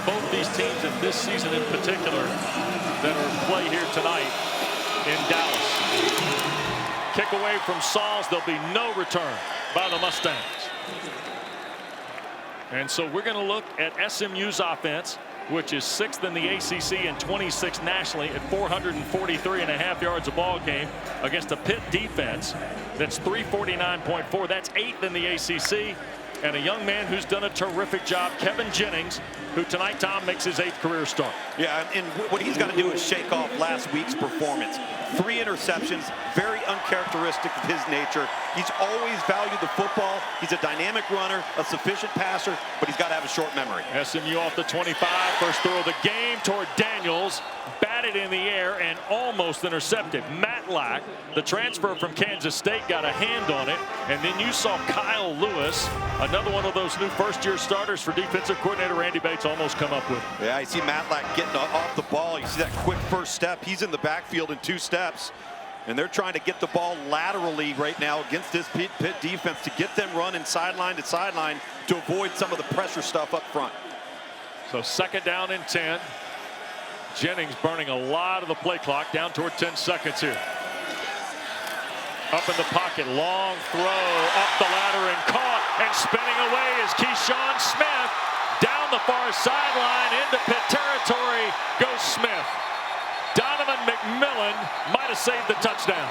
both these teams in this season in particular that are at play here tonight in Dallas. Kick away from Sauls. There'll be no return by the Mustangs. And so we're going to look at SMU's offense, which is 6th in the ACC and 26th nationally at 443.5 yards a ball game against a Pitt defense that's 349.4. That's 8th in the ACC. And a young man who's done a terrific job, Kevin Jennings, who tonight, Tom, makes his 8th career start. Yeah, and what he's got to do is shake off last week's performance. 3 interceptions, very uncharacteristic of his nature. He's always valued the football. He's a dynamic runner, a sufficient passer, but he's got to have a short memory. SMU off the 25, first throw of the game toward Daniels, batted in the air and almost intercepted. Matlack, the transfer from Kansas State, got a hand on it, and then you saw Kyle Lewis, another one of those new first-year starters for defensive coordinator Randy Bates, almost come up with it. Yeah, I see Matlack getting off the ball. You see that quick first step. He's in the backfield in 2 steps, and they're trying to get the ball laterally right now against this Pitt defense to get them running sideline to sideline to avoid some of the pressure stuff up front. So 2nd down and 10. Jennings burning a lot of the play clock, down toward 10 seconds here. Up in the pocket, long throw, up the ladder and caught, and spinning away is Keyshawn Smith. Down the far sideline into Pitt territory goes Smith. Donovan McMillan might have saved the touchdown.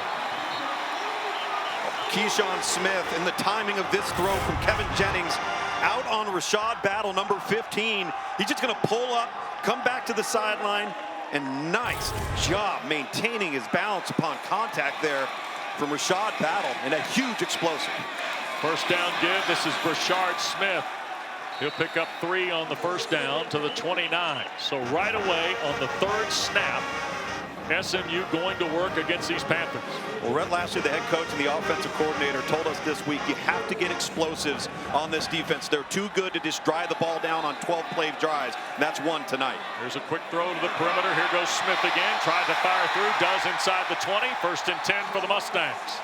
Keyshawn Smith, and the timing of this throw from Kevin Jennings out on Rashad Battle, number 15. He's just going to pull up, come back to the sideline, and nice job maintaining his balance upon contact there from Rashad Battle, and a huge explosive. First down give. This is Brashard Smith. He'll pick up 3 on the first down to the 29. So right away on the 3rd snap, SMU going to work against these Panthers. Well, Rhett Lashley, the head coach and the offensive coordinator, told us this week you have to get explosives on this defense. They're too good to just drive the ball down on 12-play drives, and that's one tonight. Here's a quick throw to the perimeter. Here goes Smith again. Tried to fire through. Does inside the 20. 1st and 10 for the Mustangs.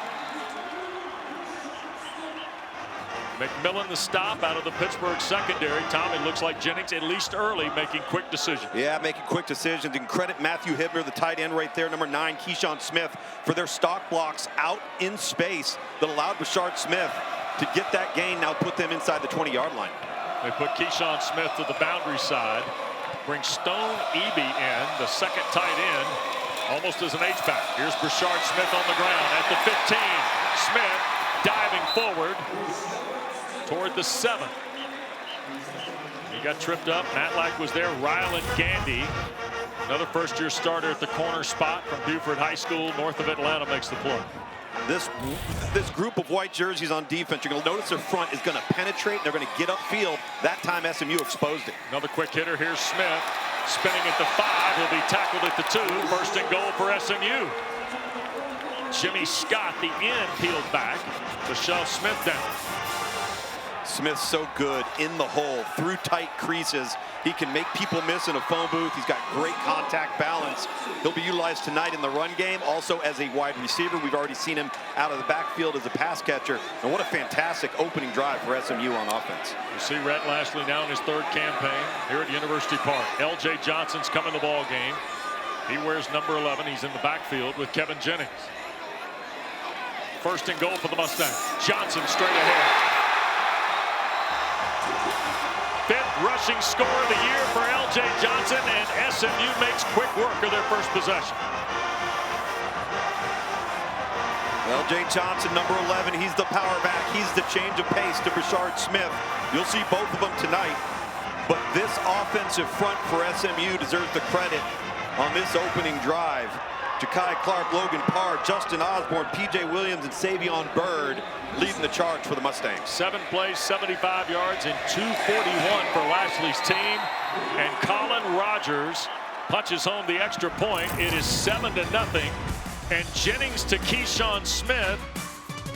McMillan the stop out of the Pittsburgh secondary. Tom, it looks like Jennings, at least early, making quick decisions. Yeah, making quick decisions. And credit Matthew Hibner, the tight end right there, number 9, Keyshawn Smith, for their stock blocks out in space that allowed Brashard Smith to get that gain, now put them inside the 20-yard line. They put Keyshawn Smith to the boundary side. Bring Stone Eby in, the 2nd tight end, almost as an H-back. Here's Brashard Smith on the ground at the 15. Smith diving forward toward the 7. He got tripped up. Matlack was there. Ryland Gandy, another first-year starter at the corner spot from Buford High School, north of Atlanta, makes the play. This group of white jerseys on defense, you're going to notice their front is going to penetrate. They're going to get upfield. That time SMU exposed it. Another quick hitter. Here's Smith spinning at the 5. He'll be tackled at the 2. 1st and goal for SMU. Jimmy Scott, the end, peeled back to shove Smith down. Smith's so good in the hole, through tight creases. He can make people miss in a phone booth. He's got great contact balance. He'll be utilized tonight in the run game, also as a wide receiver. We've already seen him out of the backfield as a pass catcher. And what a fantastic opening drive for SMU on offense. You see Rhett Lashley now in his 3rd campaign here at University Park. L.J. Johnson's coming the ball game. He wears number 11. He's in the backfield with Kevin Jennings. 1st and goal for the Mustangs. Johnson straight ahead. 5th rushing score of the year for L.J. Johnson, and SMU makes quick work of their first possession. L.J. Johnson, number 11, he's the power back. He's the change of pace to Brashard Smith. You'll see both of them tonight. But this offensive front for SMU deserves the credit on this opening drive. Ja'Kai Clark, Logan Parr, Justin Osborne, P.J. Williams, and Savion Byrd leading the charge for the Mustangs. 7 plays, 75 yards, and 241 for Lashley's team. And Colin Rogers punches home the extra point. It is 7-0. And Jennings to Keyshawn Smith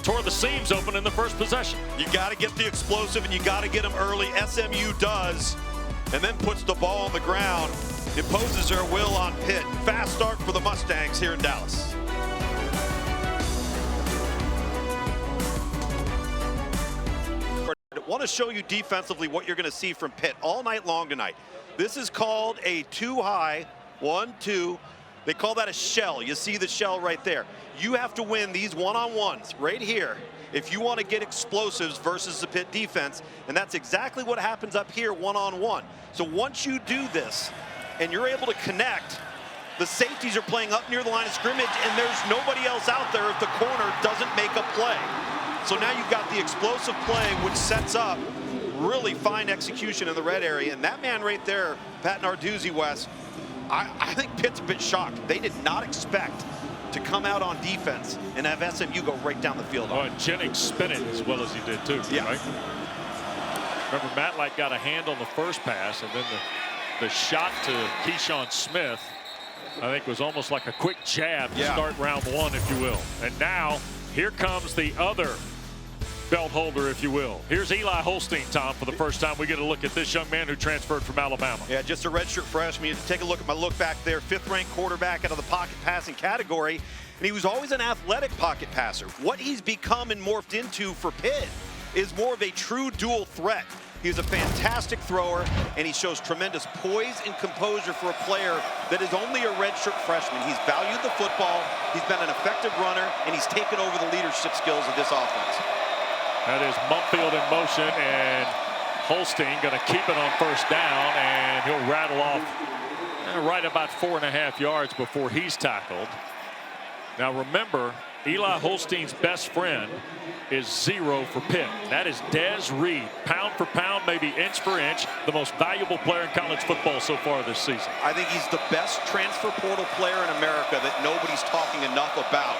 tore the seams open in the first possession. You got to get the explosive, and you got to get them early. SMU does, and then puts the ball on the ground. Imposes their will on Pitt. Fast start for the Mustangs here in Dallas. I want to show you defensively what you're going to see from Pitt all night long tonight. This is called a too high, 1-2. They call that a shell. You see the shell right there. You have to win these one-on-ones right here if you want to get explosives versus the Pitt defense, and that's exactly what happens up here one-on-one. So once you do this and you're able to connect, the safeties are playing up near the line of scrimmage, and there's nobody else out there if the corner doesn't make a play. So now you've got the explosive play, which sets up really fine execution in the red area. And that man right there, Pat Narduzzi, Wes, I think Pitt's a bit shocked. They did not expect to come out on defense and have SMU go right down the field. Oh, and Jennings spin it as well as he did too. Yeah. Right? Remember, Matlack got a hand on the first pass, and then the shot to Keyshawn Smith, I think, was almost like a quick jab to start round one, if you will. And now here comes the other belt holder, if you will. Here's Eli Holstein, Tom. For the first time, we get a look at this young man who transferred from Alabama. Yeah, just a redshirt freshman. You take a look at my look back there. 5th-ranked quarterback out of the pocket passing category. And he was always an athletic pocket passer. What he's become and morphed into for Pitt is more of a true dual threat. He's a fantastic thrower, and he shows tremendous poise and composure for a player that is only a redshirt freshman. He's valued the football, he's been an effective runner, and he's taken over the leadership skills of this offense. That is Mumfield in motion, and Holstein going to keep it on first down, and he'll rattle off right about 4.5 yards before he's tackled. Now remember, Eli Holstein's best friend is 0 for Pitt. That is Desmond Reid. Pound for pound, maybe inch for inch, the most valuable player in college football so far this season. I think he's the best transfer portal player in America that nobody's talking enough about.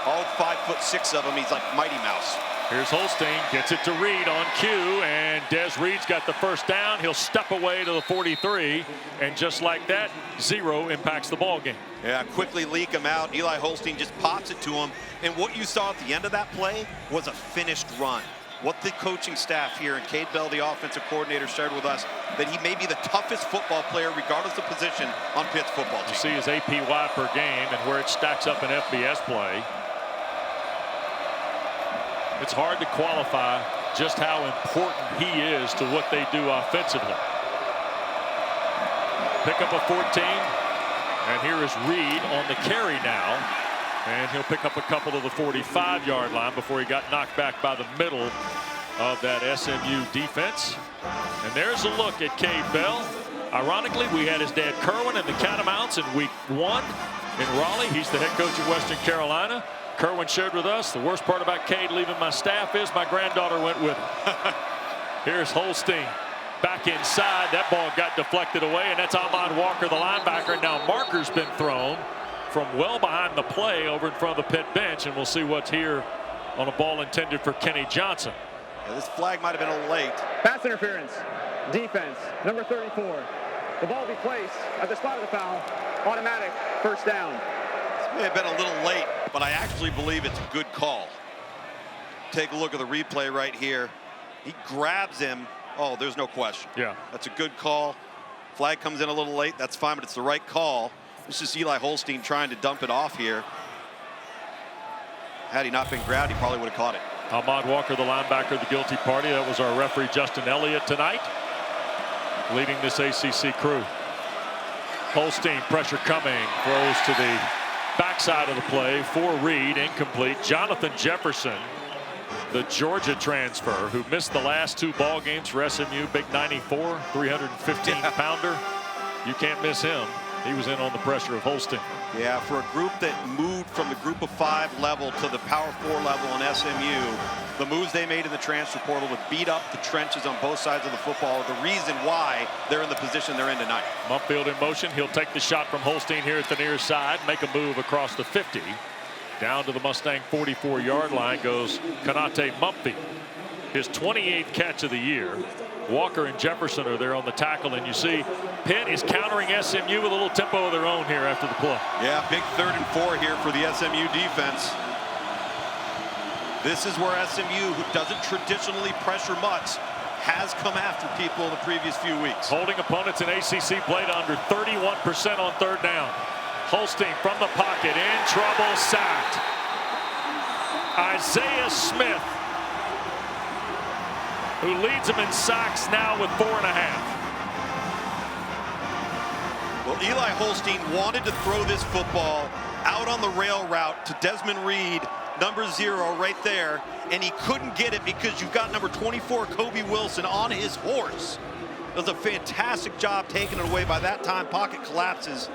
All 5'6" of him, he's like Mighty Mouse. Here's Holstein, gets it to Reid on cue, and Desmond Reid's got the first down. He'll step away to the 43, and just like that, 0 impacts the ball game. Yeah, quickly leak him out. Eli Holstein just pops it to him, and what you saw at the end of that play was a finished run. What the coaching staff here and Cade Bell, the offensive coordinator, shared with us, that he may be the toughest football player, regardless of position, on Pitt's football team. You see his APY per game and where it stacks up in FBS play. It's hard to qualify just how important he is to what they do offensively. Pick up a 14, and here is Reid on the carry now, and he'll pick up a couple to the 45-yard line before he got knocked back by the middle of that SMU defense. And there's a look at Cade Bell. Ironically, we had his dad Kerwin in the Catamounts in week 1 in Raleigh. He's the head coach of Western Carolina. Kerwin shared with us, the worst part about Cade leaving my staff is my granddaughter went with him. Here's Holstein back inside. That ball got deflected away, and that's Ahmad Walker, the linebacker. Now marker's been thrown from well behind the play over in front of the Pitt bench, and we'll see what's here on a ball intended for Kenny Johnson. Yeah, this flag might have been a little late. Pass interference. Defense, number 34. The ball be placed at the spot of the foul. Automatic first down. May have been a little late, but I actually believe it's a good call. Take a look at the replay right here. He grabs him. Oh, there's no question. Yeah. That's a good call. Flag comes in a little late. That's fine, but it's the right call. This is Eli Holstein trying to dump it off here. Had he not been grabbed, he probably would have caught it. Ahmad Walker, the linebacker, the guilty party. That was our referee, Justin Elliott, tonight, leading this ACC crew. Holstein, pressure coming, throws to the backside of the play for Reid, incomplete. Jonathan Jefferson, the Georgia transfer, who missed the last 2 ball games for SMU, big 94, 315-pounder. You can't miss him. He was in on the pressure of Holstein. Yeah, for a group that moved from the group of 5 level to the power 4 level in SMU, the moves they made in the transfer portal to beat up the trenches on both sides of the football are the reason why they're in the position they're in tonight. Mumfield in motion. He'll take the shot from Holstein here at the near side, make a move across the 50. Down to the Mustang 44-yard line goes Konate Mumfield. His 28th catch of the year. Walker and Jefferson are there on the tackle, and you see Pitt is countering SMU with a little tempo of their own here after the play. Yeah, big 3rd and 4 here for the SMU defense. This is where SMU, who doesn't traditionally pressure much, has come after people in the previous few weeks. Holding opponents in ACC play to under 31% on 3rd down. Holstein from the pocket, in trouble, sacked. Isaiah Smith, who leads them in sacks now with 4.5. Well, Eli Holstein wanted to throw this football out on the rail route to Desmond Reid, number 0 right there, and he couldn't get it because you've got number 24, Kobe Wilson, on his horse. Does a fantastic job taking it away. By that time, pocket collapses.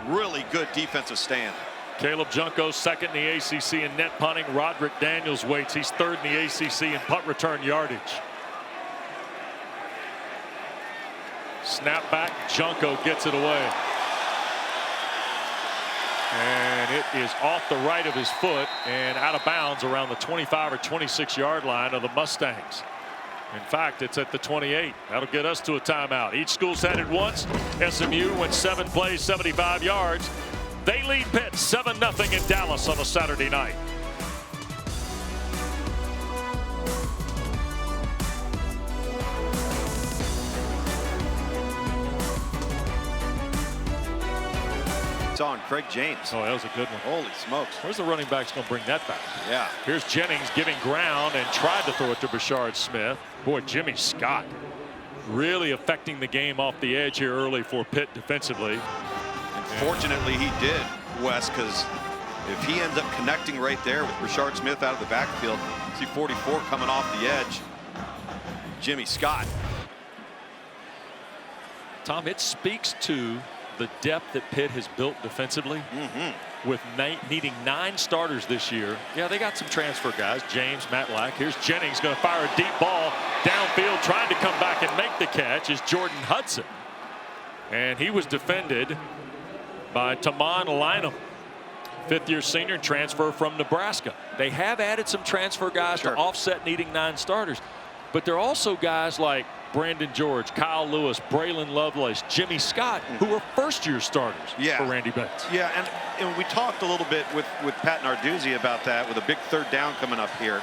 Really good defensive stand. Caleb Junko second in the ACC in net punting. Roderick Daniels waits. He's third in the ACC in punt return yardage. Snap back. Junko gets it away. And it is off the right of his foot and out of bounds around the 25 or 26 yard line of the Mustangs. In fact, it's at the 28. That'll get us to a timeout. Each school's had it once. SMU went 7 plays, 75 yards. They lead Pitt 7-0 in Dallas on a Saturday night. It's on Craig James. Oh, that was a good one. Holy smokes. Where's the running back's going to bring that back? Yeah. Here's Jennings giving ground and tried to throw it to Brashard Smith. Boy, Jimmy Scott really affecting the game off the edge here early for Pitt defensively. And fortunately he did, Wes, because if he ends up connecting right there with Brashard Smith out of the backfield, see 44 coming off the edge. Jimmy Scott. Tom, it speaks to the depth that Pitt has built defensively. With needing 9 starters this year. Yeah, they got some transfer guys. James, Matlack. Here's Jennings going to fire a deep ball downfield. Trying to come back and make the catch is Jordan Hudson. And he was defended by Taman Lynham, 5th-year senior transfer from Nebraska. They have added some transfer guys to offset needing 9 starters. But they're also guys like Brandon George, Kyle Lewis, Braylon Lovelace, Jimmy Scott, who are first-year starters for Randy Bates. Yeah, and we talked a little bit with Pat Narduzzi about that, with a big 3rd down coming up here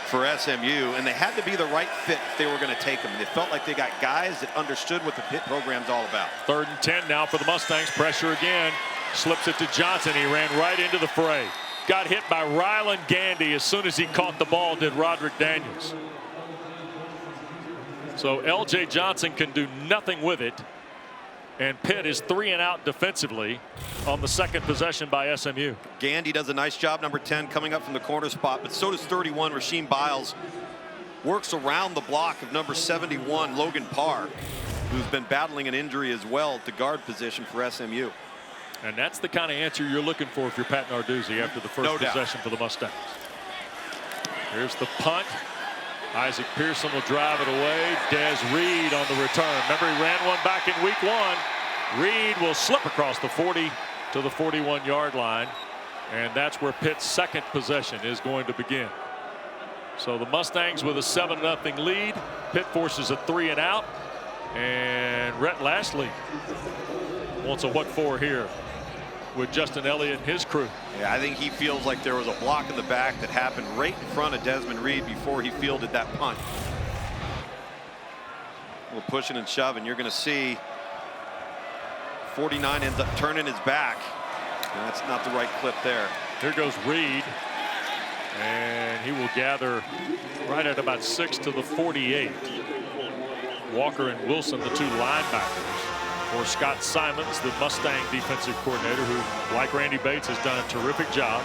for SMU, and they had to be the right fit if they were going to take them. They felt like they got guys that understood what the Pitt program's all about. 3rd and 10 now for the Mustangs. Pressure again. Slips it to Johnson. He ran right into the fray. Got hit by Rylan Gandy as soon as he caught the ball, did Roderick Daniels. So L.J. Johnson can do nothing with it. And Pitt is 3 and out defensively on the 2nd possession by SMU. Gandy does a nice job, number 10, coming up from the corner spot, but so does 31, Rasheem Biles. Works around the block of number 71, Logan Parr, who's been battling an injury as well at the guard position for SMU. And that's the kind of answer you're looking for if you're Pat Narduzzi after the first possession for the Mustangs. Here's the punt. Isaac Pearson will drive it away. Des Reid on the return. Remember, he ran one back in week 1. Reid will slip across the 40 to the 41-yard line. And that's where Pitt's 2nd possession is going to begin. So the Mustangs with a 7-0 lead. Pitt forces a 3 and out. And Rhett Lashley wants a what for here with Justin Elliott and his crew. Yeah, I think he feels like there was a block in the back that happened right in front of Desmond Reid before he fielded that punt. A little pushing and shoving. You're going to see 49 ends up turning his back. And that's not the right clip there. Here goes Reid. And he will gather right at about 6 to the 48. Walker and Wilson, the 2 linebackers. For Scott Simons, the Mustang defensive coordinator, who, like Randy Bates, has done a terrific job.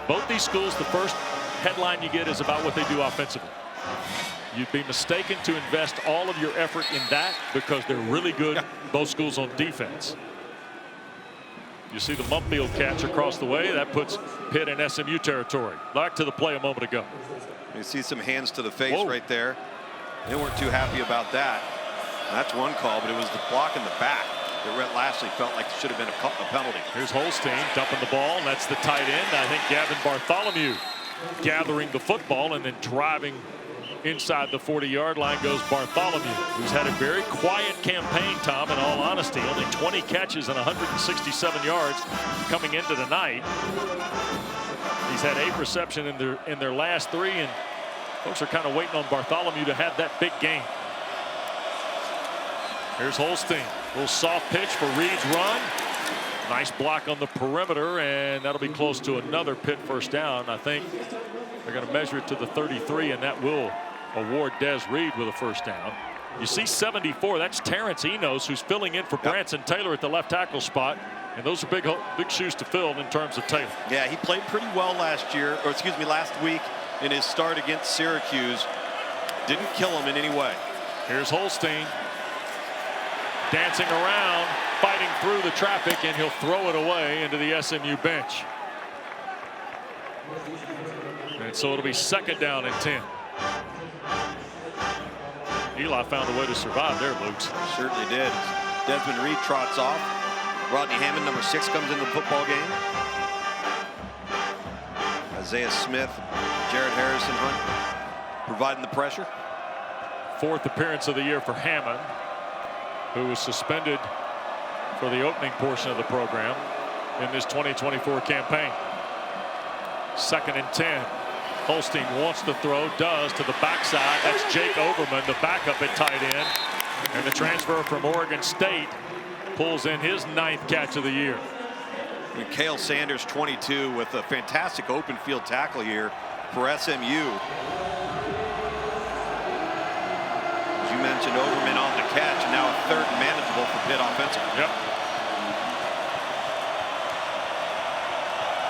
Both these schools, the first headline you get is about what they do offensively. You'd be mistaken to invest all of your effort in that because they're really good, both schools, on defense. You see the Mumfield catch across the way. That puts Pitt in SMU territory. Back to the play a moment ago. You see some hands to the face right there. They weren't too happy about that. That's one call, but it was the block in the back that Rhett Lashley felt like it should have been a penalty. Here's Holstein dumping the ball, and that's the tight end. I think Gavin Bartholomew gathering the football and then driving inside the 40-yard line goes Bartholomew, who's had a very quiet campaign, Tom, in all honesty. Only 20 catches and 167 yards coming into tonight. He's had 8 receptions in their last 3, and folks are kind of waiting on Bartholomew to have that big game. Here's Holstein. A little soft pitch for Reid's run. Nice block on the perimeter, and that'll be close to another Pitt first down. I think they're going to measure it to the 33, and that will award Des Reid with a first down. You see 74, that's Terrence Enos, who's filling in for Branson Taylor at the left tackle spot. And those are big shoes to fill in terms of Taylor. Yeah, he played pretty well last week in his start against Syracuse. Didn't kill him in any way. Here's Holstein dancing around, fighting through the traffic, and he'll throw it away into the SMU bench. And so it'll be 2nd down and 10. Eli found a way to survive there, Luke. Certainly did. Desmond Reid trots off. Rodney Hammond, number 6, comes into the football game. Isaiah Smith, Jared Harrison Hunt providing the pressure. 4th appearance of the year for Hammond, who was suspended for the opening portion of the program in this 2024 campaign. 2nd and 10. Holstein wants to throw, does, to the backside. That's Jake Overman, the backup at tight end. And the transfer from Oregon State pulls in his 9th catch of the year. And Cale Sanders, 22, with a fantastic open field tackle here for SMU. As you mentioned, Overman on the catch, and now a 3rd and manageable for Pitt offensively. Yep.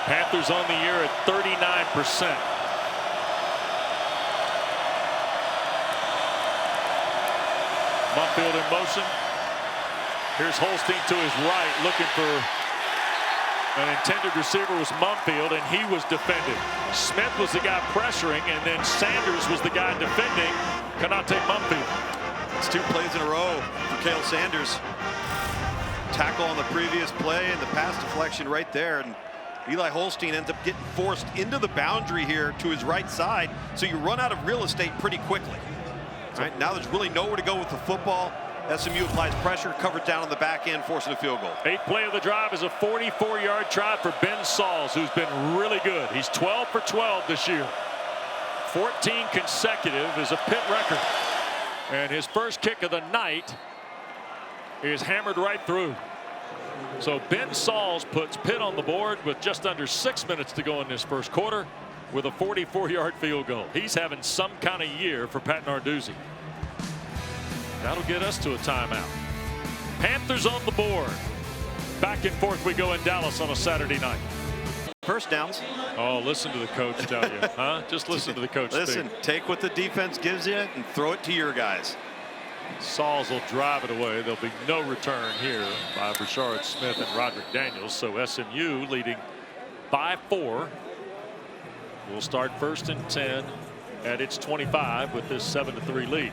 Panthers on the year at 39%. Mumfield in motion. Here's Holstein to his right, looking for an intended receiver. Was Mumfield, and he was defended. Smith was the guy pressuring, and then Sanders was the guy defending. Cannot take Mumfield. It's 2 plays in a row for Cale Sanders. Tackle on the previous play and the pass deflection right there. And Eli Holstein ends up getting forced into the boundary here to his right side. So you run out of real estate pretty quickly. Right, now there's really nowhere to go with the football. SMU applies pressure, covered down on the back end, forcing a field goal. 8th play of the drive is a 44-yard try for Ben Sauls, who's been really good. He's 12 for 12 this year. 14 consecutive is a Pitt record. And his first kick of the night is hammered right through. So Ben Sauls puts Pitt on the board with just under 6 minutes to go in this first quarter with a 44-yard field goal. He's having some kind of year for Pat Narduzzi. That'll get us to a timeout. Panthers on the board. Back and forth we go in Dallas on a Saturday night. First downs. Oh, listen to the coach tell you, huh? Just listen to the coach Listen, speak. take what the defense gives you and throw it to your guys. Sauls will drive it away. There'll be no return here by Brashard Smith and Roderick Daniels. So SMU leading by 4. We'll start 1st and 10 at its 25 with this 7-3 lead.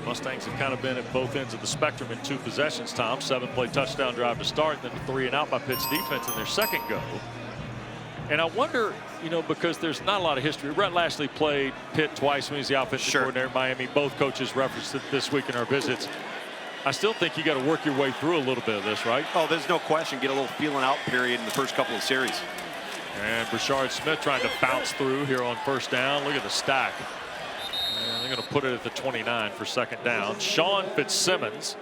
Mustangs have kind of been at both ends of the spectrum in 2 possessions, Tom. 7-play touchdown drive to start, and then 3 and out by Pitt's defense in their second go. And I wonder, you know, because there's not a lot of history. Rhett Lashley played Pitt twice when he was the offensive coordinator at Miami. Both coaches referenced it this week in our visits. I still think you got to work your way through a little bit of this, right? Oh, there's no question. Get a little feeling out period in the first couple of series. And Brashard Smith trying to bounce through here on 1st down. Look at the stack. And they're going to put it at the 29 for 2nd down. Sean Fitzsimmons,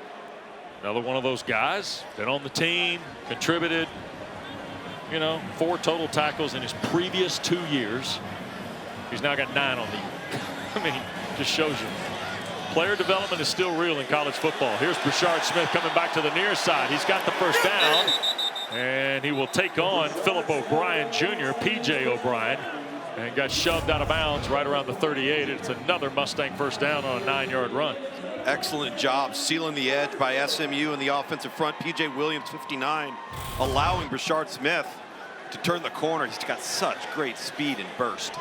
another one of those guys, been on the team, contributed, you know, 4 total tackles in his previous 2 years. He's now got 9 on the year. I mean, just shows you. Player development is still real in college football. Here's Brashard Smith coming back to the near side. He's got the 1st down. And he will take on Philip O'Brien Jr., P.J. O'Brien, and got shoved out of bounds right around the 38. It's another Mustang 1st down on a 9-yard run. Excellent job sealing the edge by SMU in the offensive front. P.J. Williams, 59, allowing Brashard Smith to turn the corner. He's got such great speed and burst.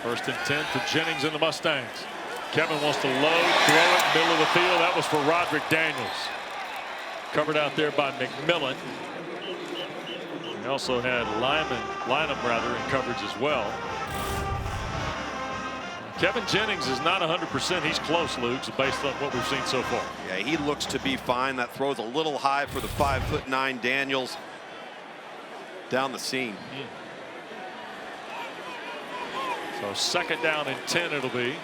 1st and 10 for Jennings and the Mustangs. Kevin wants to load, throw it, middle of the field. That was for Roderick Daniels. Covered out there by McMillan. He also had Lynham in coverage as well. Kevin Jennings is not 100%. He's close, Luke, based on what we've seen so far. Yeah, he looks to be fine. That throw's a little high for the 5'9" Daniels down the seam. So 2nd down and 10 it'll be.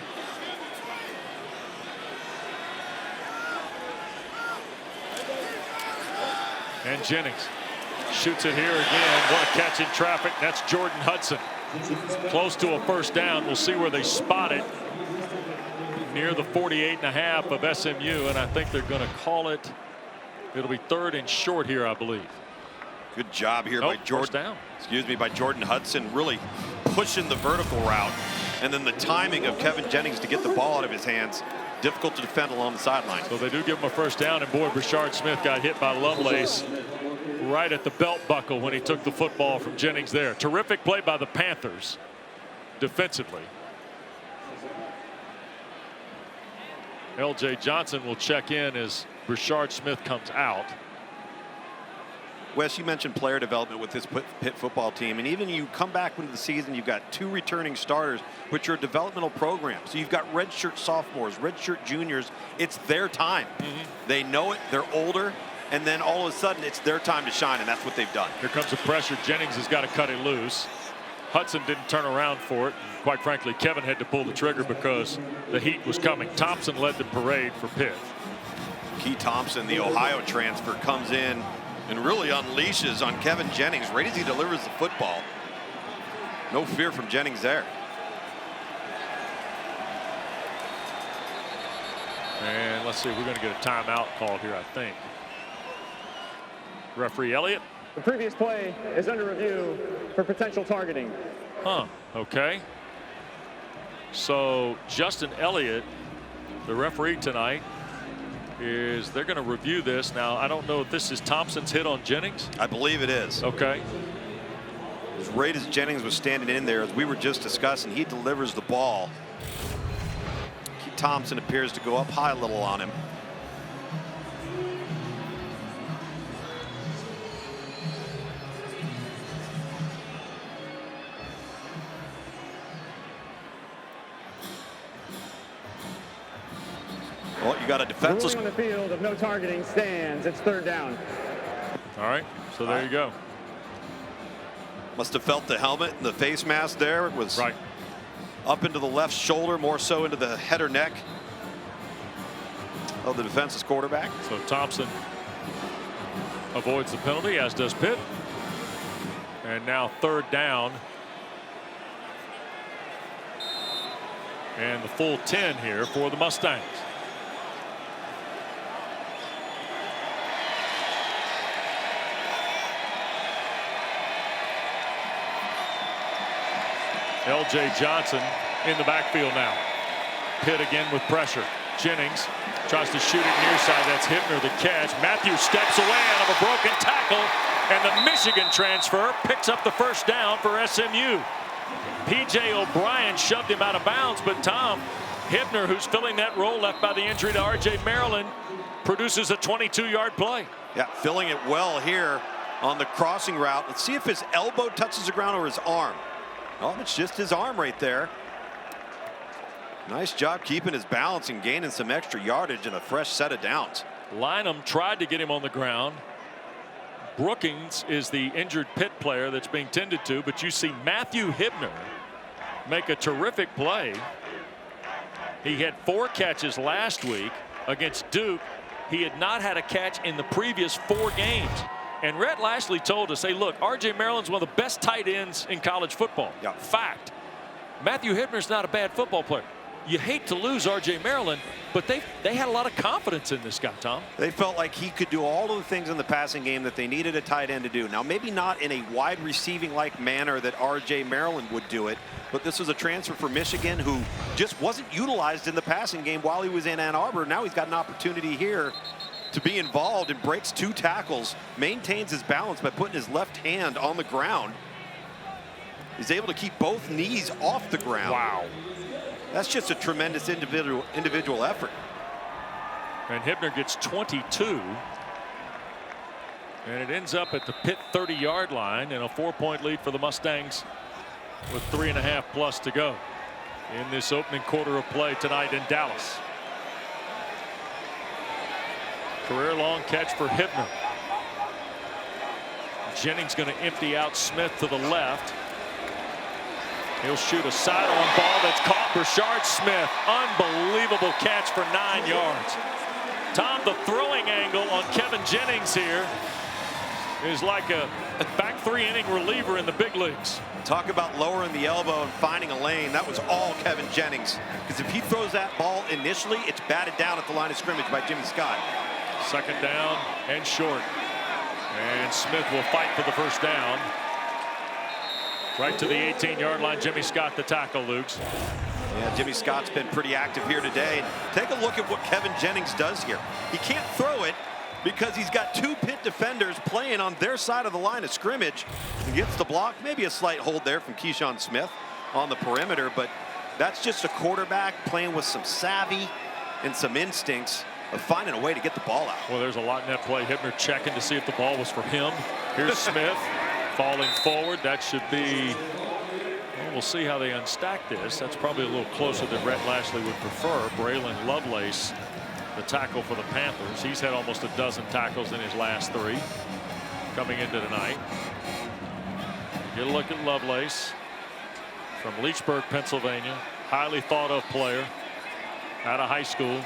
And Jennings shoots it here again. What a catch in traffic. That's Jordan Hudson. Close to a 1st down. We'll see where they spot it. near the 48.5 of SMU, and I think they're going to call it. It'll be 3rd and short here, I believe. Good job here by Jordan. By Jordan Hudson, really pushing the vertical route, and then the timing of Kevin Jennings to get the ball out of his hands. Difficult to defend along the sideline. So they do give him a first down, and boy, Brashard Smith got hit by Lovelace right at the belt buckle when he took the football from Jennings there. Terrific play by the Panthers defensively. L.J. Johnson will check in as Brashard Smith comes out. Wes, you mentioned player development with this Pitt football team, and even you come back into the season, you've got 2 returning starters, which are a developmental program. So you've got redshirt sophomores, redshirt juniors. It's their time. They know it. They're older, and then all of a sudden, it's their time to shine, and that's what they've done. Here comes the pressure. Jennings has got to cut it loose. Hudson didn't turn around for it. Quite frankly, Kevin had to pull the trigger because the heat was coming. Thompson led the parade for Pitt. Key Thompson, the Ohio transfer, comes in and really unleashes on Kevin Jennings right as he delivers the football. No fear from Jennings there. And let's see, we're going to get a timeout called here, I think. Referee Elliott. The previous play is under review for potential targeting. Okay. So Justin Elliott, the referee tonight, they're going to review this. Now, I don't know if this is Thompson's hit on Jennings. I believe it is. Okay. Right as Jennings was standing in there, as we were just discussing, he delivers the ball. Key Thompson appears to go up high a little on him. Well, you got a defenseless. The ruling on the field of no targeting stands. It's 3rd down. All right, so there you go. Must have felt the helmet and the face mask there. It was right up into the left shoulder, more so into the head or neck of the defense's quarterback. So Thompson avoids the penalty, as does Pitt. And now 3rd down. And the full 10 here for the Mustangs. L.J. Johnson in the backfield now. Pitt again with pressure. Jennings tries to shoot it near side. That's Hibner the catch. Matthew steps away out of a broken tackle, and the Michigan transfer picks up the first down for SMU. P.J. O'Brien shoved him out of bounds, but Tom Hibner, who's filling that role left by the injury to R.J. Maryland, produces a 22-yard play. Yeah, filling it well here on the crossing route. Let's see if his elbow touches the ground or his arm. Oh, it's just his arm right there. Nice job keeping his balance and gaining some extra yardage and a fresh set of downs. Lynham tried to get him on the ground. Brookings is the injured Pitt player that's being tended to, but you see Matthew Hibner make a terrific play. He had 4 catches last week against Duke. He had not had a catch in the previous 4 games. And Rhett Lashley told us, hey, look, R.J. Maryland's one of the best tight ends in college football. Yeah. Fact. Matthew Hibner's not a bad football player. You hate to lose R.J. Maryland, but they had a lot of confidence in this guy, Tom. They felt like he could do all of the things in the passing game that they needed a tight end to do. Now, maybe not in a wide receiving-like manner that R.J. Maryland would do it, but this was a transfer for Michigan who just wasn't utilized in the passing game while he was in Ann Arbor. Now he's got an opportunity here to be involved and breaks 2 tackles, maintains his balance by putting his left hand on the ground. He's able to keep both knees off the ground. Wow. That's just a tremendous individual effort. And Hibner gets 22. And it ends up at the Pitt 30-yard line and a 4-point lead for the Mustangs with 3.5 plus to go in this opening quarter of play tonight in Dallas. Career long catch for Hibner. Jennings going to empty out Smith to the left. He'll shoot a sidearm ball that's caught. Brashard Smith, unbelievable catch for 9 yards. Tom, the throwing angle on Kevin Jennings here is like a back 3-inning reliever in the big leagues. Talk about lowering the elbow and finding a lane. That was all Kevin Jennings. Because if he throws that ball initially, it's batted down at the line of scrimmage by Jimmy Scott. Second down and short. And Smith will fight for the first down. Right to the 18-yard line. Jimmy Scott the tackle, Lukes. Yeah, Jimmy Scott's been pretty active here today. Take a look at what Kevin Jennings does here. He can't throw it because he's got two Pitt defenders playing on their side of the line of scrimmage. He gets the block, maybe a slight hold there from Keyshawn Smith on the perimeter, but that's just a quarterback playing with some savvy and some instincts of finding a way to get the ball out. Well, there's a lot in that play. Hibner checking to see if the ball was for him. Here's Smith falling forward. That should be, well, we'll see how they unstack this. That's probably a little closer than Rhett Lashley would prefer. Braylon Lovelace, the tackle for the Panthers. He's had almost a dozen tackles in his last 3 coming into tonight. Get a look at Lovelace from Leechburg, Pennsylvania. Highly thought of player out of high school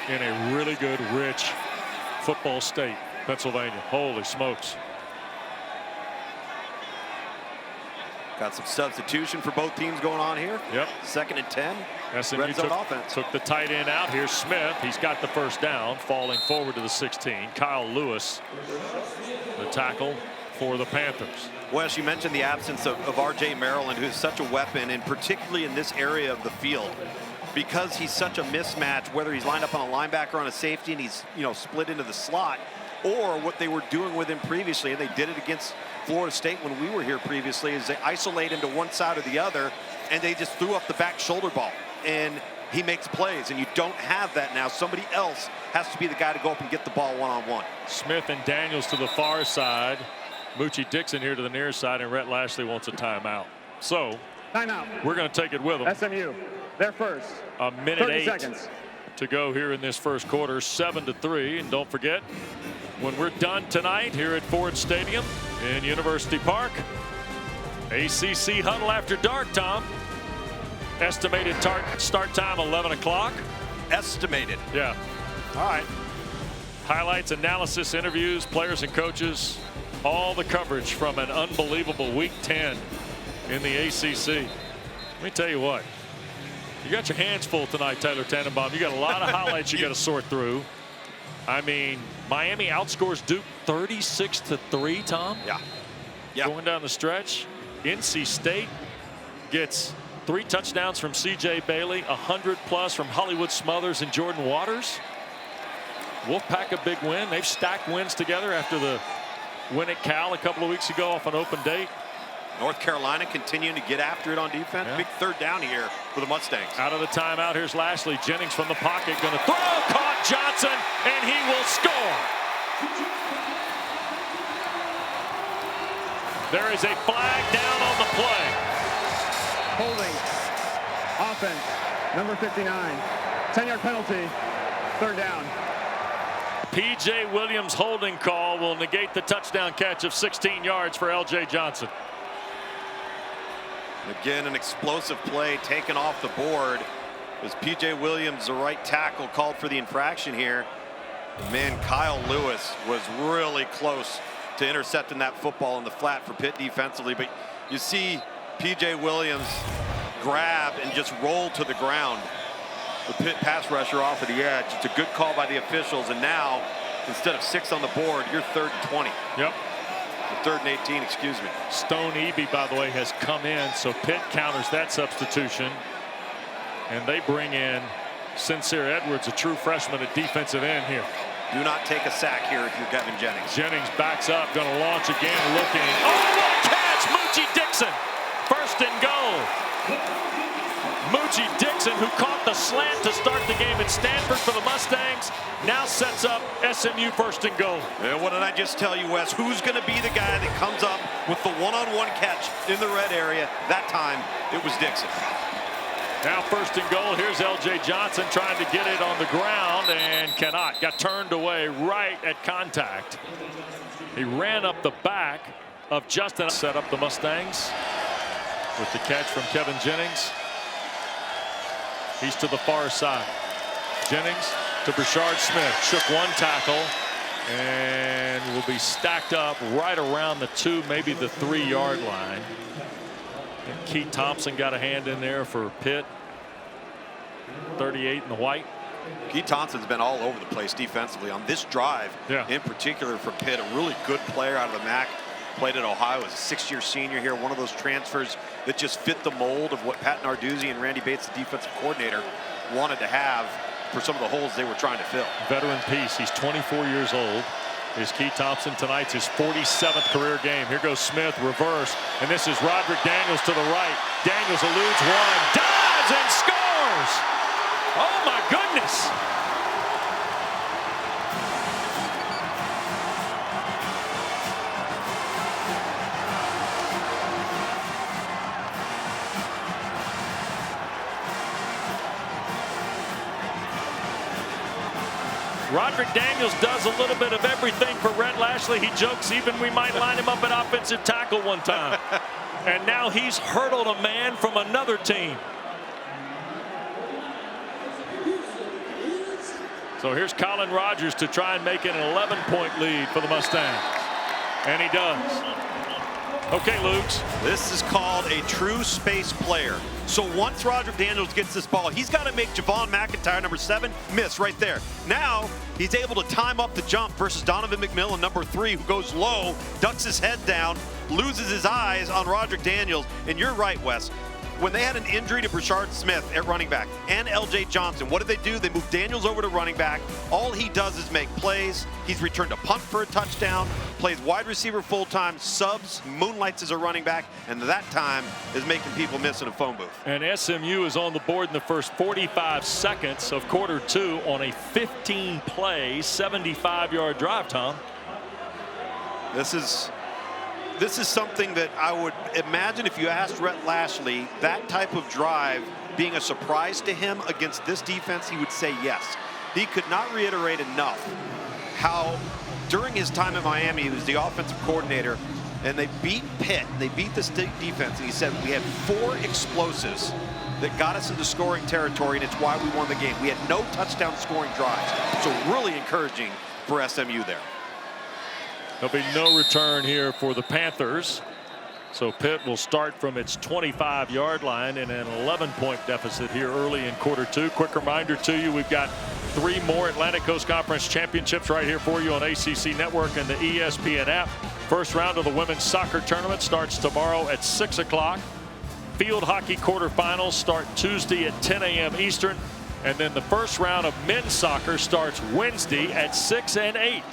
in a really good, rich football state, Pennsylvania. Holy smokes. Got some substitution for both teams going on here. Yep. 2nd and 10. SMU took the tight end out. Here's Smith. He's got the first down, falling forward to the 16. Kyle Lewis, the tackle for the Panthers. Wes, you mentioned the absence of R.J. Maryland, who's such a weapon, and particularly in this area of the field, because he's such a mismatch, whether he's lined up on a linebacker on a safety and he's, you know, split into the slot, or what they were doing with him previously, and they did it against Florida State when we were here previously, is they isolate him to one side or the other, and they just threw up the back shoulder ball, and he makes plays, and you don't have that now. Somebody else has to be the guy to go up and get the ball one-on-one. Smith and Daniels to the far side. Moochie Dixon here to the near side, and Rhett Lashley wants a timeout. So timeout. We're going to take it with them. SMU, they're first. A minute 30 8 seconds to go here in this first quarter. 7-3, and don't forget, when we're done tonight here at Ford Stadium in University Park, ACC huddle after dark, Tom. Estimated start time 11 o'clock. Estimated. Yeah. All right. Highlights, analysis, interviews, players and coaches. All the coverage from an unbelievable Week 10 in the ACC. Let me tell you what. You got your hands full tonight, Taylor Tannenbaum. You got a lot of highlights you got to sort through. I mean, Miami outscores Duke 36-3, Tom. Yeah. Going down the stretch. NC State gets 3 touchdowns from C.J. Bailey, 100+ from Hollywood Smothers and Jordan Waters. Wolfpack a big win. They've stacked wins together after the win at Cal a couple of weeks ago off an open date. North Carolina continuing to get after it on defense. Yeah. Big third down here for the Mustangs. Out of the timeout, here's Lashley. Jennings from the pocket, going to throw, caught Johnson, and he will score. There is a flag down on the play. Holding. Offense. Number 59. 10-yard penalty. Third down. P.J. Williams' holding call will negate the touchdown catch of 16 yards for L.J. Johnson. Again, an explosive play taken off the board. Was P.J. Williams, the right tackle, called for the infraction here. And man, Kyle Lewis was really close to intercepting that football in the flat for Pitt defensively. But you see P.J. Williams grab and just roll to the ground. The Pitt pass rusher off of the edge. It's a good call by the officials. And now, instead of 6 on the board, you're 3rd and 20. Yep. 3rd and 18, excuse me. Stone Eby, by the way, has come in, so Pitt counters that substitution. And they bring in Sincere Edwards, a true freshman at defensive end here. Do not take a sack here if you're Kevin Jennings. Jennings backs up, going to launch again, looking. Oh, what a catch! Moochie Dixon, 1st and goal. Moochie Dixon, who caught the slant to start the game at Stanford for the Mustangs, now sets up SMU 1st and goal. And what did I just tell you, Wes? Who's going to be the guy that comes up with the one-on-one catch in the red area? That time, it was Dixon. Now 1st and goal. Here's L.J. Johnson trying to get it on the ground and cannot. Got turned away right at contact. He ran up the back of Justin. Set up the Mustangs with the catch from Kevin Jennings. He's to the far side. Jennings to Brashard Smith. Shook one tackle And will be stacked up right around the 2, maybe the 3-yard line. And Keith Thompson got a hand in there for Pitt. 38 in the white. Keith Thompson's been all over the place defensively on this drive. In particular for Pitt, a really good player out of the MAC. Played at Ohio as a 6-year senior here. One of those transfers that just fit the mold of what Pat Narduzzi and Randy Bates, the defensive coordinator, wanted to have for some of the holes they were trying to fill. Veteran piece. He's 24 years old. Is Keith Thompson. Tonight's his 47th career game. Here goes Smith, reverse, and this is Roderick Daniels to the right. Daniels eludes one, dives and scores. Oh my goodness. Roderick Daniels does a little bit of everything for Rhett Lashley. He jokes even we might line him up at offensive tackle one time. And now he's hurdled a man from another team. So here's Colin Rogers to try and make it an 11-point lead for the Mustangs. And he does. Okay, Lukes. This is called a true space player. So once Roderick Daniels gets this ball, he's got to make Javon McIntyre, number 7, miss right there. Now he's able to time up the jump versus Donovan McMillan, number 3, who goes low, ducks his head down, loses his eyes on Roderick Daniels. And you're right, Wes. When they had an injury to Brashard Smith at running back and L.J. Johnson, what did they do? They moved Daniels over to running back. All he does is make plays. He's returned a punt for a touchdown, plays wide receiver full-time, subs, moonlights as a running back, and that time is making people miss in a phone booth. And SMU is on the board in the first 45 seconds of quarter 2 on a 15-play, 75-yard drive, Tom. This is something that I would imagine if you asked Rhett Lashley that type of drive being a surprise to him against this defense, he would say yes. He could not reiterate enough how during his time in Miami, he was the offensive coordinator, and they beat Pitt. They beat the state defense, and he said we had 4 explosives that got us into scoring territory, and it's why we won the game. We had no touchdown scoring drives. So really encouraging for SMU there. There'll be no return here for the Panthers. So Pitt will start from its 25-yard line in an 11-point deficit here early in quarter 2. Quick reminder to you, we've got 3 more Atlantic Coast Conference championships right here for you on ACC Network and the ESPN app. First round of the women's soccer tournament starts tomorrow at 6 o'clock. Field hockey quarterfinals start Tuesday at 10 a.m. Eastern. And then the first round of men's soccer starts Wednesday at 6 and 8.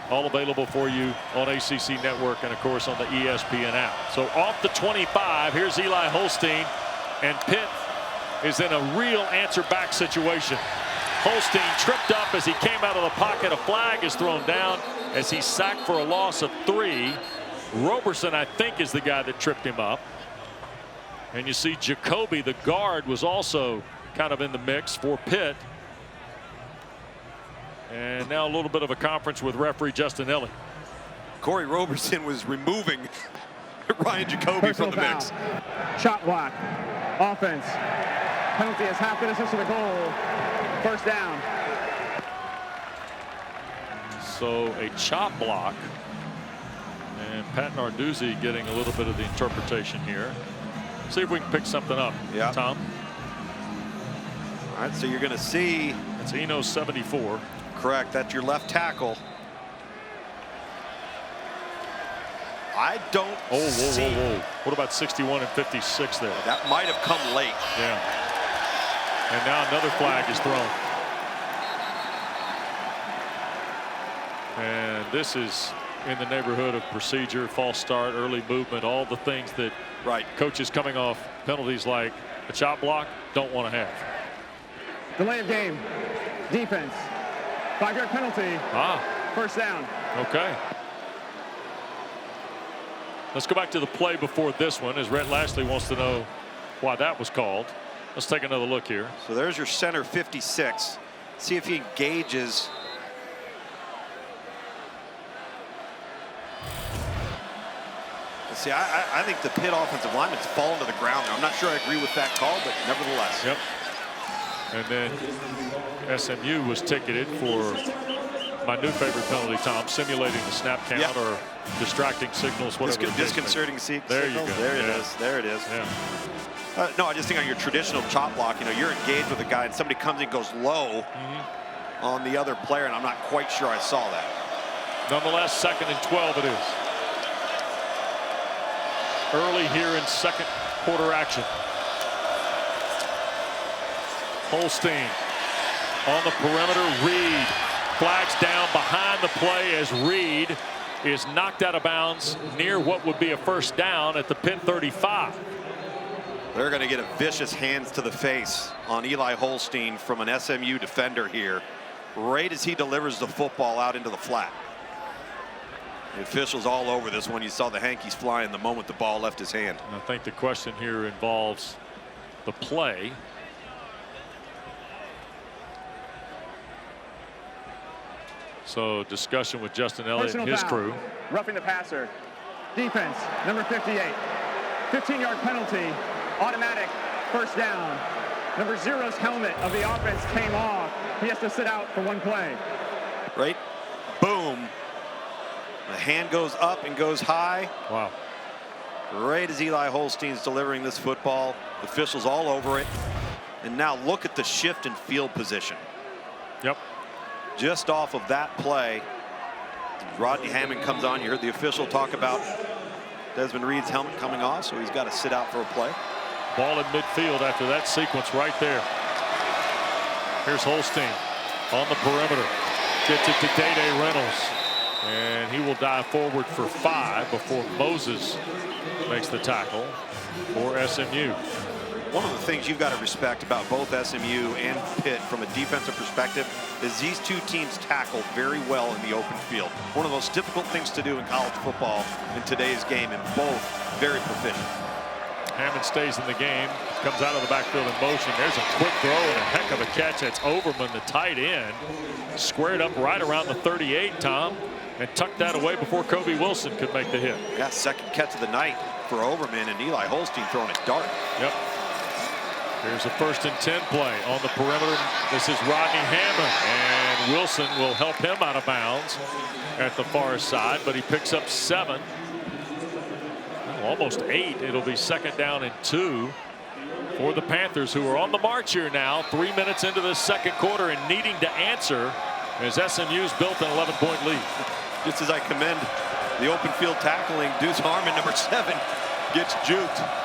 All available for you on ACC Network and, of course, on the ESPN app. So off the 25, here's Eli Holstein, and Pitt is in a real answer-back situation. Holstein tripped up as he came out of the pocket. A flag is thrown down as he's sacked for a loss of 3. Roberson, I think, is the guy that tripped him up. And you see Jacoby, the guard, was also kind of in the mix for Pitt. And now a little bit of a conference with referee Justin Elliott. Corey Roberson was removing Ryan Jacoby from the mix. Shot block. Offense. Penalty is half the distance to the goal. First down. So a chop block. And Pat Narduzzi getting a little bit of the interpretation here. See if we can pick something up. Yeah. Tom. All right, so you're going to see. It's Eno 74. Correct. That's your left tackle. I don't see. Whoa. What about 61 and 56 there? That might have come late. Yeah. And now another flag is thrown. And this is in the neighborhood of procedure, false start, early movement, all the things that coaches coming off penalties like a chop block don't want to have. Delay of game. Defense. 5-yard penalty. First down. Okay. Let's go back to the play before this one, as Rhett Lashley wants to know why that was called. Let's take another look here. So there's your center 56. See if he engages. See, I think the Pitt offensive lineman's fallen to the ground there. I'm not sure I agree with that call, but nevertheless. Yep. And then SMU was ticketed for my new favorite penalty, Tom, simulating the snap count or distracting signals, whatever. Disconcerting signals. There you go. There it is. There it is. Yeah. No, I just think on your traditional chop block, you know, you're engaged with a guy and somebody comes and goes low on the other player, and I'm not quite sure I saw that. Nonetheless, 2nd and 12 it is. Early here in second quarter action. Holstein on the perimeter. Reid flags down behind the play as Reid is knocked out of bounds near what would be a first down at the Pitt 35. They're going to get a vicious hands to the face on Eli Holstein from an SMU defender here, right as he delivers the football out into the flat. The officials all over this one. You saw the hankies flying the moment the ball left his hand. I think the question here involves the play. So discussion with Justin Elliott and his crew. Roughing the passer. Defense, number 58. 15-yard penalty. Automatic first down. Number 0's helmet of the offense came off. He has to sit out for one play. Right. Boom. The hand goes up and goes high. Wow. Right as Eli Holstein's delivering this football. Officials all over it. And now look at the shift in field position. Yep. Just off of that play, Rodney Hammond comes on. You heard the official talk about Desmond Reid's helmet coming off, so he's got to sit out for a play. Ball in midfield after that sequence right there. Here's Holstein on the perimeter. Gets it to Day Reynolds. And he will dive forward for 5 before Moses makes the tackle for SMU. One of the things you've got to respect about both SMU and Pitt from a defensive perspective is these two teams tackle very well in the open field. One of the most difficult things to do in college football in today's game, and both very proficient. Hammond stays in the game, comes out of the backfield in motion. There's a quick throw and a heck of a catch. That's Overman, the tight end, squared up right around the 38, Tom, and tucked that away before Kobe Wilson could make the hit. Yeah, second catch of the night for Overman, and Eli Holstein throwing it dart. Yep. Here's a 1st and 10 play on the perimeter. This is Rodney Hammond, and Wilson will help him out of bounds at the far side, but he picks up 7. Almost 8. It'll be 2nd down and 2 for the Panthers, who are on the march here now, 3 minutes into the second quarter and needing to answer as SMU's built an 11-point lead. Just as I commend the open field tackling, Deuce Harmon, number 7, gets juked.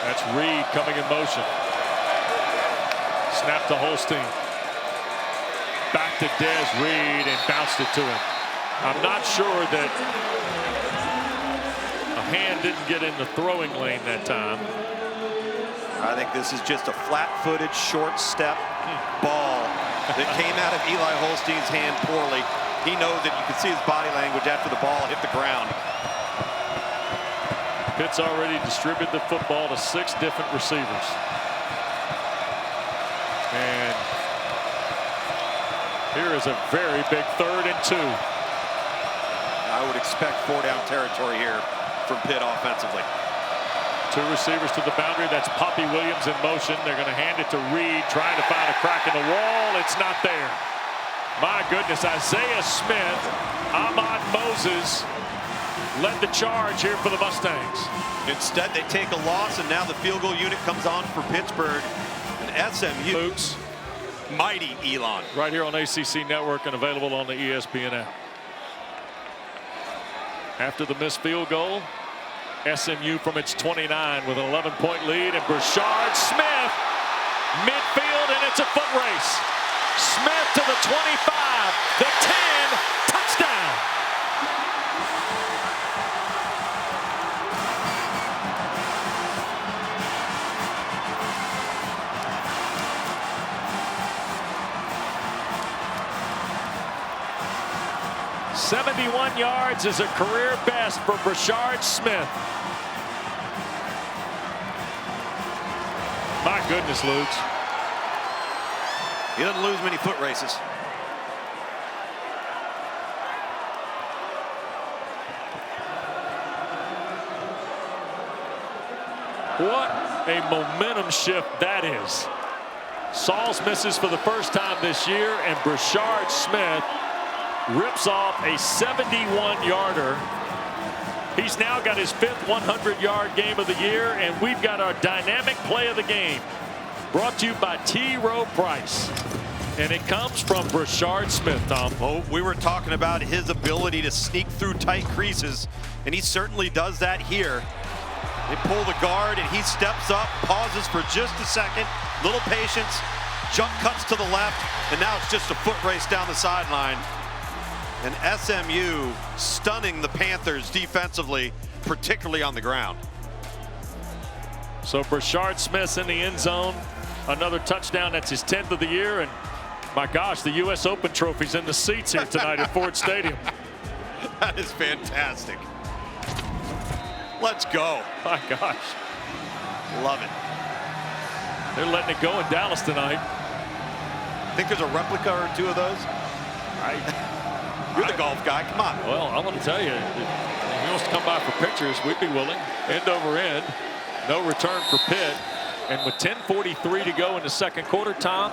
That's Reid coming in motion. Snap to Holstein. Back to Des Reid and bounced it to him. I'm not sure that a hand didn't get in the throwing lane that time. I think this is just a flat-footed, short step ball that came out of Eli Holstein's hand poorly. He knows it. You can see his body language after the ball hit the ground. Pitt's already distributed the football to 6 different receivers. And here is a very big 3rd and 2. I would expect 4-down territory here from Pitt offensively. 2 receivers to the boundary. That's Poppy Williams in motion. They're going to hand it to Reid, trying to find a crack in the wall. It's not there. My goodness, Isaiah Smith, Ahmad Moses led the charge here for the Mustangs. Instead, they take a loss, and now the field goal unit comes on for Pittsburgh. And SMU. Luke's Mighty Elon. right here on ACC Network and available on the ESPN app. After the missed field goal, SMU from its 29 with an 11-point lead, and Brashard Smith midfield, and it's a foot race. Smith to the 25, the 10, touchdown. "71 yards is a career best for Brashard Smith." My goodness, Luke. He doesn't lose many foot races. What a momentum shift that is. Sauls misses for the first time this year, and Brashard Smith rips off a 71-yarder. He's now got his 5th 100-yard game of the year, and we've got our dynamic play of the game brought to you by T. Rowe Price. And it comes from Brashard Smith, Tom. Oh, we were talking about his ability to sneak through tight creases, and he certainly does that here. They pull the guard, and he steps up, pauses for just a second, little patience, jump cuts to the left, and now it's just a foot race down the sideline. And SMU stunning the Panthers defensively, particularly on the ground. So Brashard Smith's in the end zone. Another touchdown. That's his 10th of the year. And my gosh, the U.S. Open trophy's in the seats here tonight at Ford Stadium. That is fantastic. Let's go. My gosh. Love it. They're letting it go in Dallas tonight. Think there's a replica or two of those? You're the golf guy. Come on. Well, I'm going to tell you, if he wants to come by for pictures, we'd be willing. End over end. No return for Pitt. And with 10:43 to go in the second quarter, Tom,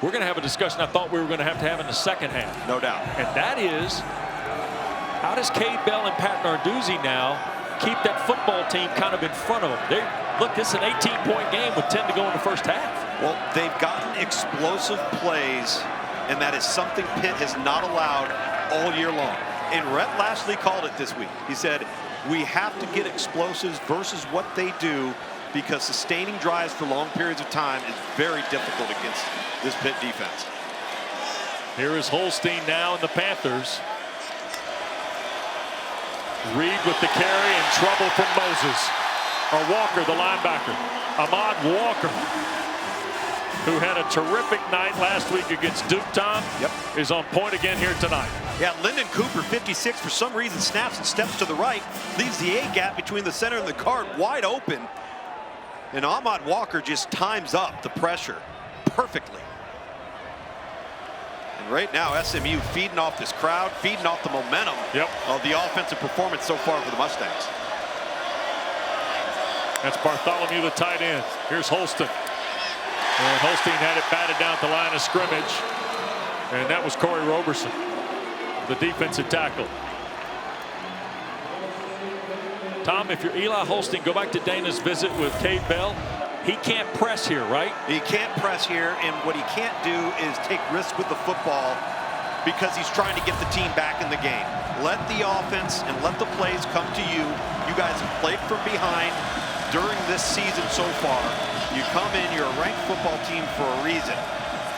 we're going to have a discussion I thought we were going to have in the second half. No doubt. And that is, how does Cade Bell and Pat Narduzzi now keep that football team kind of in front of them? Look, this is an 18-point game with 10 to go in the first half. Well, they've gotten explosive plays, and that is something Pitt has not allowed all year long. And Rhett Lashley called it this week. He said, we have to get explosives versus what they do, because sustaining drives for long periods of time is very difficult against this Pitt defense. Here is Holstein now in the Panthers. Reid with the carry, and trouble from Moses. Or Walker, the linebacker. Ahmad Walker, who had a terrific night last week against Duke, Tom, is on point again here tonight. Yeah, Lyndon Cooper, 56, for some reason snaps and steps to the right, leaves the A gap between the center and the guard wide open. And Ahmad Walker just times up the pressure perfectly. And right now, SMU feeding off this crowd, feeding off the momentum of the offensive performance so far for the Mustangs. That's Bartholomew, the tight end. Here's Holstein. And Holstein had it batted down at the line of scrimmage. And that was Corey Roberson, the defensive tackle. Tom, if you're Eli Holstein, go back to Dana's visit with Cade Bell. He can't press here, right? He can't press here, and what he can't do is take risks with the football because he's trying to get the team back in the game. Let the offense and let the plays come to you. You guys have played from behind during this season so far. You come in, you're a ranked football team for a reason.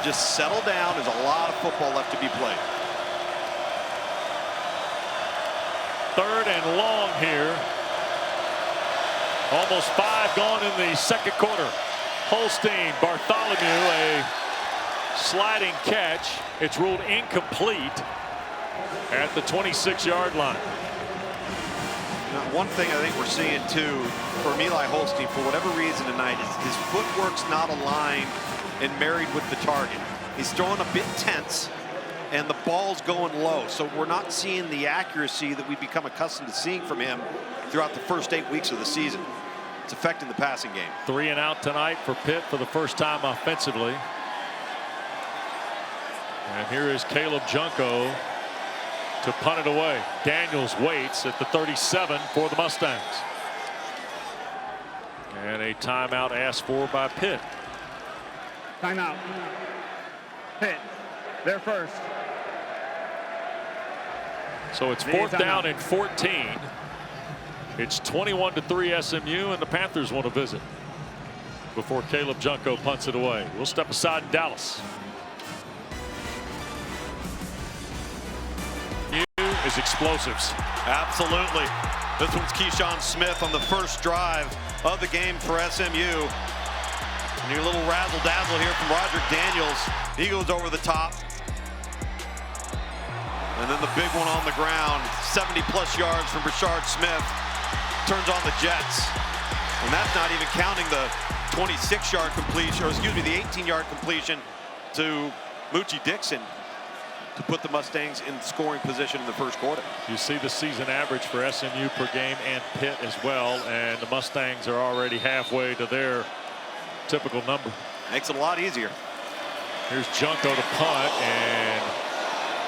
Just settle down. There's a lot of football left to be played. 3rd and long here. Almost 5 gone in the second quarter. Holstein, Bartholomew, a sliding catch. It's ruled incomplete at the 26-yard line. Now, one thing I think we're seeing too from Eli Holstein, for whatever reason tonight, is his footwork's not aligned and married with the target. He's throwing a bit tense, and the ball's going low. So we're not seeing the accuracy that we've become accustomed to seeing from him throughout the first 8 weeks of the season. It's affecting the passing game. 3 and out tonight for Pitt for the first time offensively. And here is Caleb Junko to punt it away. Daniels waits at the 37 for the Mustangs. And a timeout asked for by Pitt. Timeout. Pitt, they're first. So it's 4th down and 14. It's 21-3 SMU, and the Panthers want to visit before Caleb Junko punts it away. We'll step aside in Dallas. Is explosives. Absolutely. This one's Keyshawn Smith on the first drive of the game for SMU. A new little razzle-dazzle here from Roderick Daniels. He goes over the top. And then the big one on the ground, 70-plus yards from Brashard Smith. Turns on the Jets. And that's not even counting the 26-yard completion, or excuse me, the 18-yard completion to Moochie Dixon to put the Mustangs in scoring position in the first quarter. You see the season average for SMU per game and Pitt as well, and the Mustangs are already halfway to their typical number. Makes it a lot easier. Here's Junko to punt and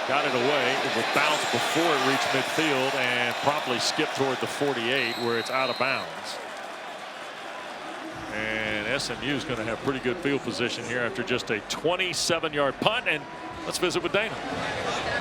got it away. It will bounce before it reached midfield and promptly skip toward the 48 where it's out of bounds. And SMU is going to have pretty good field position here after just a 27-yard punt. And let's visit with Dana.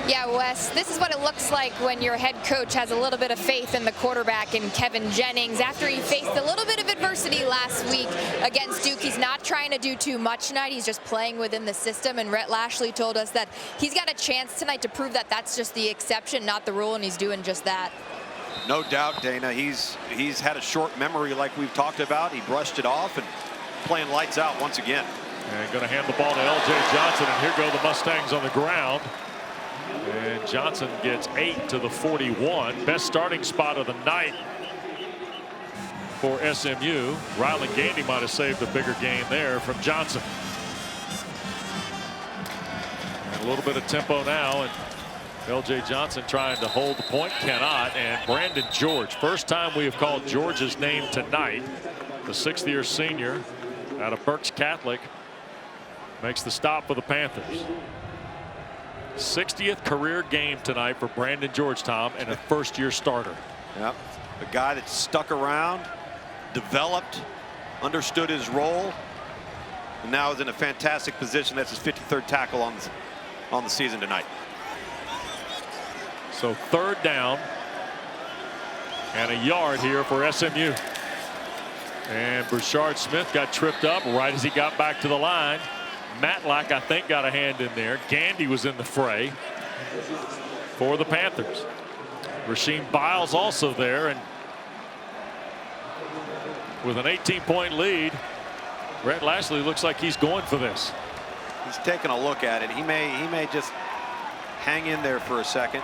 Yeah, Wes, this is what it looks like when your head coach has a little bit of faith in the quarterback in Kevin Jennings. After he faced a little bit of adversity last week against Duke, he's not trying to do too much tonight. He's just playing within the system. And Rhett Lashley told us that he's got a chance tonight to prove that that's just the exception, not the rule, and he's doing just that. No doubt, Dana. He's had a short memory like we've talked about. He brushed it off and playing lights out once again. And going to hand the ball to L.J. Johnson, and here go the Mustangs on the ground. And Johnson gets 8 to the 41. Best starting spot of the night for SMU. Ryland Gandy might have saved a bigger gain there from Johnson. And a little bit of tempo now, and L.J. Johnson trying to hold the point, cannot. And Brandon George, first time we have called George's name tonight. The 6th-year senior out of Berks Catholic makes the stop for the Panthers. 60th career game tonight for Brandon George, Tom, and a first-year starter. Yep, a guy that stuck around, developed, understood his role, and now is in a fantastic position. That's his 53rd tackle on the season tonight. So 3rd down and a yard here for SMU. And Brashard Smith got tripped up right as he got back to the line. Matlack, I think, got a hand in there. Gandy was in the fray for the Panthers. Rasheem Biles also there, and with an 18-point lead, Rhett Lashley looks like he's going for this. He's taking a look at it. He may just hang in there for a second.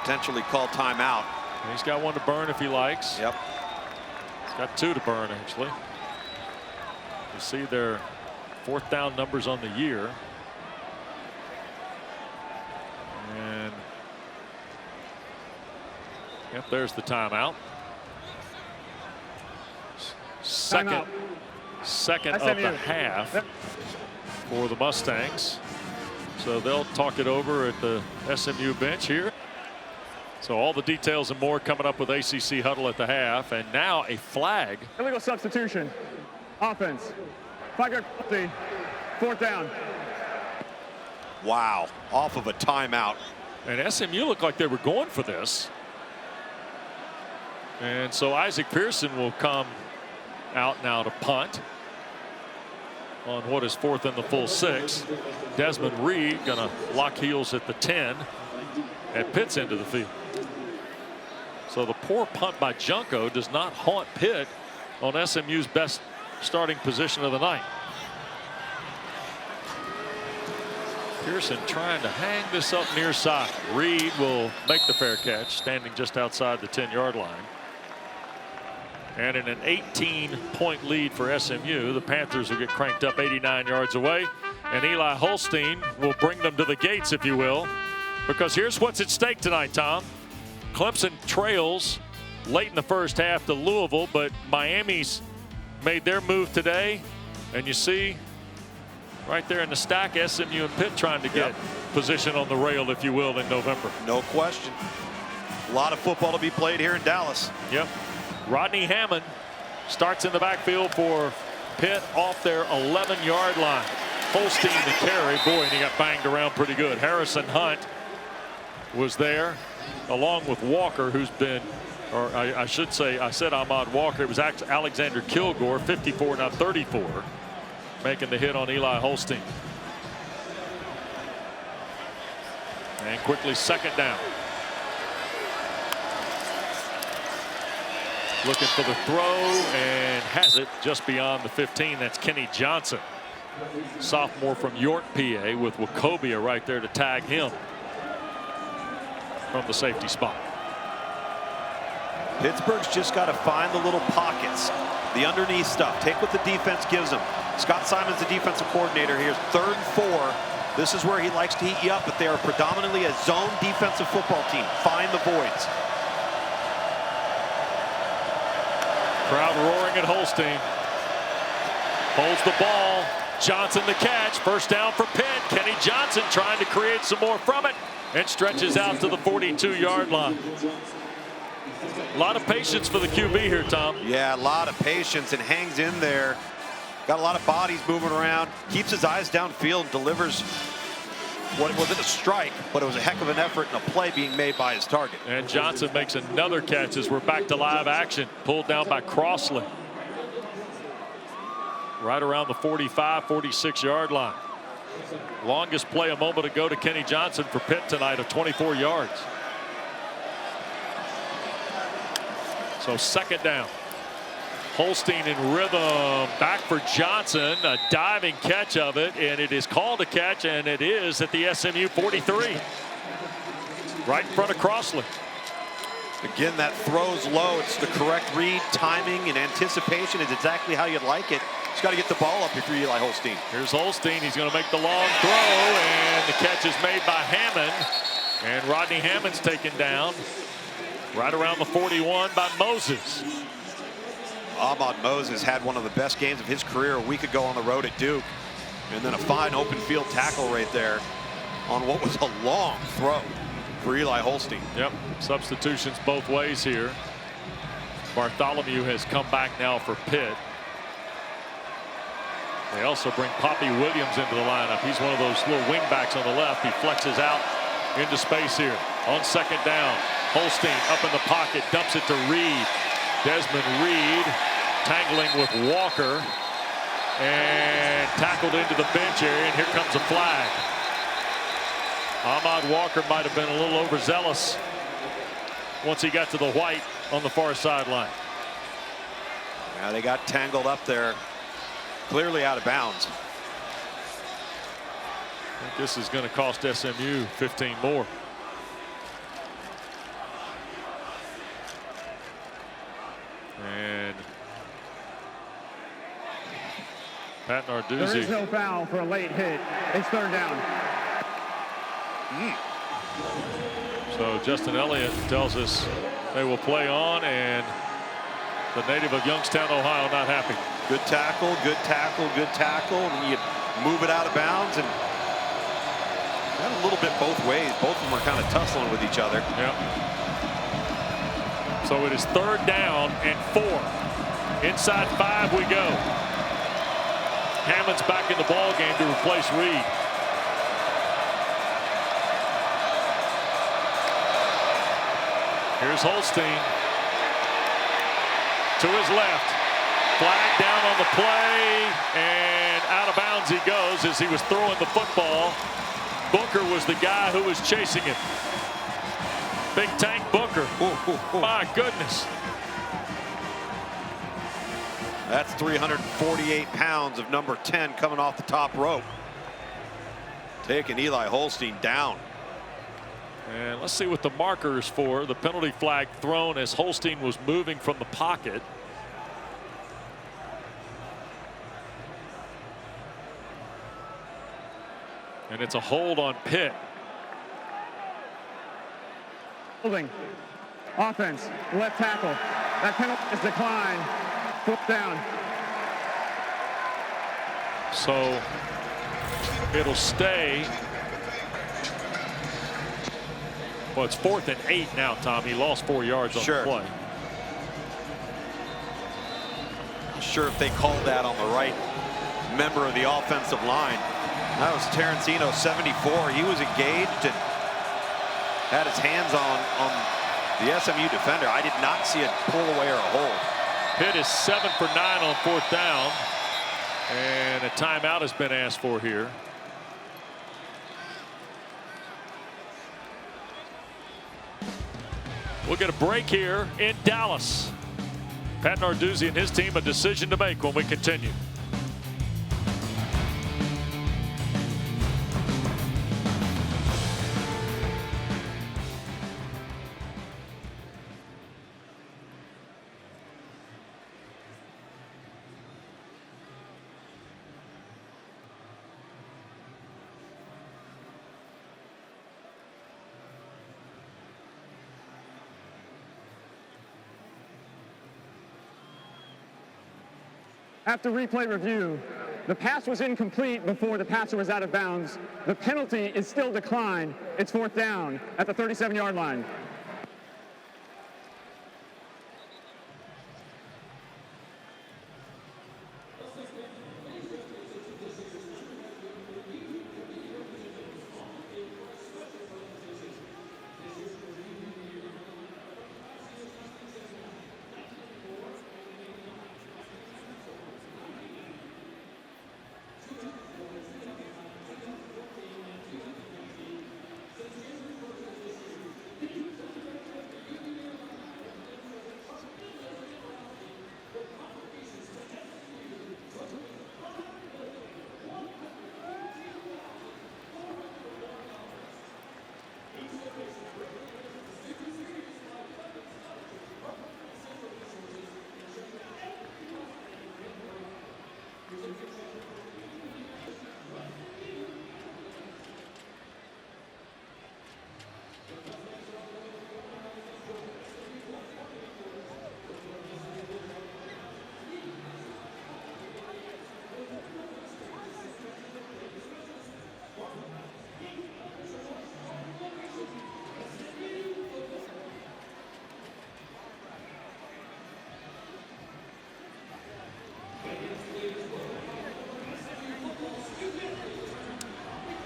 Potentially call timeout. And he's got one to burn if he likes. Yep. He's got 2 to burn, actually. You see their 4th down numbers on the year. And yep, there's the timeout. Second of the half for the Mustangs. So they'll talk it over at the SMU bench here. So all the details and more coming up with ACC Huddle at the half. And now a flag. Illegal substitution. Offense. 5-yard penalty. 4th down. Wow, off of a timeout. And SMU looked like they were going for this. And so Isaac Pearson will come out now to punt on what is 4th and the full 6. Desmond Reid going to lock heels at the 10 at Pitt's end of the field. So the poor punt by Junko does not haunt Pitt on SMU's best starting position of the night. Pearson trying to hang this up near side. Reid will make the fair catch, standing just outside the 10-yard line. And in an 18-point lead for SMU, the Panthers will get cranked up 89 yards away. And Eli Holstein will bring them to the gates, if you will. Because here's what's at stake tonight, Tom. Clemson trails late in the first half to Louisville, but Miami's made their move today. And you see right there in the stack, SMU and Pitt trying to get position on the rail, if you will, in November. No question. A lot of football to be played here in Dallas. Yep. Rodney Hammond starts in the backfield for Pitt off their 11-yard line. Holstein the carry. Boy, and he got banged around pretty good. Harrison Hunt was there along with Walker, who's been, or I should say, I said Ahmad Walker. It was Alexander Kilgore, 54, now 34, making the hit on Eli Holstein. And quickly 2nd down. Looking for the throw and has it just beyond the 15. That's Kenny Johnson, sophomore from York, PA, with Wachovia right there to tag him from the safety spot. Pittsburgh's just got to find the little pockets, the underneath stuff. Take what the defense gives them. Scott Simon's the defensive coordinator here. 3rd and 4. This is where he likes to heat you up, but they are predominantly a zone defensive football team. Find the voids. Crowd roaring at Holstein. Holds the ball. Johnson the catch. First down for Pitt. Kenny Johnson trying to create some more from it and stretches out to the 42-yard line. A lot of patience for the QB here, Tom. Yeah, a lot of patience, and hangs in there. Got a lot of bodies moving around. Keeps his eyes downfield and delivers what wasn't a strike, but it was a heck of an effort and a play being made by his target. And Johnson makes another catch as we're back to live action. Pulled down by Crossley. Right around the 45, 46-yard line. Longest play a moment ago to Kenny Johnson for Pitt tonight of 24 yards. So second down. Holstein in rhythm. Back for Johnson. A diving catch of it, and it is called a catch, and it is at the SMU 43. Right in front of Crossley. Again, that throws low. It's the correct read. Timing and anticipation is exactly how you'd like it. Just got to get the ball up if you're Eli Holstein. Here's Holstein. He's going to make the long throw, and the catch is made by Hammond. And Rodney Hammond's taken down right around the 41 by Moses. Ahmad Moses had one of the best games of his career a week ago on the road at Duke. And then a fine open field tackle right there on what was a long throw for Eli Holstein. Yep, substitutions both ways here. Bartholomew has come back now for Pitt. They also bring Poppy Williams into the lineup. He's one of those little wing backs on the left. He flexes out into space here. On second down, Holstein up in the pocket, dumps it to Reid. Desmond Reid tangling with Walker and tackled into the bench area, and here comes a flag. Ahmad Walker might have been a little overzealous once he got to the white on the far sideline. Yeah, they got tangled up there. Clearly out of bounds. I think this is going to cost SMU 15 more. And Pat Narduzzi. There is no foul for a late hit. It's third down. So Justin Elliott tells us they will play on, and the native of Youngstown, Ohio, not happy. Good tackle, good tackle, good tackle. And you move it out of bounds, and got a little bit both ways. Both of them were kind of tussling with each other. Yep. So it is third down and 4. Inside 5 we go. Hammond's back in the ball game to replace Reid. Here's Holstein to his left. Flag down on the play, and out of bounds he goes as he was throwing the football. Booker was the guy who was chasing him. Big Tank Booker. My goodness. That's 348 pounds of number 10 coming off the top rope. Taking Eli Holstein down. And let's see what the marker is for. The penalty flag thrown as Holstein was moving from the pocket. And it's a hold on Pitt. Holding. Offense. Left tackle. That penalty is declined. Foot down. So it'll stay. Well, it's 4th and 8 now, Tom. He lost 4 yards on the play. Not sure if they called that on the right member of the offensive line. That was Terrancino, 74. He was engaged and had his hands on the SMU defender. I did not see a pull away or a hold. Pitt is 7 for 9 on 4th down. And a timeout has been asked for here. We'll get a break here in Dallas. Pat Narduzzi and his team a decision to make when we continue. After replay review, The pass was incomplete before the passer was out of bounds. The penalty is still declined. It's 4th down at the 37-yard line.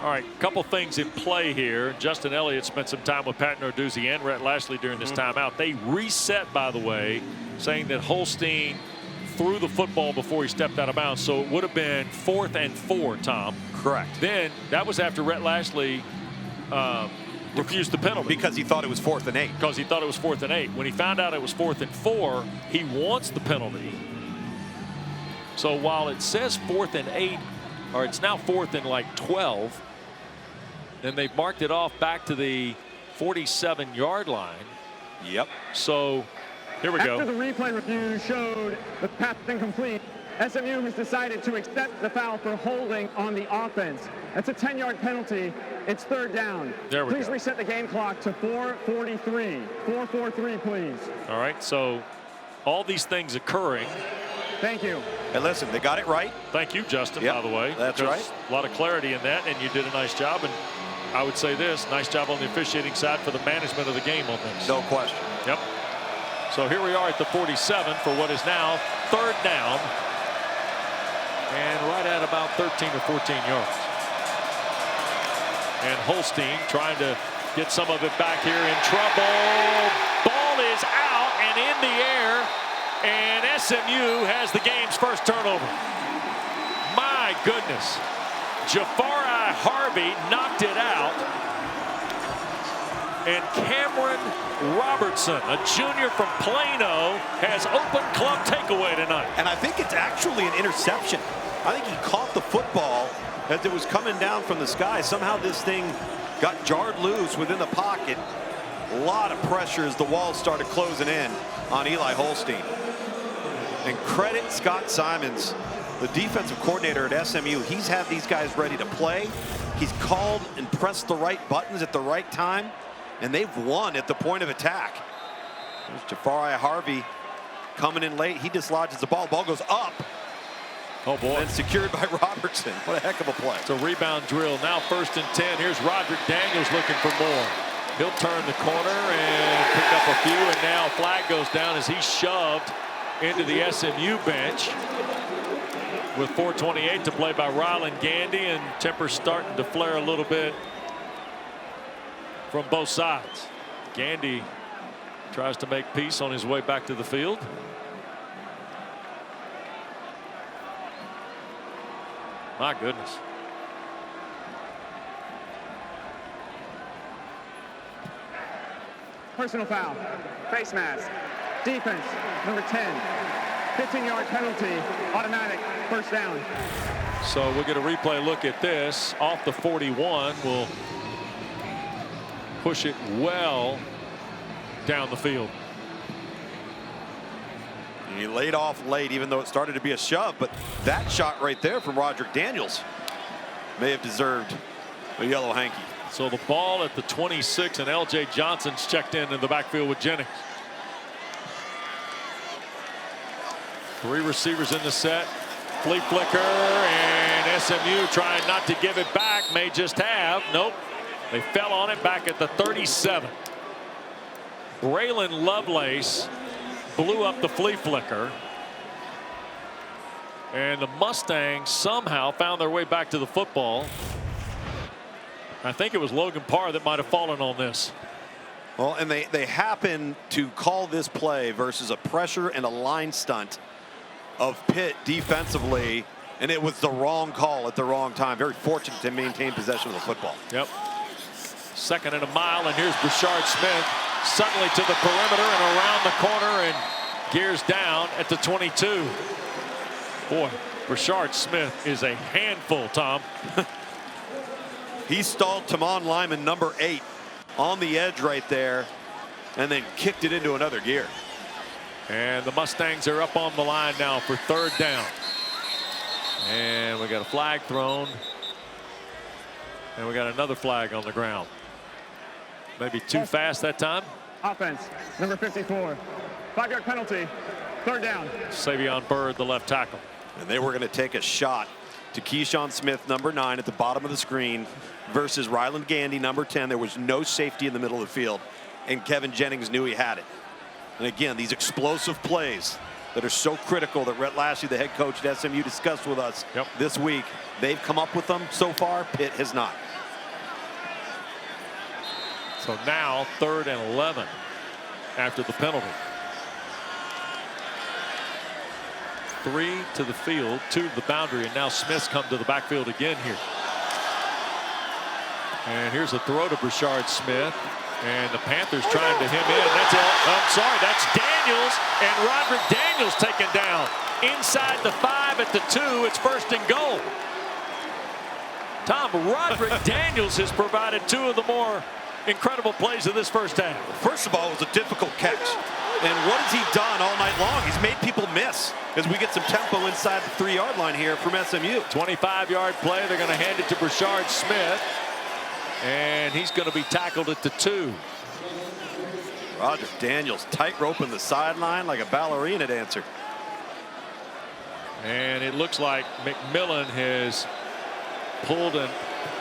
All right, couple things in play here. Justin Elliott spent some time with Pat Narduzzi and Rhett Lashley during this timeout. They reset, by the way, saying that Holstein threw the football before he stepped out of bounds. So it would have been 4th and 4, Tom. Correct. Then that was after Rhett Lashley refused the penalty. Because he thought it was 4th and 8. Because he thought it was 4th and 8. When he found out it was 4th and 4, he wants the penalty. So while it says 4th and 8, or it's now 4th and like 12, then they've marked it off back to the 47-yard line. Yep. So here we go. After the replay review showed the pass incomplete, SMU has decided to accept the foul for holding on the offense. That's a 10-yard penalty. It's 3rd down. There we go. Please reset the game clock to 4:43. 4:43, please. All right, so all these things occurring. Thank you. And listen, they got it right. Thank you, Justin, Yep, by the way. that's right. A lot of clarity in that, and you did a nice job. And I would say this, nice job on the officiating side for the management of the game on this. No question. Yep. So here we are at the 47 for what is now 3rd down. And right at about 13 or 14 yards. And Holstein trying to get some of it back here in trouble. Ball is out and in the air. And SMU has the game's first turnover. My goodness. Jafari Harvey knocked it out. And Cameron Robertson, a junior from Plano, has open club takeaway tonight. And I think it's actually an interception. I think he caught the football as it was coming down from the sky. Somehow this thing got jarred loose within the pocket. A lot of pressure as the walls started closing in on Eli Holstein. And credit Scott Simons, the defensive coordinator at SMU. He's had these guys ready to play. He's called and pressed the right buttons at the right time, and they've won at the point of attack. There's Jafari Harvey coming in late. He dislodges the ball. Ball goes up. Oh, boy. And secured by Robertson. What a heck of a play. It's a rebound drill. Now 1st and 10. Here's Roderick Daniels looking for more. He'll turn the corner and pick up a few, and now a flag goes down as he's shoved into the SMU bench with 4:28 to play by Ryland Gandy, and tempers starting to flare a little bit from both sides. Gandy tries to make peace on his way back to the field. My goodness. Personal foul. Face mask. Defense, number 10. 15-yard penalty. Automatic. 1st down. So we'll get a replay look at this. Off the 41. We'll push it well down the field. He laid off late, even though it started to be a shove. But that shot right there from Roderick Daniels may have deserved a yellow hanky. So the ball at the 26, and L.J. Johnson's checked in the backfield with Jennings. 3 receivers in the set. Flea flicker, and SMU trying not to give it back. May just have. Nope. They fell on it back at the 37. Braylon Lovelace blew up the flea flicker. And the Mustangs somehow found their way back to the football. I think it was Logan Parr that might have fallen on this. Well, and they happen to call this play versus a pressure and a line stunt of Pitt defensively, and it was the wrong call at the wrong time. Very fortunate to maintain possession of the football. Yep. 2nd and a mile, and here's Brashard Smith suddenly to the perimeter and around the corner and gears down at the 22. Boy, Brashard Smith is a handful, Tom. He stalled Tamon Lyman, number 8, on the edge right there, and then kicked it into another gear. And the Mustangs are up on the line now for 3rd down. And we got a flag thrown. And we got another flag on the ground. Maybe too fast that time. Offense, number 54. 5-yard penalty, 3rd down. Savion Byrd, the left tackle. And they were going to take a shot to Keyshawn Smith, number 9, at the bottom of the screen versus Ryland Gandy, number 10. There was no safety in the middle of the field, and Kevin Jennings knew he had it. And again, these explosive plays that are so critical that Rhett Lashley, the head coach at SMU, discussed with us this week. They've come up with them so far. Pitt has not. So now 3rd and 11 after the penalty. 3 to the field, 2 to the boundary, and now Smith's come to the backfield again here. And here's a throw to Brashard Smith, and the Panthers trying to hem in. That's I'm sorry, that's Daniels, and Roderick Daniels taken down inside the 5 at the 2. It's 1st and goal. Tom, Roderick Daniels has provided 2 of the more incredible plays of this first half. First of all, it was a difficult catch. And what has he done all night long? He's made people miss as we get some tempo inside the 3-yard line here from SMU. 25-yard play. They're going to hand it to Brashard Smith. And he's going to be tackled at the 2. Roderick Daniels tight roping the sideline like a ballerina dancer. And it looks like McMillan has pulled and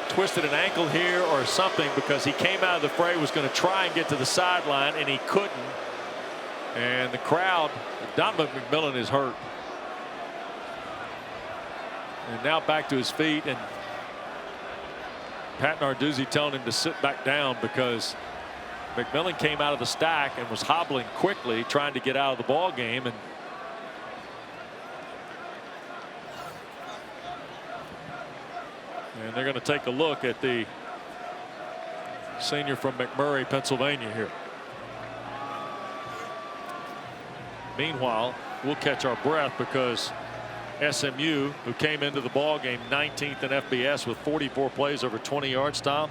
twisted an ankle here or something, because he came out of the fray, was going to try and get to the sideline, and he couldn't. And the crowd, Donovan McMillan is hurt. And now back to his feet, and Pat Narduzzi telling him to sit back down because McMillan came out of the stack and was hobbling quickly, trying to get out of the ball game. And they're going to take a look at the senior from McMurray, Pennsylvania here. Meanwhile, we'll catch our breath because SMU, who came into the ball game 19th in FBS with 44 plays over 20 yards, Tom,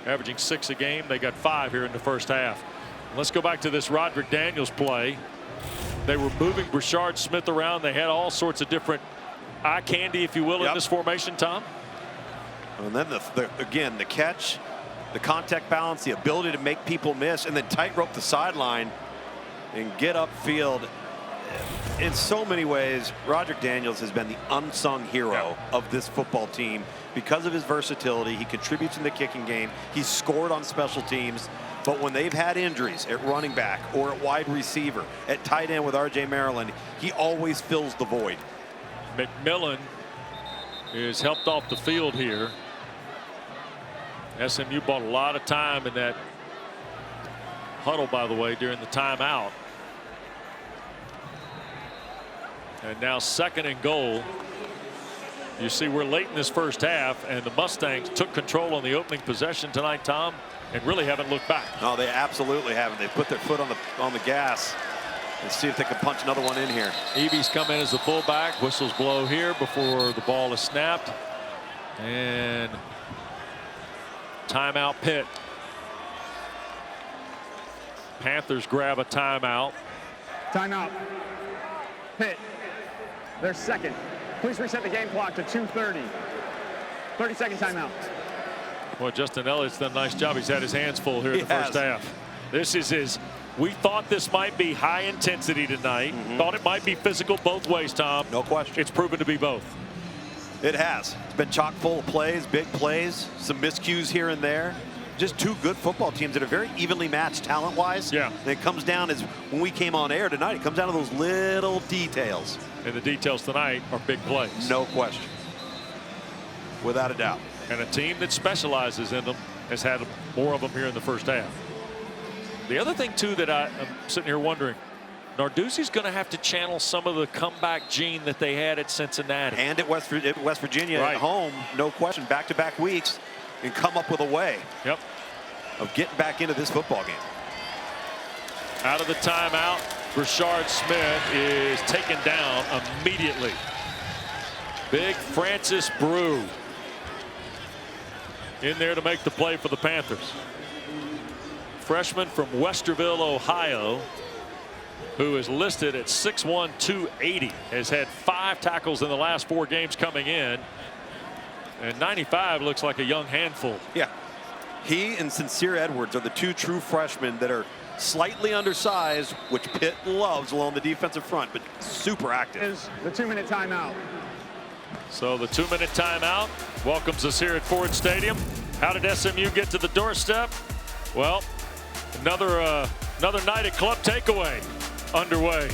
averaging 6 a game. They got 5 here in the first half. Let's go back to this Roderick Daniels play. They were moving Brashard Smith around. They had all sorts of different eye candy, if you will, in this formation, Tom. And then again, the catch, the contact balance, the ability to make people miss, and then tightrope the sideline and get upfield. In so many ways, Roderick Daniels has been the unsung hero of this football team because of his versatility. He contributes in the kicking game. He's scored on special teams. But when they've had injuries at running back or at wide receiver, at tight end with R.J. Maryland, he always fills the void. McMillan is helped off the field here. SMU bought a lot of time in that huddle, by the way, during the timeout. And now 2nd and goal. You see, we're late in this first half, and the Mustangs took control on the opening possession tonight, Tom, and really haven't looked back. No, they absolutely haven't. They put their foot on the gas. Let's see if they can punch another one in here. Eby's come in as the fullback. Whistles blow here before the ball is snapped. And timeout Pitt. Panthers grab a timeout. Timeout. Pitt. Their 2nd. Please reset the game clock to 2:30. 30-second timeout. Well, Justin Elliott's done a nice job. He's had his hands full here in the first half. This is his We thought this might be high intensity tonight. Thought it might be physical both ways, Tom. No question. It's proven to be both. It has. It's been chock full of plays, big plays, some miscues here and there. Just two good football teams that are very evenly matched talent-wise. Yeah. And it comes down, as when we came on air tonight, it comes down to those little details. And the details tonight are big plays. No question. Without a doubt. And a team that specializes in them has had more of them here in the first half. The other thing, too, that I'm sitting here wondering, Narduzzi's going to have to channel some of the comeback gene that they had at Cincinnati. And at West Virginia Right. at home, no question, back-to-back weeks, and come up with a way of getting back into this football game. Out of the timeout, Brashard Smith is taken down immediately. Big Francis Brew in there to make the play for the Panthers. Freshman from Westerville, Ohio, who is listed at 6'1", 280, has had 5 tackles in the last 4 games coming in. And 95 looks like a young handful. Yeah. He and Sincere Edwards are the 2 true freshmen that are slightly undersized, which Pitt loves along the defensive front, but super active. Is the 2-minute timeout. So the 2-minute timeout welcomes us here at Ford Stadium. How did SMU get to the doorstep? Well, another night at Club Takeaway underway.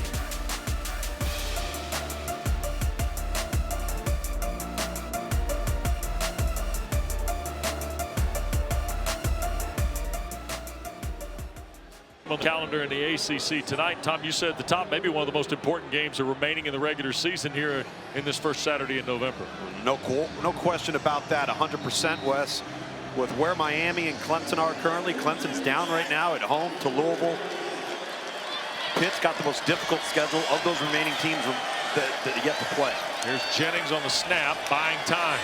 Calendar in the ACC tonight. Tom, you said at the top, maybe one of the most important games are remaining in the regular season here in this first Saturday in November. No question about that. 100%, Wes. With where Miami and Clemson are currently, Clemson's down right now at home to Louisville. Pitt's got the most difficult schedule of those remaining teams that yet to play. Here's Jennings on the snap, buying time.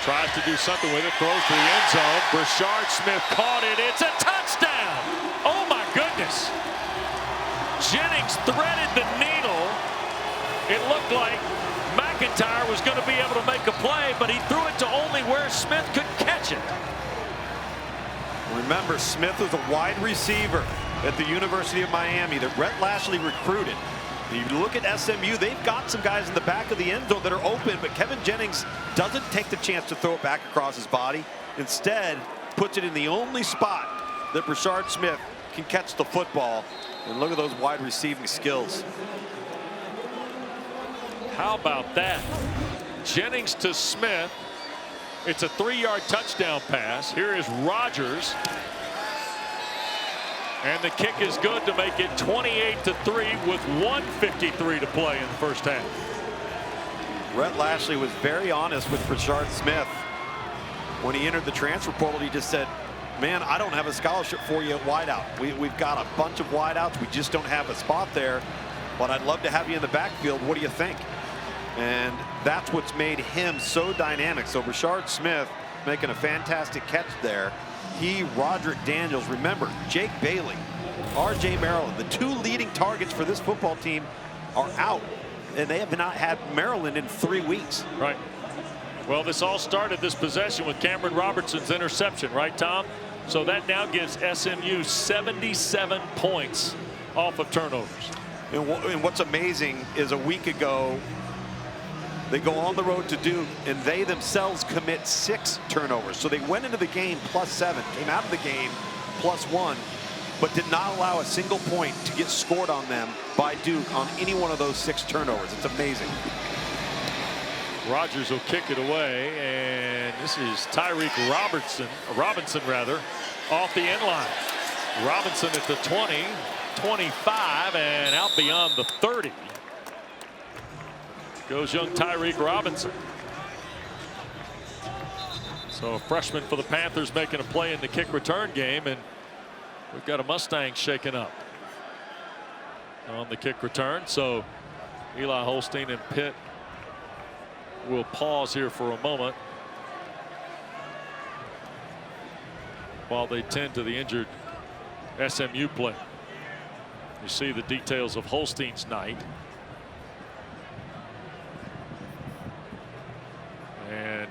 Tries to do something with it, throws to the end zone. Brashard Smith caught it. It's a touchdown. Oh my goodness. Jennings threaded the needle. It looked like McIntyre was going to be able to make a play, but he threw it to only where Smith could catch it. Remember, Smith was a wide receiver at the University of Miami that Rhett Lashley recruited. You look at SMU, they've got some guys in the back of the end zone that are open, but Kevin Jennings doesn't take the chance to throw it back across his body. Instead, puts it in the only spot that Brashard Smith can catch the football. And look at those wide receiving skills. How about that? Jennings to Smith. It's a 3-yard touchdown pass. Here is Rogers. And the kick is good to make it 28-3 with 1:53 to play in the first half. Rhett Lashley was very honest with Brashard Smith. When he entered the transfer portal, he just said, man, I don't have a scholarship for you at wideout. We've got a bunch of wideouts. We just don't have a spot there. But I'd love to have you in the backfield. What do you think? And that's what's made him so dynamic. So Brashard Smith making a fantastic catch there. He, Roderick Daniels, remember, Jake Bailey, R.J. Maryland, the 2 leading targets for this football team are out. And they have not had Maryland in 3 weeks. Right. Well, this all started, this possession, with Cameron Robertson's interception, right, Tom? So that now gives SMU 77 points off of turnovers. And what's amazing is a week ago, they go on the road to Duke, and they themselves commit 6 turnovers. So they went into the game +7, came out of the game +1, but did not allow a single point to get scored on them by Duke on any one of those 6 turnovers. It's amazing. Rogers will kick it away, and this is Tyreek Robinson, off the end line. Robinson at the 20, 25, and out beyond the 30. Goes young Tyreek Robinson. So a freshman for the Panthers making a play in the kick return game, and we've got a Mustang shaken up on the kick return. So Eli Holstein and Pitt will pause here for a moment while they tend to the injured SMU play. You see the details of Holstein's night. And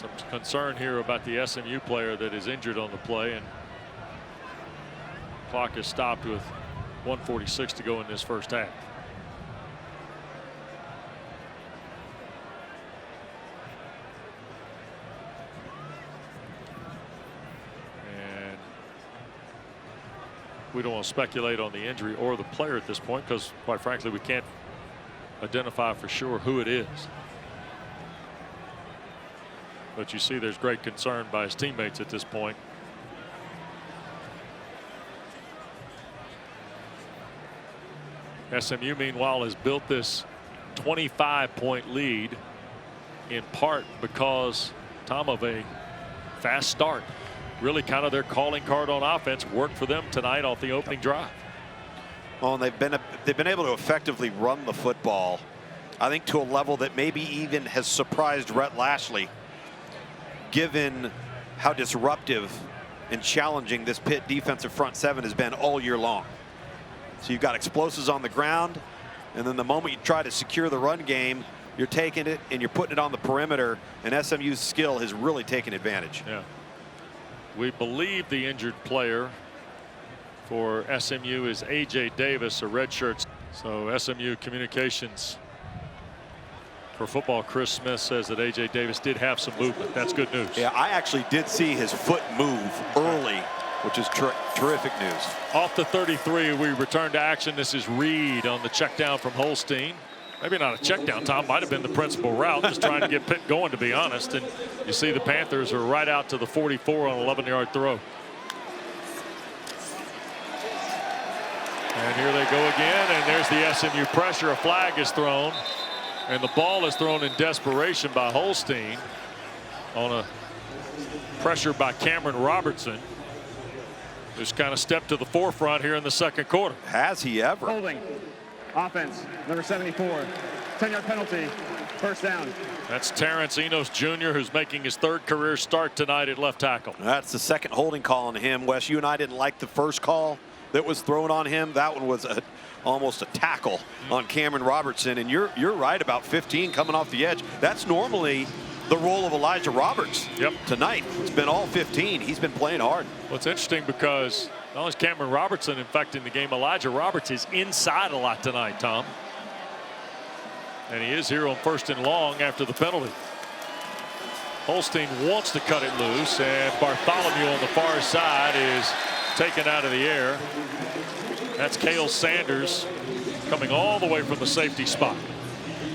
Some concern here about the SMU player that is injured on the play, and clock is stopped with 1:46 to go in this first half. And we don't want to speculate on the injury or the player at this point, because quite frankly we can't identify for sure who it is. But you see there's great concern by his teammates at this point. SMU meanwhile has built this 25-point lead in part because, Tom, of a fast start. Really kind of their calling card on offense worked for them tonight off the opening drive. Well, and they've been able to effectively run the football, I think, to a level that maybe even has surprised Rhett Lashley, given how disruptive and challenging this Pitt defensive front seven has been all year long. So you've got explosives on the ground, and then the moment you try to secure the run game, you're taking it and you're putting it on the perimeter, and SMU's skill has really taken advantage. Yeah. We believe the injured player for SMU is A.J. Davis, a redshirt. So SMU communications for football, Chris Smith says that A.J. Davis did have some movement. That's good news. Yeah, I actually did see his foot move early, which is terrific news. Off the 33, we return to action. This is Reid on the check down from Holstein. Maybe not a check down, Tom. Might have been the principal route, just trying to get Pitt going, to be honest. And you see the Panthers are right out to the 44 on an 11-yard throw. And here they go again, and there's the SMU pressure. A flag is thrown, and the ball is thrown in desperation by Holstein on a pressure by Cameron Robertson. Just kind of stepped to the forefront here in the second quarter. Has he ever? Holding. Offense, number 74. 10-yard penalty. First down. That's Terrence Enos Jr., who's making his third career start tonight at left tackle. That's the second holding call on him. Wes, you and I didn't like the first call that was thrown on him. That one was almost a tackle on Cameron Robertson. And you're right about 15 coming off the edge. That's normally the role of Elijah Roberts. Yep. Tonight it's been all 15. He's been playing hard. Well, it's interesting because not only is Cameron Robertson infecting the game, Elijah Roberts is inside a lot tonight, Tom. And he is here on 1st and long after the penalty. Holstein wants to cut it loose, and Bartholomew on the far side is taken out of the air. That's Cale Sanders coming all the way from the safety spot.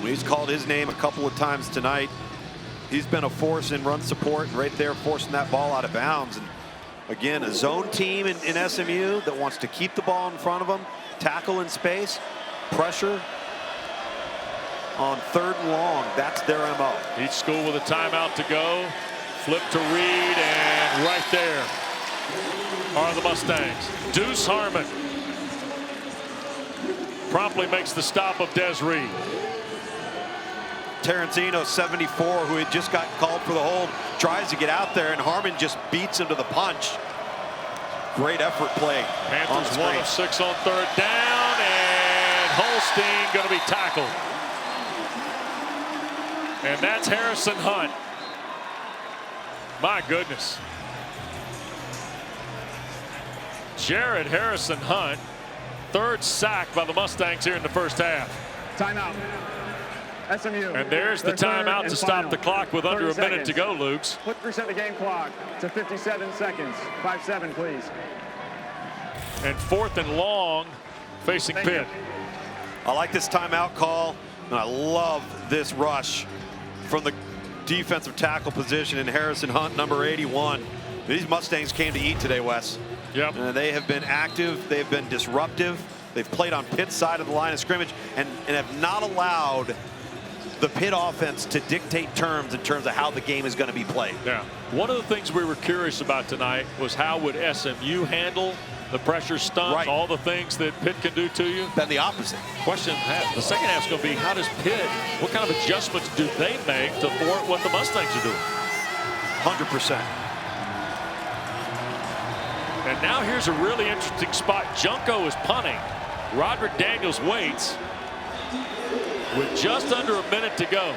He's called his name a couple of times tonight. He's been a force in run support, and right there forcing that ball out of bounds. And again, a zone team in SMU that wants to keep the ball in front of them, tackle in space, pressure on 3rd and long. That's their MO. Each school with a timeout to go. Flip to Reid, and right there are the Mustangs. Deuce Harmon promptly makes the stop of Des Reid. Terrence Enos, 74, who had just got called for the hold, tries to get out there, and Harmon just beats him to the punch. Great effort play. Panthers 1 of 6 on 3rd down, and Holstein going to be tackled. And that's Harrison Hunt. My goodness. Jared Harrison Hunt, 3rd sack by the Mustangs here in the first half. Timeout. SMU. And there's the timeout to stop the clock with under a minute to go, Lukes. Let's reset the game clock to 57 seconds. 5-7, please. And 4th and long facing Pitt. I like this timeout call, and I love this rush from the defensive tackle position in Harrison Hunt, number 81. These Mustangs came to eat today, Wes. Yep. They have been active. They've been disruptive. They've played on Pitt's side of the line of scrimmage and have not allowed the Pitt offense to dictate terms in terms of how the game is going to be played. Yeah. One of the things we were curious about tonight was how would SMU handle the pressure stunts, right, all the things that Pitt can do to you. Then the opposite. Question, the second half is going to be, how does Pitt, what kind of adjustments do they make to thwart what the Mustangs are doing? 100%. And now here's a really interesting spot. Junko is punting. Roderick Daniels waits with just under a minute to go.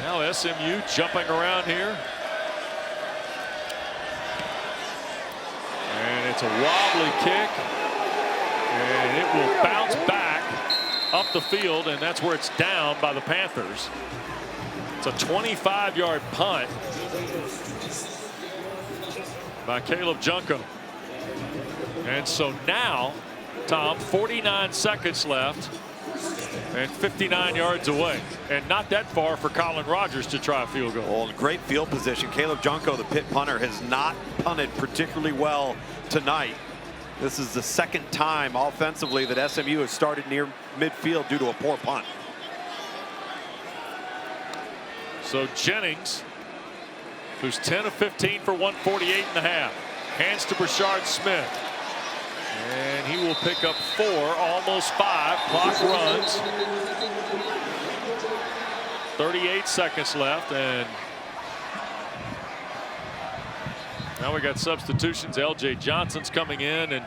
Now SMU jumping around here. And it's a wobbly kick. And it will bounce back up the field, and that's where it's down by the Panthers. It's a 25-yard punt by Caleb Junko. And so now, Tom, 49 seconds left and 59 yards away, and not that far for Colin Rogers to try a field goal. Well, great field position. Caleb Junko, the Pitt punter, has not punted particularly well tonight. This is the second time offensively that SMU has started near midfield due to a poor punt. So Jennings, who's 10 of 15 for 148.5, hands to Brashard Smith. And he will pick up 4, almost 5. Clock runs. 38 seconds left, and now we got substitutions. LJ Johnson's coming in, and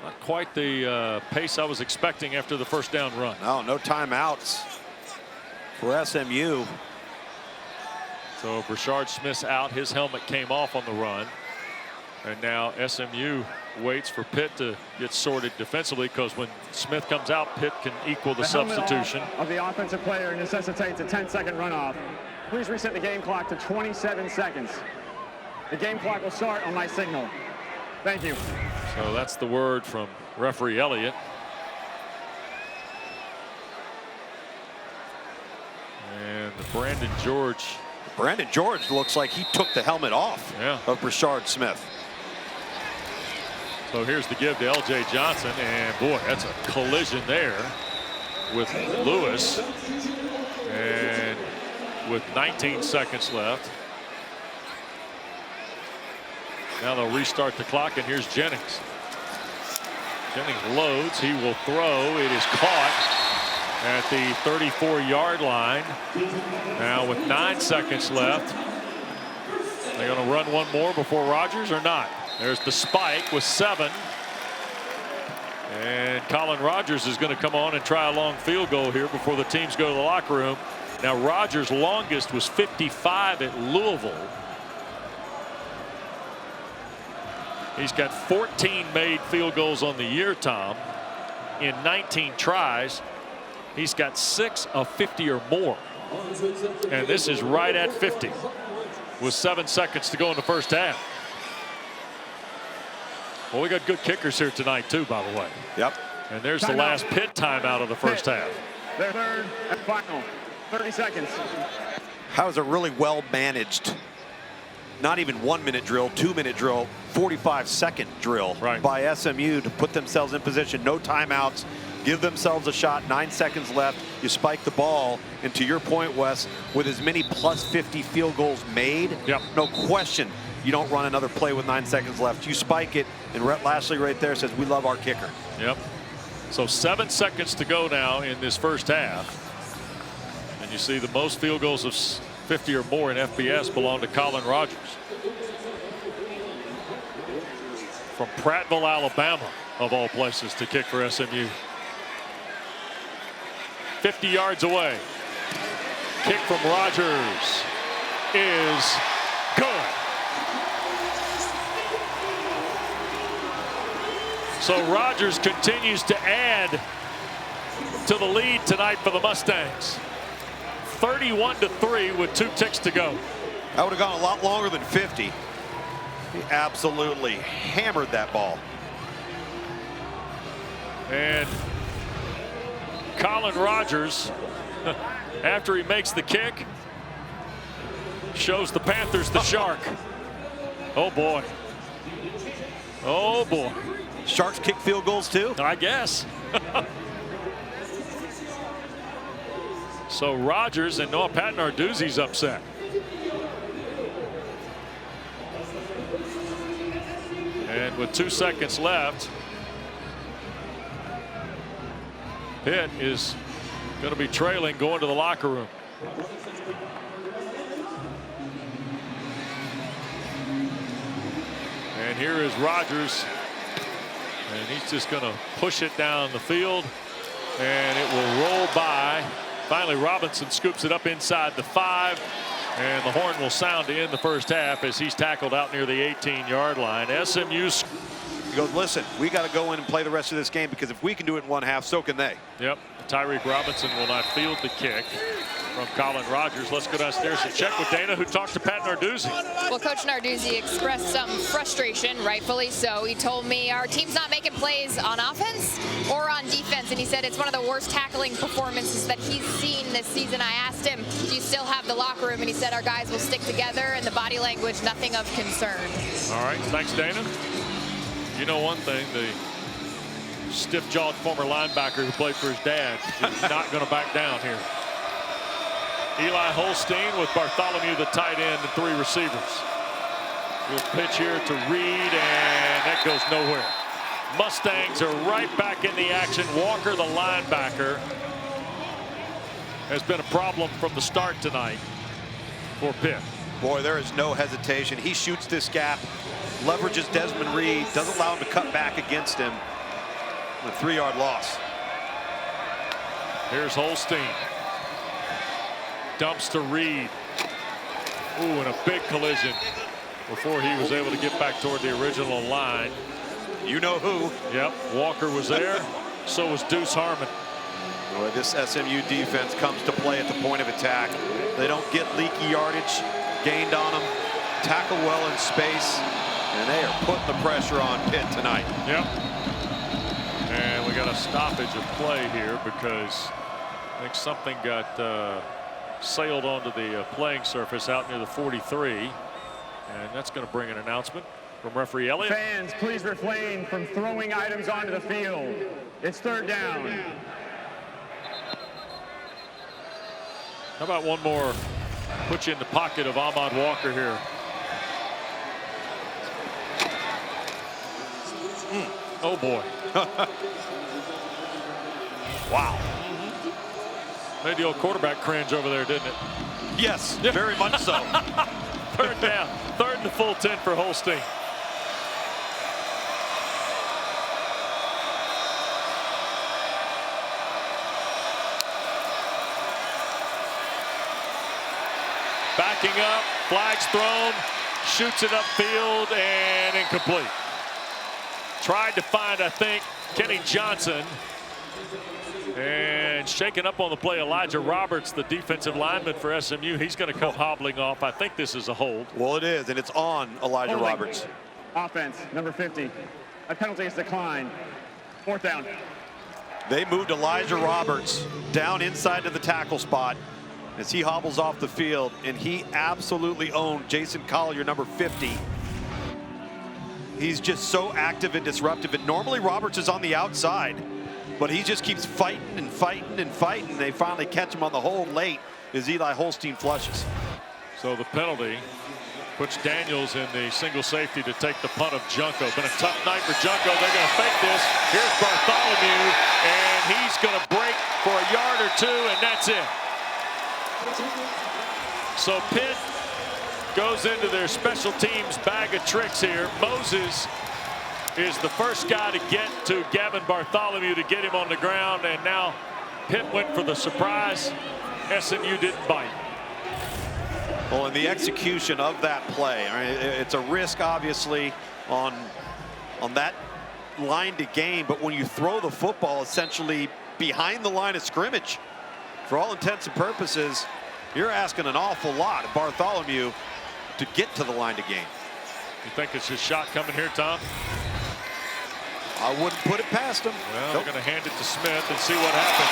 not quite the pace I was expecting after the first down run. No timeouts for SMU. So Brashard Smith's out. His helmet came off on the run. And now SMU waits for Pitt to get sorted defensively, because when Smith comes out, Pitt can equal the substitution. Of the offensive player necessitates a 10-second runoff. Please reset the game clock to 27 seconds. The game clock will start on my signal. Thank you. So that's the word from referee Elliott. And Brandon George looks like he took the helmet off of Brashard Smith. So here's the give to LJ Johnson, and boy, that's a collision there with Lewis. And with 19 seconds left, now they'll restart the clock, and here's Jennings. Jennings loads, he will throw. It is caught at the 34-yard line. Now with 9 seconds left, they're going to run one more before Rogers or not? There's the spike with 7. And Colin Rogers is going to come on and try a long field goal here before the teams go to the locker room. Now Rogers' longest was 55 at Louisville. He's got 14 made field goals on the year, Tom, in 19 tries. He's got 6 of 50 or more. And this is right at 50 with 7 seconds to go in the first half. Well, we got good kickers here tonight, too, by the way. Yep. And there's the last Pitt timeout of the first half. Their third and final. 30 seconds. How is it really well managed? Not even 1-minute drill, 2-minute drill, 45-second drill by SMU to put themselves in position. No timeouts. Give themselves a shot. 9 seconds left. You spike the ball. And to your point, Wes, with as many plus 50 field goals made, no question you don't run another play with 9 seconds left. You spike it, and Rhett Lashley right there says, we love our kicker. Yep. So 7 seconds to go now in this first half. And you see the most field goals of 50 or more in FBS belong to Colin Rogers. From Prattville, Alabama, of all places, to kick for SMU. 50 yards away. Kick from Rogers is good. So Rogers continues to add to the lead tonight for the Mustangs. 31-3 with 2 ticks to go. That would have gone a lot longer than 50. He absolutely hammered that ball. And Colin Rogers, after he makes the kick, shows the Panthers the shark. Oh boy. Oh boy. Sharks kick field goals too? I guess. So Rogers and Noah Patton-Arduzzi's upset. And with 2 seconds left, Pitt is going to be trailing, going to the locker room. And here is Rogers. And he's just going to push it down the field, and it will roll by Finally, Robinson scoops it up inside the 5. And the horn will sound to end the first half as he's tackled out near the 18-yard line. SMU. He goes, listen, we got to go in and play the rest of this game, because if we can do it in one half, so can they. Yep. Tyreek Robinson will not field the kick from Colin Rogers. Let's go downstairs and check with Dana, who talked to Pat Narduzzi. Well, Coach Narduzzi expressed some frustration, rightfully so. He told me our team's not making plays on offense or on defense, and he said it's one of the worst tackling performances that he's seen this season. I asked him, do you still have the locker room? And he said our guys will stick together, and the body language, nothing of concern. All right, thanks, Dana. You know one thing, the stiff-jawed former linebacker who played for his dad is not going to back down here. Eli Holstein with Bartholomew, the tight end, and 3 receivers. Good pitch here to Reid, and that goes nowhere. Mustangs are right back in the action. Walker, the linebacker, has been a problem from the start tonight for Pitt. Boy, there is no hesitation. He shoots this gap, leverages Desmond Reid, doesn't allow him to cut back against him. A 3-yard loss. Here's Holstein. Dumps to Reid. Ooh, and a big collision before he was able to get back toward the original line. You know who. Yep, Walker was there. So was Deuce Harmon. Boy, this SMU defense comes to play at the point of attack. They don't get leaky yardage gained on them. Tackle well in space. And they are putting the pressure on Pitt tonight. Yep. And we got a stoppage of play here because I think something got sailed onto the playing surface out near the 43. And that's going to bring an announcement from referee Elliott. Fans, please refrain from throwing items onto the field. It's 3rd down. How about one more? Put you in the pocket of Ahmad Walker here. Oh boy. Wow. Made the old quarterback cringe over there, didn't it? Yes, very much so. 3rd down. 3rd and the full 10 for Holstein. Backing up, flags thrown, shoots it upfield, and incomplete. Tried to find, I think, Kenny Johnson. And shaken up on the play, Elijah Roberts, the defensive lineman for SMU. He's going to come hobbling off. I think this is a hold. Well, it is, and it's on Elijah Roberts. Offense, number 50. A penalty is declined. 4th down. They moved Elijah Roberts down inside to the tackle spot as he hobbles off the field, and he absolutely owned Jason Collier, number 50. He's just so active and disruptive. And normally Roberts is on the outside, but he just keeps fighting and fighting and fighting. They finally catch him on the hold late as Eli Holstein flushes. So the penalty puts Daniels in the single safety to take the punt of Junko. Been a tough night for Junko. They're going to fake this. Here's Bartholomew, and he's going to break for a yard or 2, and that's it. So Pitt goes into their special teams bag of tricks here. Moses is the first guy to get to Gavin Bartholomew to get him on the ground, and now Pitt went for the surprise. SMU didn't bite. Well, in the execution of that play, I mean, it's a risk, obviously, on that line to gain, but when you throw the football essentially behind the line of scrimmage, for all intents and purposes, you're asking an awful lot of Bartholomew to get to the line to gain. You think it's his shot coming here, Tom? I wouldn't put it past him. Well, they're going to hand it to Smith and see what happens.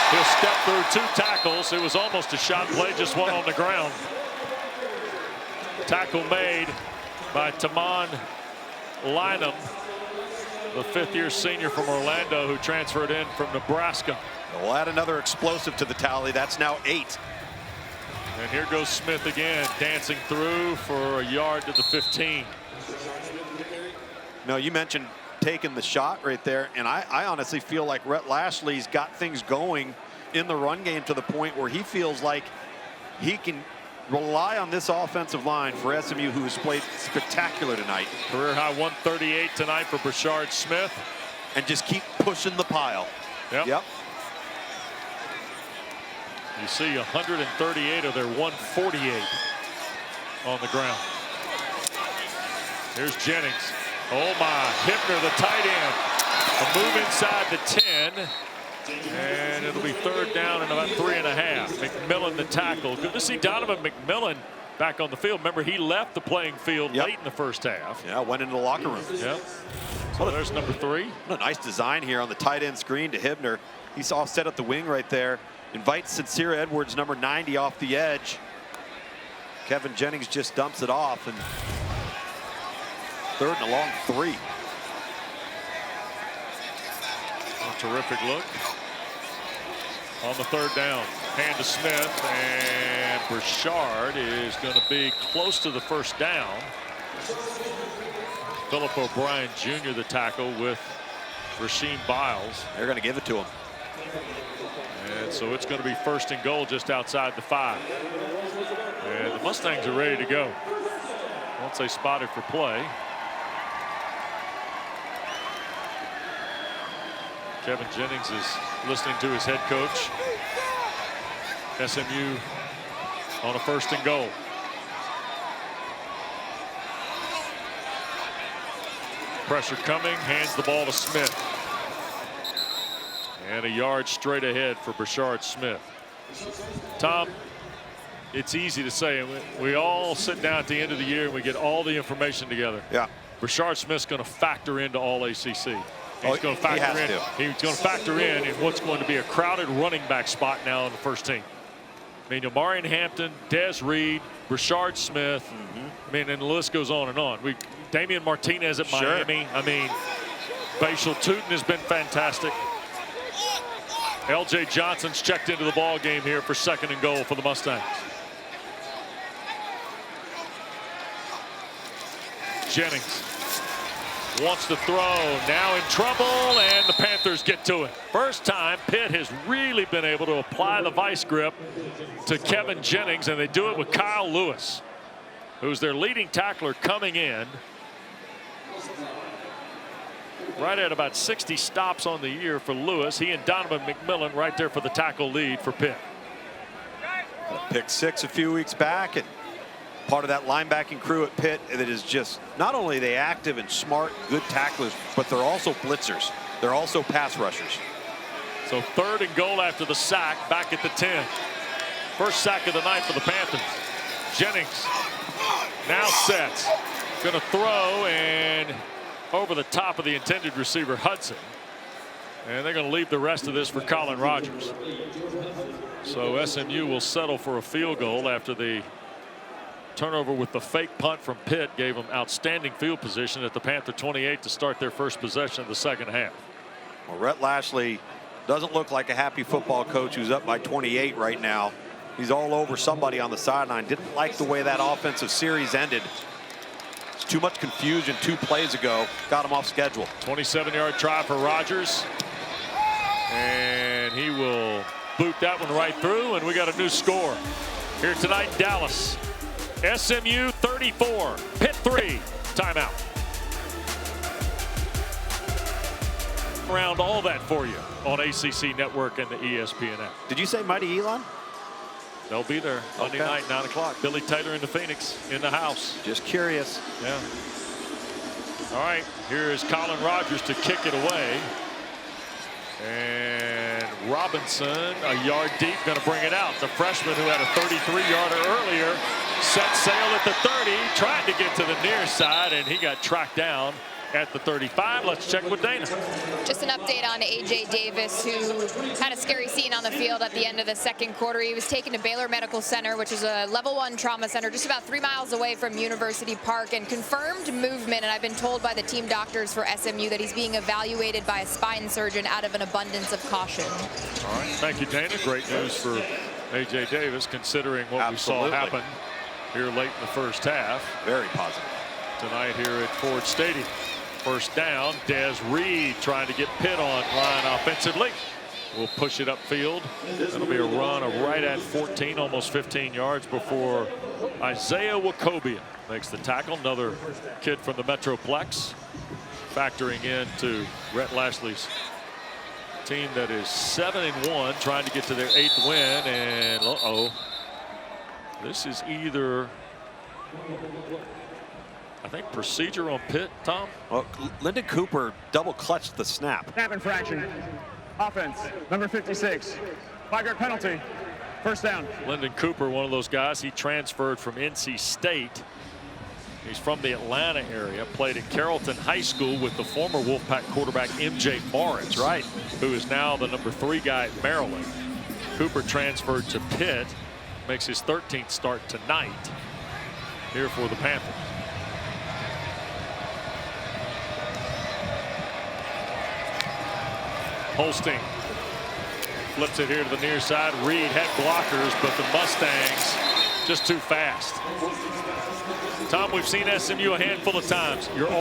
He'll step through 2 tackles. It was almost a shot play, just one on the ground. Tackle made by Taman Lynham, the 5th-year senior from Orlando who transferred in from Nebraska. We'll add another explosive to the tally. That's now 8. And here goes Smith again, dancing through for a yard to the 15. No, you mentioned taking the shot right there, and I honestly feel like Rhett Lashley's got things going in the run game to the point where he feels like he can rely on this offensive line for SMU, who has played spectacular tonight. Career high 138 tonight for Brashard Smith. And just keep pushing the pile. Yep. You see 138 of their 148 on the ground. Here's Jennings. Oh my, Hibner, the tight end. A move inside the 10. And it'll be third down and about 3.5. McMillan the tackle. Good to see Donovan McMillan back on the field. Remember, he left the playing field late in the first half. Yeah, went into the locker room. Yep. So there's number 3. What a nice design here on the tight end screen to Hibner. He's offset at the wing right there. Invites Sincere Edwards, number 90, off the edge. Kevin Jennings just dumps it off, and third and a long 3. A terrific look. On the third down, hand to Smith, and Brashard is going to be close to the first down. Philip O'Brien Jr. the tackle with Rasheem Biles. They're going to give it to him. And so it's going to be first and goal just outside the 5. And the Mustangs are ready to go once they spot it for play. Kevin Jennings is listening to his head coach. SMU on a first and goal. Pressure coming, hands the ball to Smith. And a yard straight ahead for Brashard Smith. Tom, it's easy to say, we all sit down at the end of the year and we get all the information together. Yeah. Brashard Smith's going to factor into all ACC. He's going to factor in. He's going to factor in what's going to be a crowded running back spot now in the first team. I mean, Omarion Hampton, Desmond Reid, Brashard Smith. I mean, and the list goes on and on. Damian Martinez at Miami. I mean, Bashal Tootin has been fantastic. L.J. Johnson's checked into the ball game here for second and goal for the Mustangs. Jennings wants to throw, now in trouble, and the Panthers get to it. First time Pitt has really been able to apply the vice grip to Kevin Jennings, and they do it with Kyle Lewis, who's their leading tackler coming in. Right at about 60 stops on the year for Lewis. He and Donovan McMillan right there for the tackle lead for Pitt. Pick 6 a few weeks back, and part of that linebacking crew at Pitt that is just not only are they active and smart, good tacklers, but they're also blitzers. They're also pass rushers. So third and goal after the sack, back at the 10. First sack of the night for the Panthers. Jennings now sets. Going to throw and over the top of the intended receiver Hudson. And they're going to leave the rest of this for Colin Rogers. So SMU will settle for a field goal after the turnover with the fake punt from Pitt gave them outstanding field position at the Panther 28 to start their first possession of the second half. Well, Rhett Lashley doesn't look like a happy football coach who's up by 28 right now. He's all over somebody on the sideline. Didn't like the way that offensive series ended. It's too much confusion 2 plays ago. Got him off schedule. 27-yard try for Rogers. And he will boot that one right through, and we got a new score here tonight in Dallas. SMU 34, Pitt 3, timeout. Around all that for you on ACC Network and the ESPN app. Did you say Mighty Elon? They'll be there Monday night, 9 o'clock. Billy Taylor in the Phoenix in the house. Just curious. Yeah. All right, here is Colin Rogers to kick it away. And Robinson, a yard deep, going to bring it out. The freshman who had a 33-yarder earlier set sail at the 30, tried to get to the near side, and he got tracked down at the 35. Let's check with Dana. Just an update on A.J. Davis, who had a scary scene on the field at the end of the second quarter. He was taken to Baylor Medical Center, which is a level 1 trauma center just about 3 miles away from University Park, and confirmed movement. And I've been told by the team doctors for SMU that he's being evaluated by a spine surgeon out of an abundance of caution. All right, thank you, Dana. Great news for A.J. Davis, considering what we saw happen here late in the first half. Very positive. Tonight here at Ford Stadium. First down, Desmond Reid trying to get Pitt on line offensively. We'll push it upfield. That'll be a run of right at 14, almost 15 yards before Isaiah Wacobia makes the tackle. Another kid from the Metroplex, factoring into Rhett Lashley's team that is 7-1, trying to get to their 8th win, and this is either, I think, procedure on Pitt, Tom. Well, Lyndon Cooper double clutched the snap. Snap infraction. Offense, number 56. 5-yard penalty. First down. Lyndon Cooper, one of those guys. He transferred from NC State. He's from the Atlanta area. Played at Carrollton High School with the former Wolfpack quarterback M.J. Morris, right, who is now the number 3 guy at Maryland. Cooper transferred to Pitt. Makes his 13th start tonight here for the Panthers. Holstein flips it here to the near side. Reid had blockers, but the Mustangs just too fast. Tom, we've seen SMU a handful of times. Your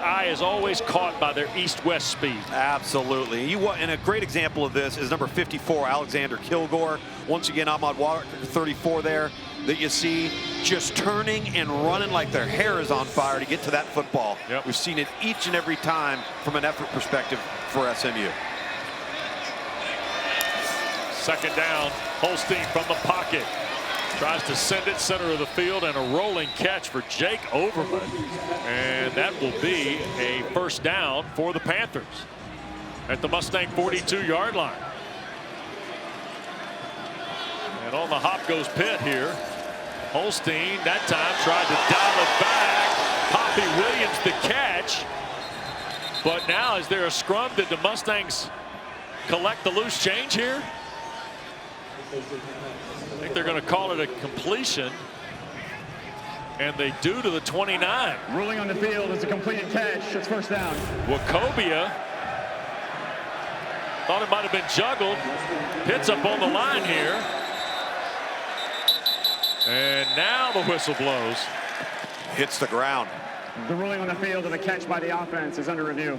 eye is always caught by their east-west speed. Absolutely. And a great example of this is number 54, Alexander Kilgore. Once again, Ahmad Walker, 34 there, that you see just turning and running like their hair is on fire to get to that football. Yep. We've seen it each and every time from an effort perspective for SMU. Second down, Holstein from the pocket. Tries to send it center of the field, and a rolling catch for Jake Overman. And that will be a first down for the Panthers at the Mustang 42-yard line. And on the hop goes Pitt here. Holstein that time tried to dial it back. Poppy Williams the catch. But now is there a scrum? Did the Mustangs collect the loose change here? I think they're going to call it a completion. And they do to the 29. Ruling on the field is a completed catch. It's first down. Wachovia thought it might have been juggled. Pitt's up on the line here. And now the whistle blows. Hits the ground. The ruling on the field of the catch by the offense is under review.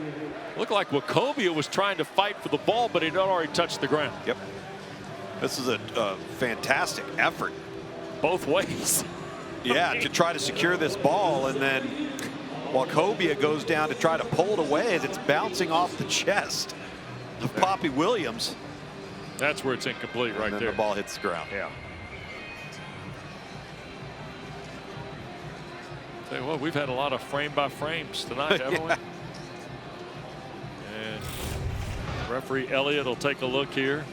Looked like Wachovia was trying to fight for the ball, but he'd already touched the ground. Yep. This is a fantastic effort. Both ways. Yeah, to try to secure this ball, and then Wachovia goes down to try to pull it away as it's bouncing off the chest of Poppy Williams. That's where it's incomplete right and then there. The ball hits the ground. Yeah. Tell you what, we've had a lot of frame by frames tonight, haven't we? And referee Elliott will take a look here.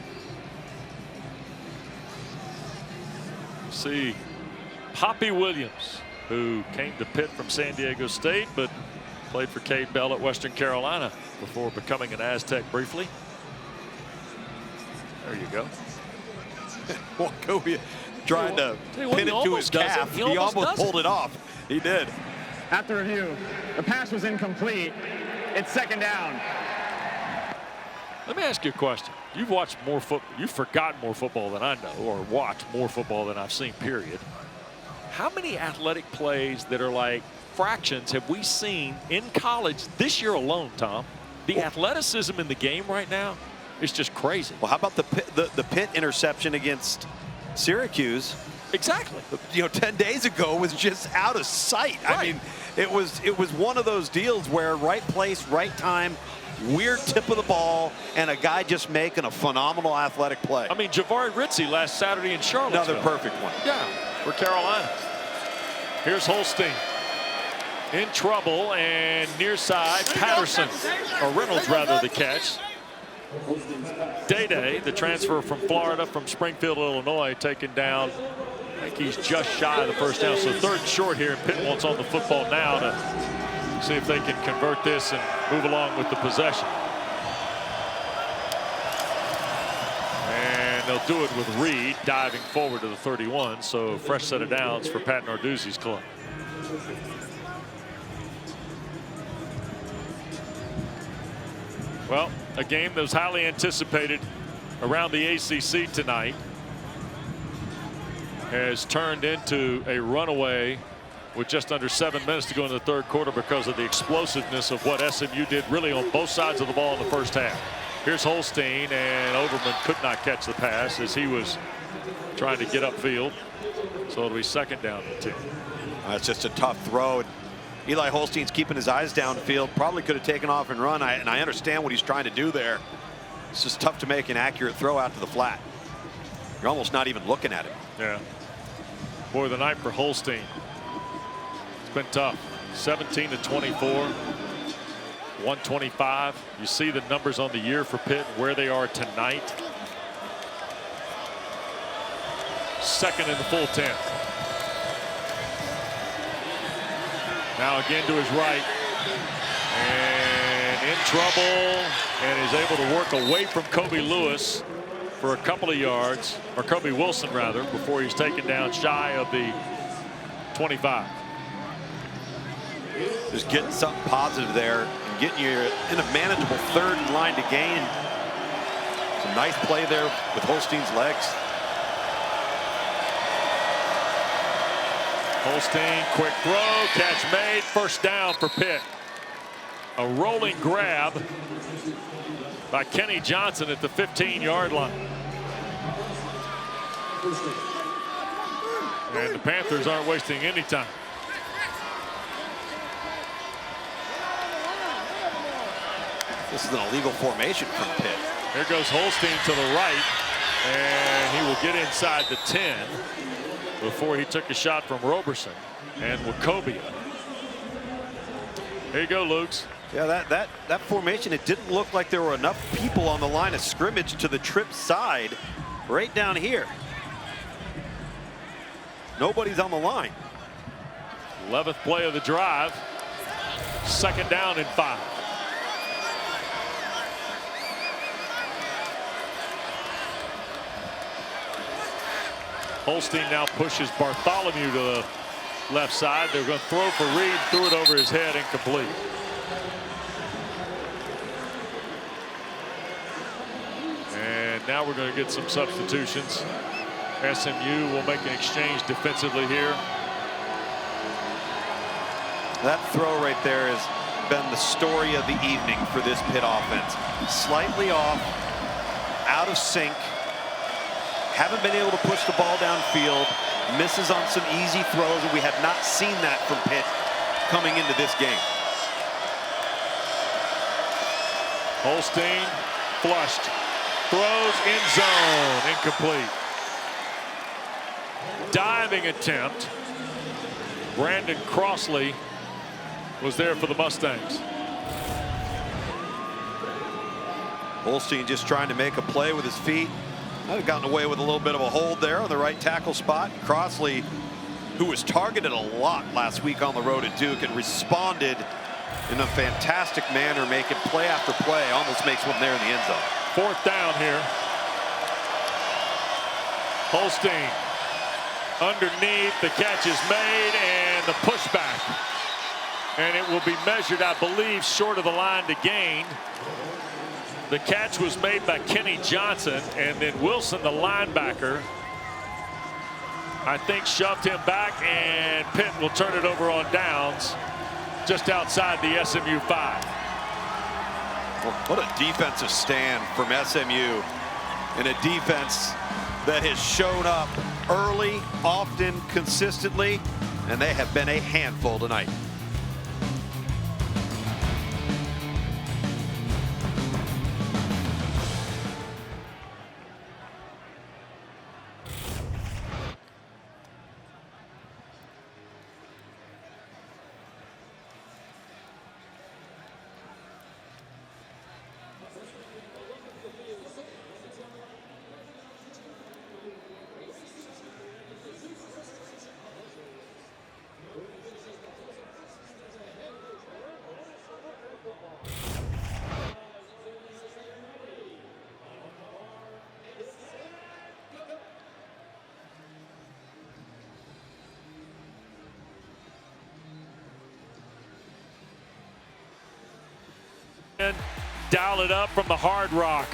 See Poppy Williams, who came to Pitt from San Diego State, but played for Cade Bell at Western Carolina before becoming an Aztec briefly. There you go. Wachovia trying to pin it to his calf. He almost pulled it off. He did. After review, the pass was incomplete. It's second down. Let me ask you a question. You've watched more football. You've forgotten more football than I know, or watched more football than I've seen, period. How many athletic plays that are like fractions have we seen in college this year alone, Tom? The athleticism in the game right now is just crazy. Well, how about the Pitt interception against Syracuse? Exactly. 10 days ago was just out of sight. Right. I mean, it was one of those deals where right place, right time, weird tip of the ball, and a guy just making a phenomenal athletic play. I mean, Jahvaree Ritzie last Saturday in Charlottesville. Another perfect one. Yeah, for Carolina. Here's Holstein in trouble, and near side Patterson, or Reynolds rather, the catch. Day, the transfer from Florida, from Springfield, Illinois, taken down. I think he's just shy of the first down. So third and short here, and Pitt wants on the football now to see if they can convert this and move along with the possession. And they'll do it with Reid diving forward to the 31. So fresh set of downs for Pat Narduzzi's club. Well, a game that was highly anticipated around the ACC tonight has turned into a runaway with just under 7 minutes to go in the third quarter because of the explosiveness of what SMU did really on both sides of the ball in the first half. Here's Holstein, and Overman could not catch the pass as he was trying to get upfield. So it'll be second down and 10. It's just a tough throw. Eli Holstein's keeping his eyes downfield. Probably could have taken off and run. And I understand what he's trying to do there. It's just tough to make an accurate throw out to the flat. You're almost not even looking at it. Yeah. Boy, the night for Holstein. It's been tough. 17 to 24. 125. You see the numbers on the year for Pitt, where they are tonight. Second in the full 10. Now again to his right. And in trouble. And is able to work away from Kobe Lewis for a couple of yards, or Kobe Wilson rather, before he's taken down shy of the 25. Just getting something positive there and getting you in a manageable third and line to gain. Some nice play there with Holstein's legs. Holstein, quick throw, catch made, first down for Pitt. A rolling grab by Kenny Johnson at the 15-yard line. And the Panthers aren't wasting any time. This is an illegal formation from Pitt. Here goes Holstein to the right, and he will get inside the 10 before he took a shot from Roberson and Wachovia. Here you go, Lukes. Yeah, that formation, it didn't look like there were enough people on the line of scrimmage to the trip side right down here. Nobody's on the line. 11th play of the drive. Second down and 5. Holstein now pushes Bartholomew to the left side. They're going to throw for Reid, threw it over his head, incomplete. And now we're going to get some substitutions. SMU will make an exchange defensively here. That throw right there has been the story of the evening for this Pitt offense. Slightly off, out of sync. Haven't been able to push the ball downfield. Misses on some easy throws, and we have not seen that from Pitt coming into this game. Holstein flushed. Throws in zone. Incomplete. Diving attempt. Brandon Crossley was there for the Mustangs. Holstein just trying to make a play with his feet. I'd have gotten away with a little bit of a hold there on the right tackle spot. Crossley, who was targeted a lot last week on the road at Duke and responded in a fantastic manner, making play after play, almost makes one there in the end zone. Fourth down here. Holstein underneath, the catch is made, and the pushback. And it will be measured, I believe, short of the line to gain. The catch was made by Kenny Johnson, and then Wilson, the linebacker, I think shoved him back, and Pitt will turn it over on downs just outside the SMU 5. Well, what a defensive stand from SMU, and a defense that has shown up early, often, consistently, and they have been a handful tonight. Dial it up from the Hard Rock.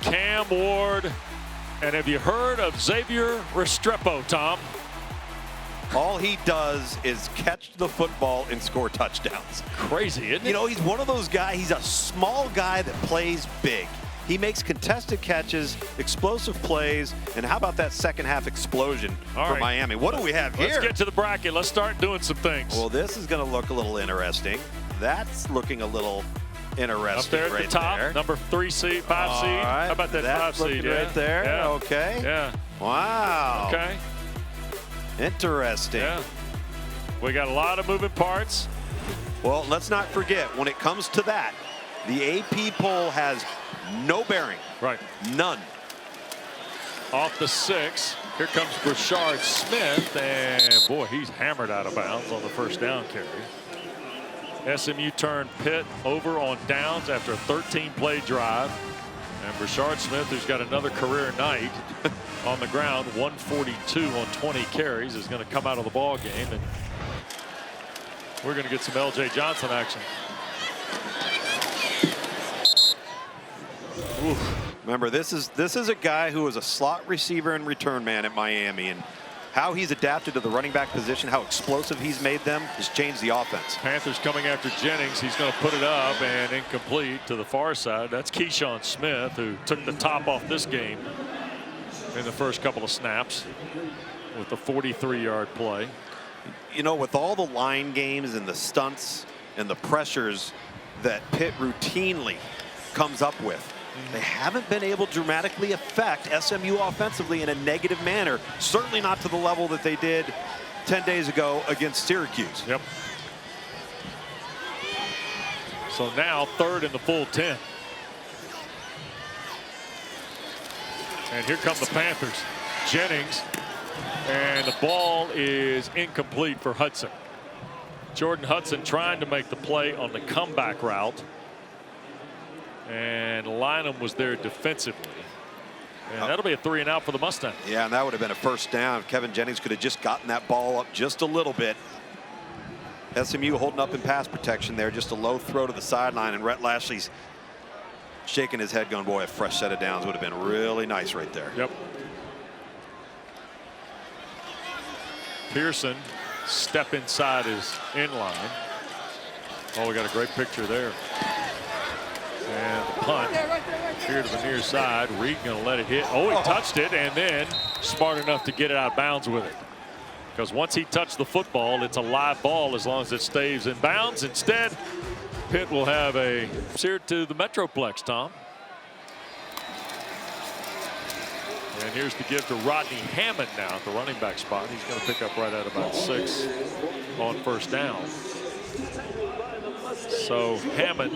Cam Ward. And have you heard of Xavier Restrepo, Tom? All he does is catch the football and score touchdowns. Crazy, isn't it? You know, he's one of those guys, he's a small guy that plays big. He makes contested catches, explosive plays, and how about that second half explosion for Miami? What do we have here? Let's get to the bracket. Let's start doing some things. Well, this is going to look a little interesting. That's looking a little interesting. Up there at right the top, there. number 3 seed, 5 seed. Right. How about that That's 5 seed? right there. Yeah. Okay. Yeah. Wow. Okay. Interesting. Yeah. We got a lot of moving parts. Well, let's not forget, when it comes to that, the AP poll has no bearing. Right. None. Off the 6. Here comes Brashard Smith, and boy, he's hammered out of bounds on the first down carry. SMU turned Pitt over on downs after a 13-play drive. And Brashard Smith, who's got another career night on the ground, 142 on 20 carries, is going to come out of the ball game, and we're going to get some L.J. Johnson action. Oof. Remember, this is a guy who was a slot receiver and return man at Miami, and how he's adapted to the running back position, how explosive he's made them, has changed the offense. Panthers coming after Jennings. He's going to put it up and incomplete to the far side. That's Keyshawn Smith, who took the top off this game in the first couple of snaps with the 43-yard play. You know, with all the line games and the stunts and the pressures that Pitt routinely comes up with, they haven't been able to dramatically affect SMU offensively in a negative manner. Certainly not to the level that they did 10 days ago against Syracuse. Yep. So now 3rd in the full 10. And here come the Panthers. Jennings, and the ball is incomplete for Hudson. Jordan Hudson trying to make the play on the comeback route. And Lynham was there defensively. And that'll be a 3 and out for the Mustangs. Yeah, and that would have been a first down. Kevin Jennings could have just gotten that ball up just a little bit. SMU holding up in pass protection there. Just a low throw to the sideline, and Rhett Lashley's shaking his head going, boy, a fresh set of downs would have been really nice right there. Yep. Pearson step inside his in line. Oh, we got a great picture there. And the punt here to the near side. Reid going to let it hit. Oh, he touched it, and then smart enough to get it out of bounds with it. Because once he touched the football, it's a live ball as long as it stays in bounds. Instead, Pitt will have a here to the Metroplex, Tom. And here's the give to Rodney Hammond now at the running back spot. He's going to pick up right at about 6 on first down. So Hammond,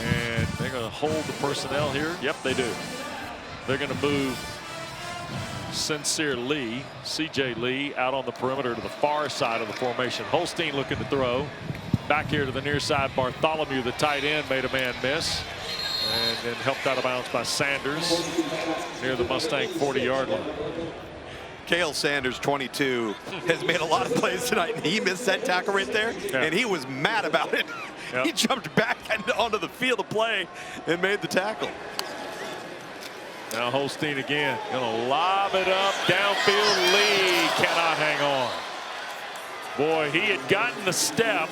and they're going to hold the personnel here. Yep, they do. They're going to move Sincere Lee, C.J. Lee, out on the perimeter to the far side of the formation. Holstein looking to throw. Back here to the near side, Bartholomew, the tight end, made a man miss. And then helped out of bounds by Sanders near the Mustang 40-yard line. Cale Sanders, 22, has made a lot of plays tonight, and he missed that tackle right there, and he was mad about it. Yep. He jumped back onto the field of play and made the tackle. Now Holstein again, gonna lob it up downfield. Lee cannot hang on. Boy, he had gotten the step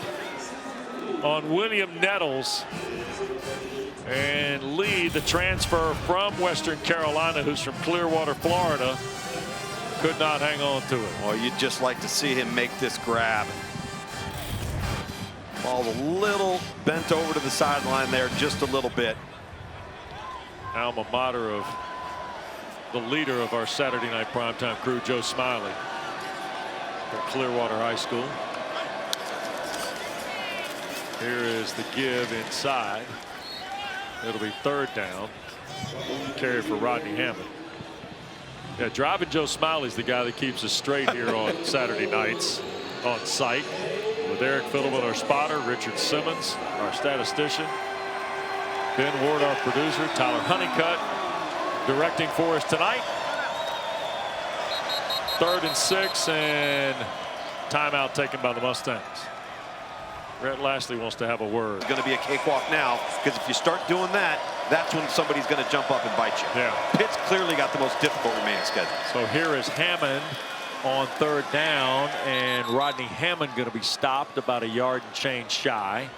on William Nettles. And Lee, the transfer from Western Carolina, who's from Clearwater, Florida, could not hang on to it. Well, you'd just like to see him make this grab. Ball a little bent over to the sideline there, just a little bit. Alma mater of the leader of our Saturday night primetime crew, Joe Smiley, from Clearwater High School. Here is the give inside. It'll be 3rd down. Carry for Rodney Hammond. Yeah, driving Joe Smiley's the guy that keeps us straight here on Saturday nights on site. With Eric Fiddleman, our spotter, Richard Simmons, our statistician, Ben Ward, our producer, Tyler Honeycutt, directing for us tonight. 3rd and 6, and timeout taken by the Mustangs. Rhett Lashley wants to have a word. It's going to be a cakewalk now, because if you start doing that, that's when somebody's going to jump up and bite you. Yeah. Pitt's clearly got the most difficult remaining schedule. So here is Hammond on 3rd down, and Rodney Hammond going to be stopped about a yard and change shy.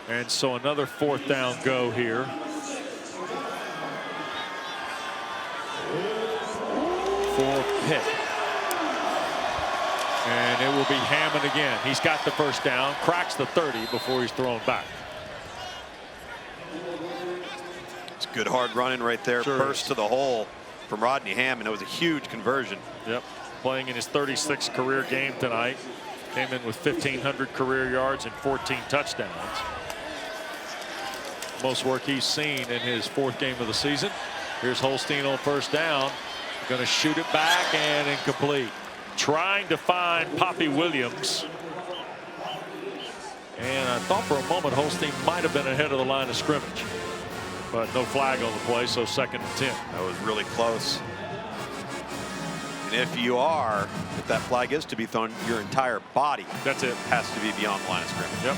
And so another 4th down go here. For Pitt. And it will be Hammond again. He's got the first down, cracks the 30 before he's thrown back. It's good hard running right there. Sure Burst is. to the hole from Rodney Hammond. It was a huge conversion. Yep. Playing in his 36th career game tonight. Came in with 1,500 career yards and 14 touchdowns. Most work he's seen in his 4th game of the season. Here's Holstein on first down. Going to shoot it back and incomplete. Trying to find Poppy Williams. And I thought for a moment Holstein might have been ahead of the line of scrimmage. But no flag on the play, so 2nd and 10. That was really close. And if that flag is to be thrown, your entire body, that's it, has to be beyond the line of scrimmage. Yep.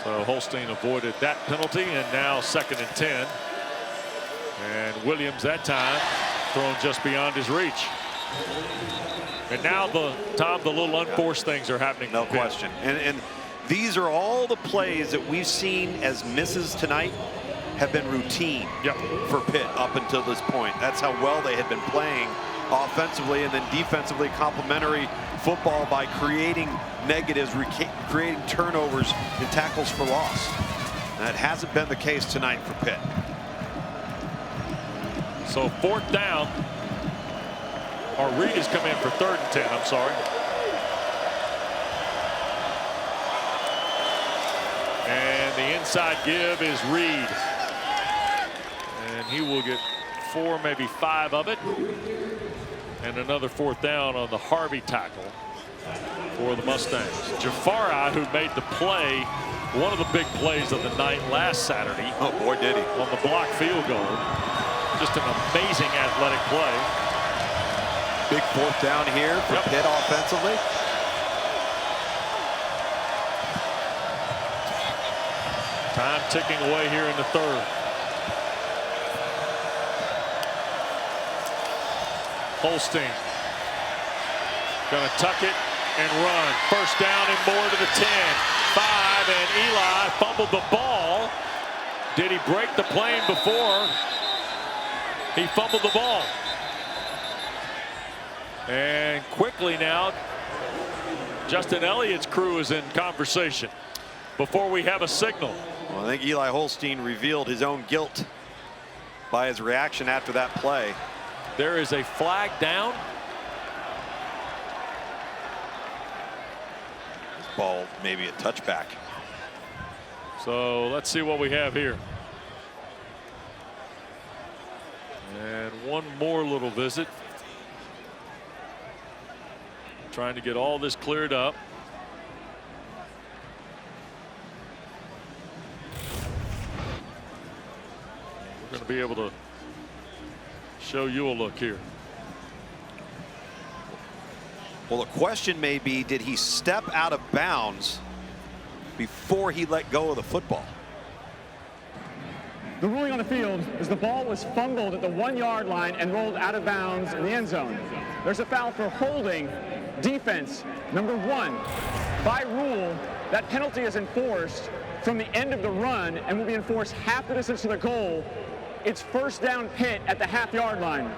So Holstein avoided that penalty, and now 2nd and 10. And Williams that time thrown just beyond his reach. And now the little unforced things are happening. No question. And these are all the plays that we've seen as misses tonight have been routine for Pitt up until this point. That's how well they had been playing offensively, and then defensively complementary football by creating negatives, creating turnovers and tackles for loss. That hasn't been the case tonight for Pitt. So 4th down. Or Reid has come in for 3rd and 10. I'm sorry. And the inside give is Reid. And he will get 4, maybe 5 of it. And another 4th down on the Harvey tackle for the Mustangs. Jafari, who made the play, one of the big plays of the night last Saturday. Oh boy, did he. On the block field goal. Just an amazing athletic play. Big 4th down here for Pitt offensively. Time ticking away here in the 3rd. Holstein gonna tuck it and run. First down and more to the 10. 5, and Eli fumbled the ball. Did he break the plane before he fumbled the ball? And quickly now, Justin Elliott's crew is in conversation before we have a signal. Well, I think Eli Holstein revealed his own guilt by his reaction after that play. There is a flag down. This ball maybe a touchback. So let's see what we have here. And one more little visit. Trying to get all this cleared up. We're going to be able to show you a look here. Well, the question may be, did he step out of bounds before he let go of the football? The ruling on the field is the ball was fumbled at the 1-yard line and rolled out of bounds in the end zone. There's a foul for holding defense number 1. By rule, that penalty is enforced from the end of the run and will be enforced half the distance to the goal. It's first down Pitt at the half-yard line.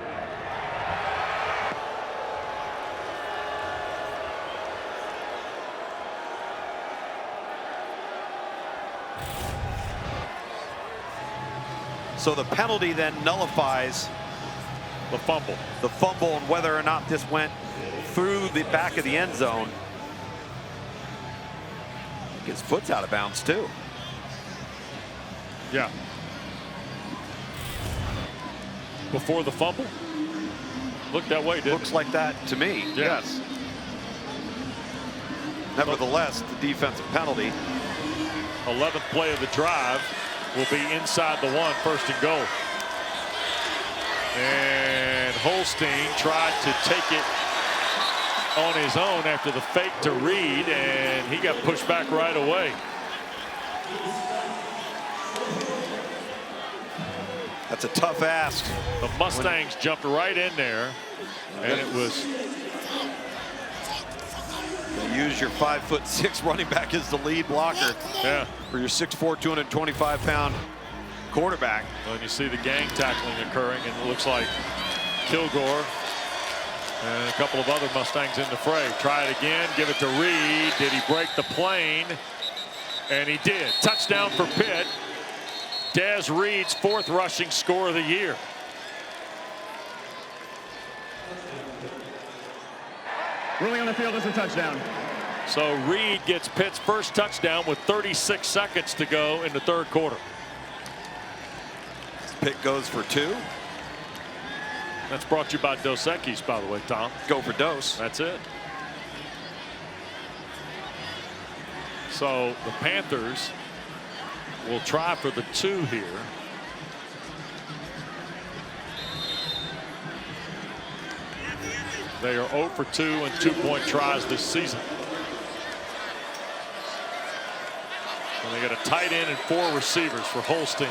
So the penalty then nullifies the fumble. The fumble, and whether or not this went through the back of the end zone. His foot's out of bounds too. Yeah. Before the fumble? Looked that way, didn't it? Looks like that to me. Yeah. Yes. Nevertheless, the defensive penalty. 11th play of the drive will be inside the 1, first and goal. And Holstein tried to take it on his own after the fake to Reid, and he got pushed back right away. That's a tough ask. The Mustangs jumped right in there, and it was. Use your 5'6" running back as the lead blocker. Yeah. For your 6'4", 225-pound quarterback. When you see the gang tackling occurring, and it looks like Kilgore and a couple of other Mustangs in the fray. Try it again, give it to Reid. Did he break the plane? And he did. Touchdown for Pitt. Des Reid's 4th rushing score of the year. Ruling on the field is a touchdown. So Reid gets Pitt's first touchdown with 36 seconds to go in the 3rd quarter. Pitt goes for 2. That's brought to you by Dos Equis, by the way, Tom. Go for Dos. That's it. So the Panthers will try for the 2 here. They are 0 for 2 in 2-point tries this season. And they got a tight end and 4 receivers for Holstein.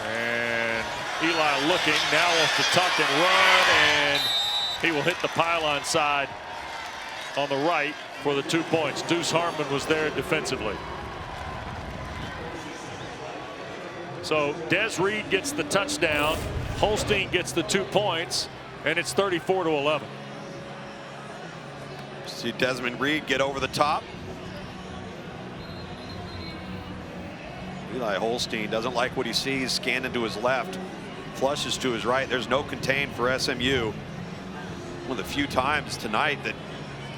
And Eli looking, now wants to tuck and run, and he will hit the pylon side on the right for the 2 points. Deuce Harmon was there defensively. So Des Reid gets the touchdown, Holstein gets the 2 points, and it's 34-11. See Desmond Reid get over the top. Eli Holstein doesn't like what he sees, scanning to his left, flushes to his right. There's no contain for SMU. One of the few times tonight that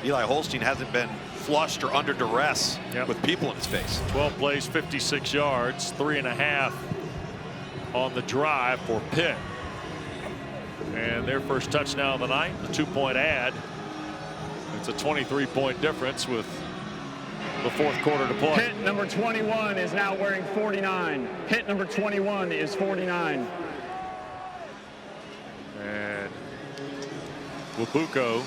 Eli Holstein hasn't been flushed or under duress with people in his face. 12 plays, 56 yards, 3.5 on the drive for Pitt. And their first touchdown of the night, the 2-point ad. It's a 23-point difference with the 4th quarter to play. Pitt number 21 is now wearing 49. Pitt number 21 is 49. And Wabuko,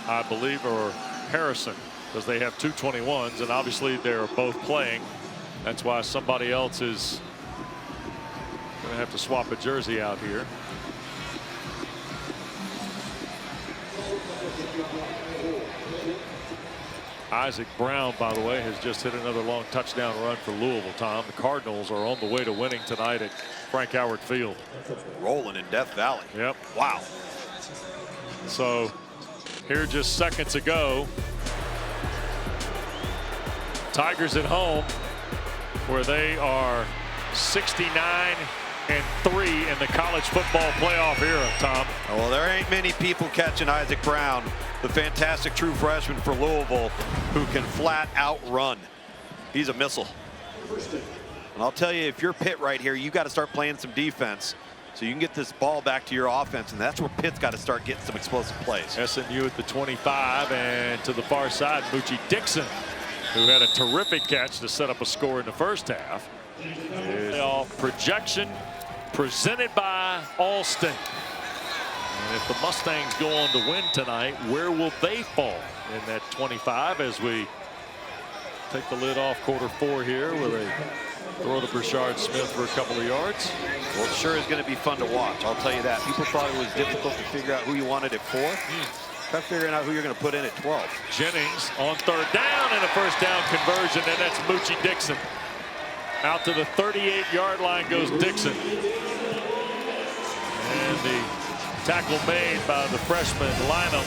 I believe, or Harrison, because they have 2 21s, and obviously they're both playing. That's why somebody else is going to have to swap a jersey out here. Isaac Brown, by the way, has just hit another long touchdown run for Louisville, Tom. The Cardinals are on the way to winning tonight at Frank Howard Field. Rolling in Death Valley. Yep. Wow. So here just seconds ago, Tigers at home, where they are 69-3 in the college football playoff era, Tom. Well, there ain't many people catching Isaac Brown, the fantastic true freshman for Louisville, who can flat out run. He's a missile. And I'll tell you, if you're Pitt right here, you got to start playing some defense so you can get this ball back to your offense, and that's where Pitt's got to start getting some explosive plays. SMU at the 25, and to the far side, Moochie Dixon, who had a terrific catch to set up a score in the first half. Playoff projection presented by Alston. And if the Mustangs go on to win tonight, where will they fall in that 25 as we take the lid off quarter 4 here, where they throw to Brashard Smith for a couple of yards? Well, it sure is going to be fun to watch. I'll tell you that. People thought it was difficult to figure out who you wanted at 4. Try figuring out who you're going to put in at 12. Jennings on 3rd down and a first down conversion, and that's Moochie Dixon. Out to the 38-yard line goes Dixon. And the tackle made by the freshman Lineham.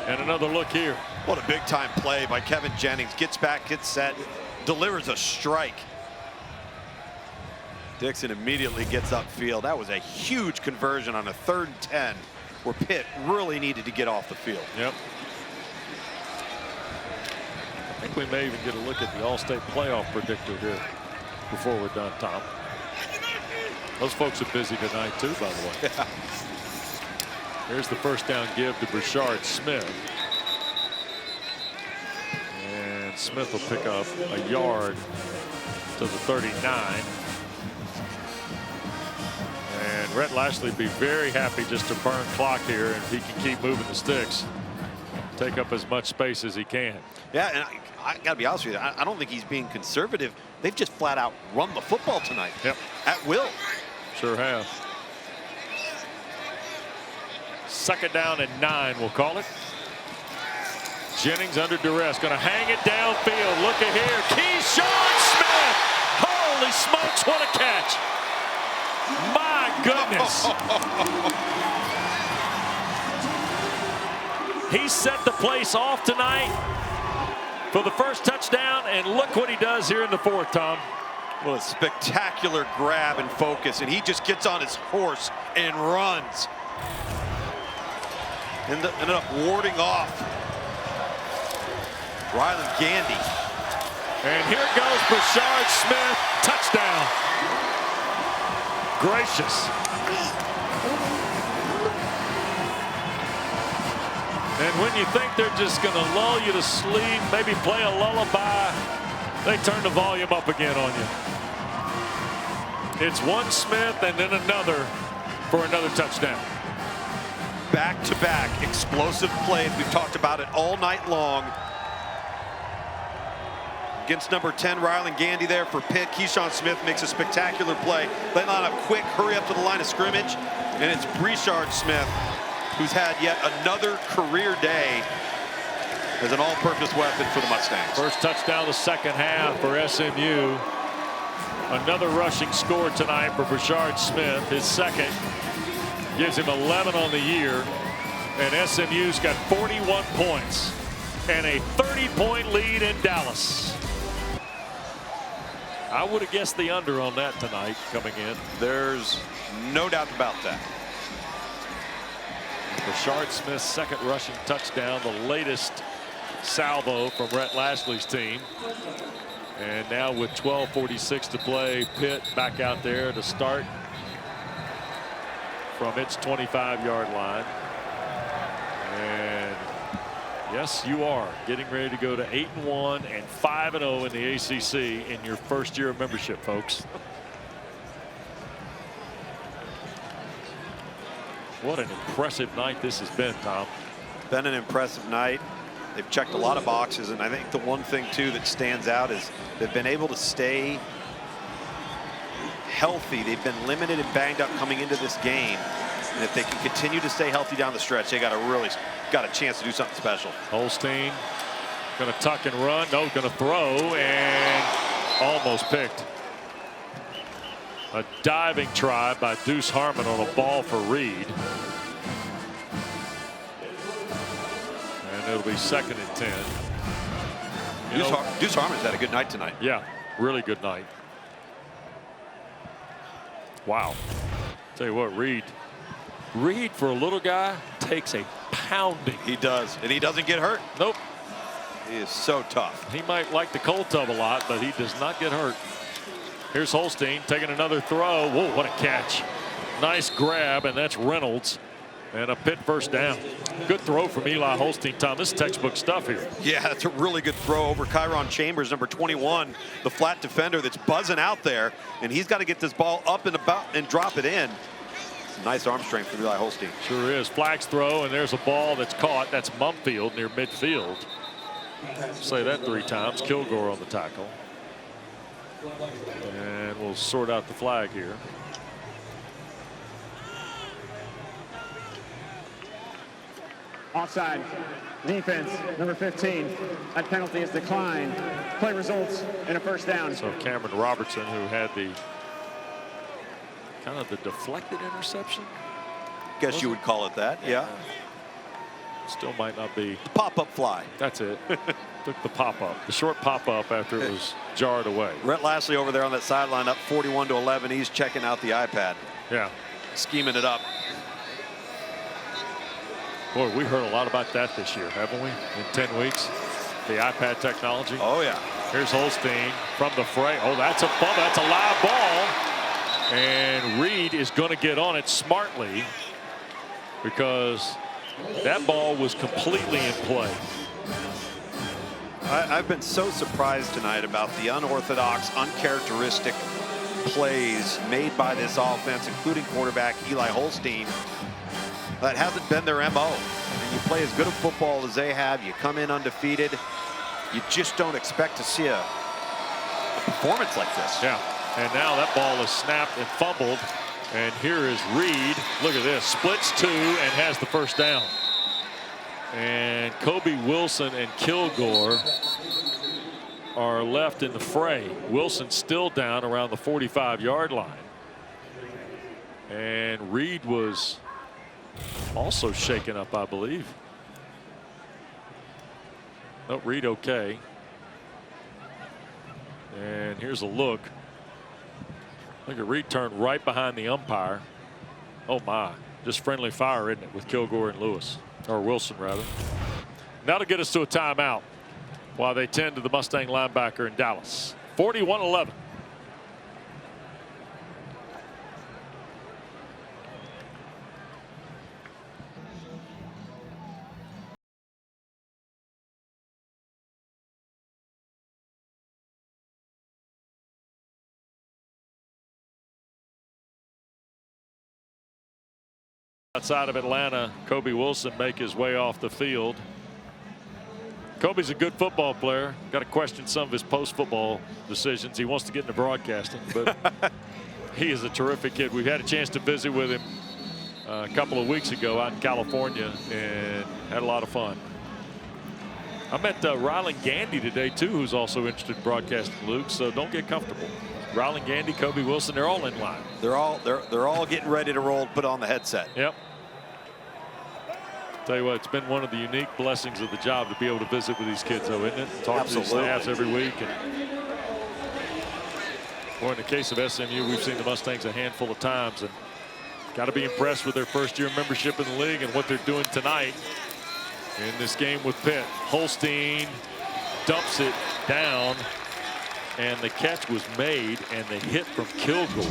And another look here. What a big-time play by Kevin Jennings. Gets back, gets set, delivers a strike. Dixon immediately gets upfield. That was a huge conversion on a 3rd and 10, where Pitt really needed to get off the field. Yep. I think we may even get a look at the All-State playoff predictor here before we're done, Tom. Those folks are busy tonight too, by the way. Yeah. Here's the first down give to Brashard Smith. And Smith will pick up a yard to the 39. And Rhett Lashley will be very happy just to burn clock here, and he can keep moving the sticks. Take up as much space as he can. Yeah, and I got to be honest with you, I don't think he's being conservative. They've just flat out run the football tonight. Yep. At will. Sure have. 2nd down and 9, we'll call it. Jennings under duress, going to hang it downfield. Look at here, Keyshawn Smith. Holy smokes, what a catch. My goodness. He set the place off tonight for the first touchdown, and look what he does here in the fourth, Tom. Well, a spectacular grab and focus, and he just gets on his horse and runs. Ended up warding off Ryland Gandy. And here goes Brashard Smith, touchdown. Gracious. And when you think they're just going to lull you to sleep, maybe play a lullaby, they turn the volume up again on you. It's one Smith and then another for another touchdown. Back-to-back explosive plays. We've talked about it all night long. Against number 10, Ryland Gandy there for Pitt. Keyshawn Smith makes a spectacular play. They line up quick, hurry up to the line of scrimmage. And it's Brashard Smith, who's had yet another career day as an all-purpose weapon for the Mustangs. First touchdown of the second half for SMU. Another rushing score tonight for Brashard Smith. His second gives him 11 on the year. And SMU's got 41 points and a 30-point lead in Dallas. I would have guessed the under on that tonight coming in. There's no doubt about that. Brashard Smith's second rushing touchdown, the latest salvo from Rhett Lashley's team. And now with 12:46 to play, Pitt back out there to start from its 25-yard line. And yes, you are getting ready to go to 8-1 and 5-0 in the ACC in your first year of membership, folks. What an impressive night this has been, Tom. Been an impressive night. They've checked a lot of boxes, and I think the one thing too that stands out is they've been able to stay healthy. They've been limited and banged up coming into this game, and if they can continue to stay healthy down the stretch, they got a chance to do something special. Holstein going to tuck and run. No, going to throw and almost picked. A diving try by Deuce Harmon on a ball for Reid. And it'll be 2nd and 10. Deuce Harmon's had a good night tonight. Yeah, really good night. Wow. Tell you what, Reid for a little guy takes a pounding. He does, and he doesn't get hurt. Nope. He is so tough. He might like the cold tub a lot, but he does not get hurt. Here's Holstein taking another throw. Whoa, what a catch. Nice grab, and that's Reynolds. And a Pitt first down. Good throw from Eli Holstein, Tom. This is textbook stuff here. Yeah, that's a really good throw over Kyron Chambers, number 21, the flat defender that's buzzing out there. And he's got to get this ball up and about and drop it in. Nice arm strength from Eli Holstein. Sure is. Flags throw, and there's a ball that's caught. That's Mumfield near midfield. Say that 3 times. Kilgore on the tackle. And we'll sort out the flag here. Offside. Defense, number 15. That penalty is declined. Play results in a first down. So Cameron Robertson, who had the kind of the deflected interception. Guess you would call it that, yeah. Still might not be. Pop-up fly. That's it. Took the pop-up, the short pop-up after it was jarred away. Rhett Lashley over there on that sideline, up 41-11. He's checking out the iPad. Yeah. Scheming it up. Boy, we heard a lot about that this year, haven't we? In 10 weeks, the iPad technology. Oh, yeah. Here's Holstein from the fray. Oh, that's a ball. That's a live ball. And Reid is going to get on it smartly because that ball was completely in play. I've been so surprised tonight about the unorthodox, uncharacteristic plays made by this offense, including quarterback Eli Holstein. That hasn't been their MO. And you play as good a football as they have. You come in undefeated. You just don't expect to see a performance like this. Yeah. And now that ball is snapped and fumbled. And here is Reid. Look at this. Splits 2 and has the first down. And Kobe Wilson and Kilgore are left in the fray. Wilson still down around the 45-yard line. And Reid was also shaken up, I believe. No, Reid okay. And here's a look. Look at Reid turned right behind the umpire. Oh my, just friendly fire, isn't it, with Kilgore and Lewis, or Wilson rather. That'll get us to a timeout while they tend to the Mustang linebacker in Dallas. 41-11. Outside of Atlanta, Kobe Wilson make his way off the field. Kobe's a good football player. Got to question some of his post-football decisions. He wants to get into broadcasting, but he is a terrific kid. We've had a chance to visit with him a couple of weeks ago out in California and had a lot of fun. I met Rylan Gandy today too, who's also interested in broadcasting, Luke, so don't get comfortable. Rylan Gandy, Kobe Wilson, they're all in line. They're all getting ready to roll, put on the headset. Yep. Tell you what, it's been one of the unique blessings of the job to be able to visit with these kids, though, isn't it? Talk to these staffs every week. And boy, in the case of SMU, we've seen the Mustangs a handful of times, and got to be impressed with their first-year membership in the league and what they're doing tonight in this game with Pitt. Holstein dumps it down, and the catch was made, and the hit from Kilgore.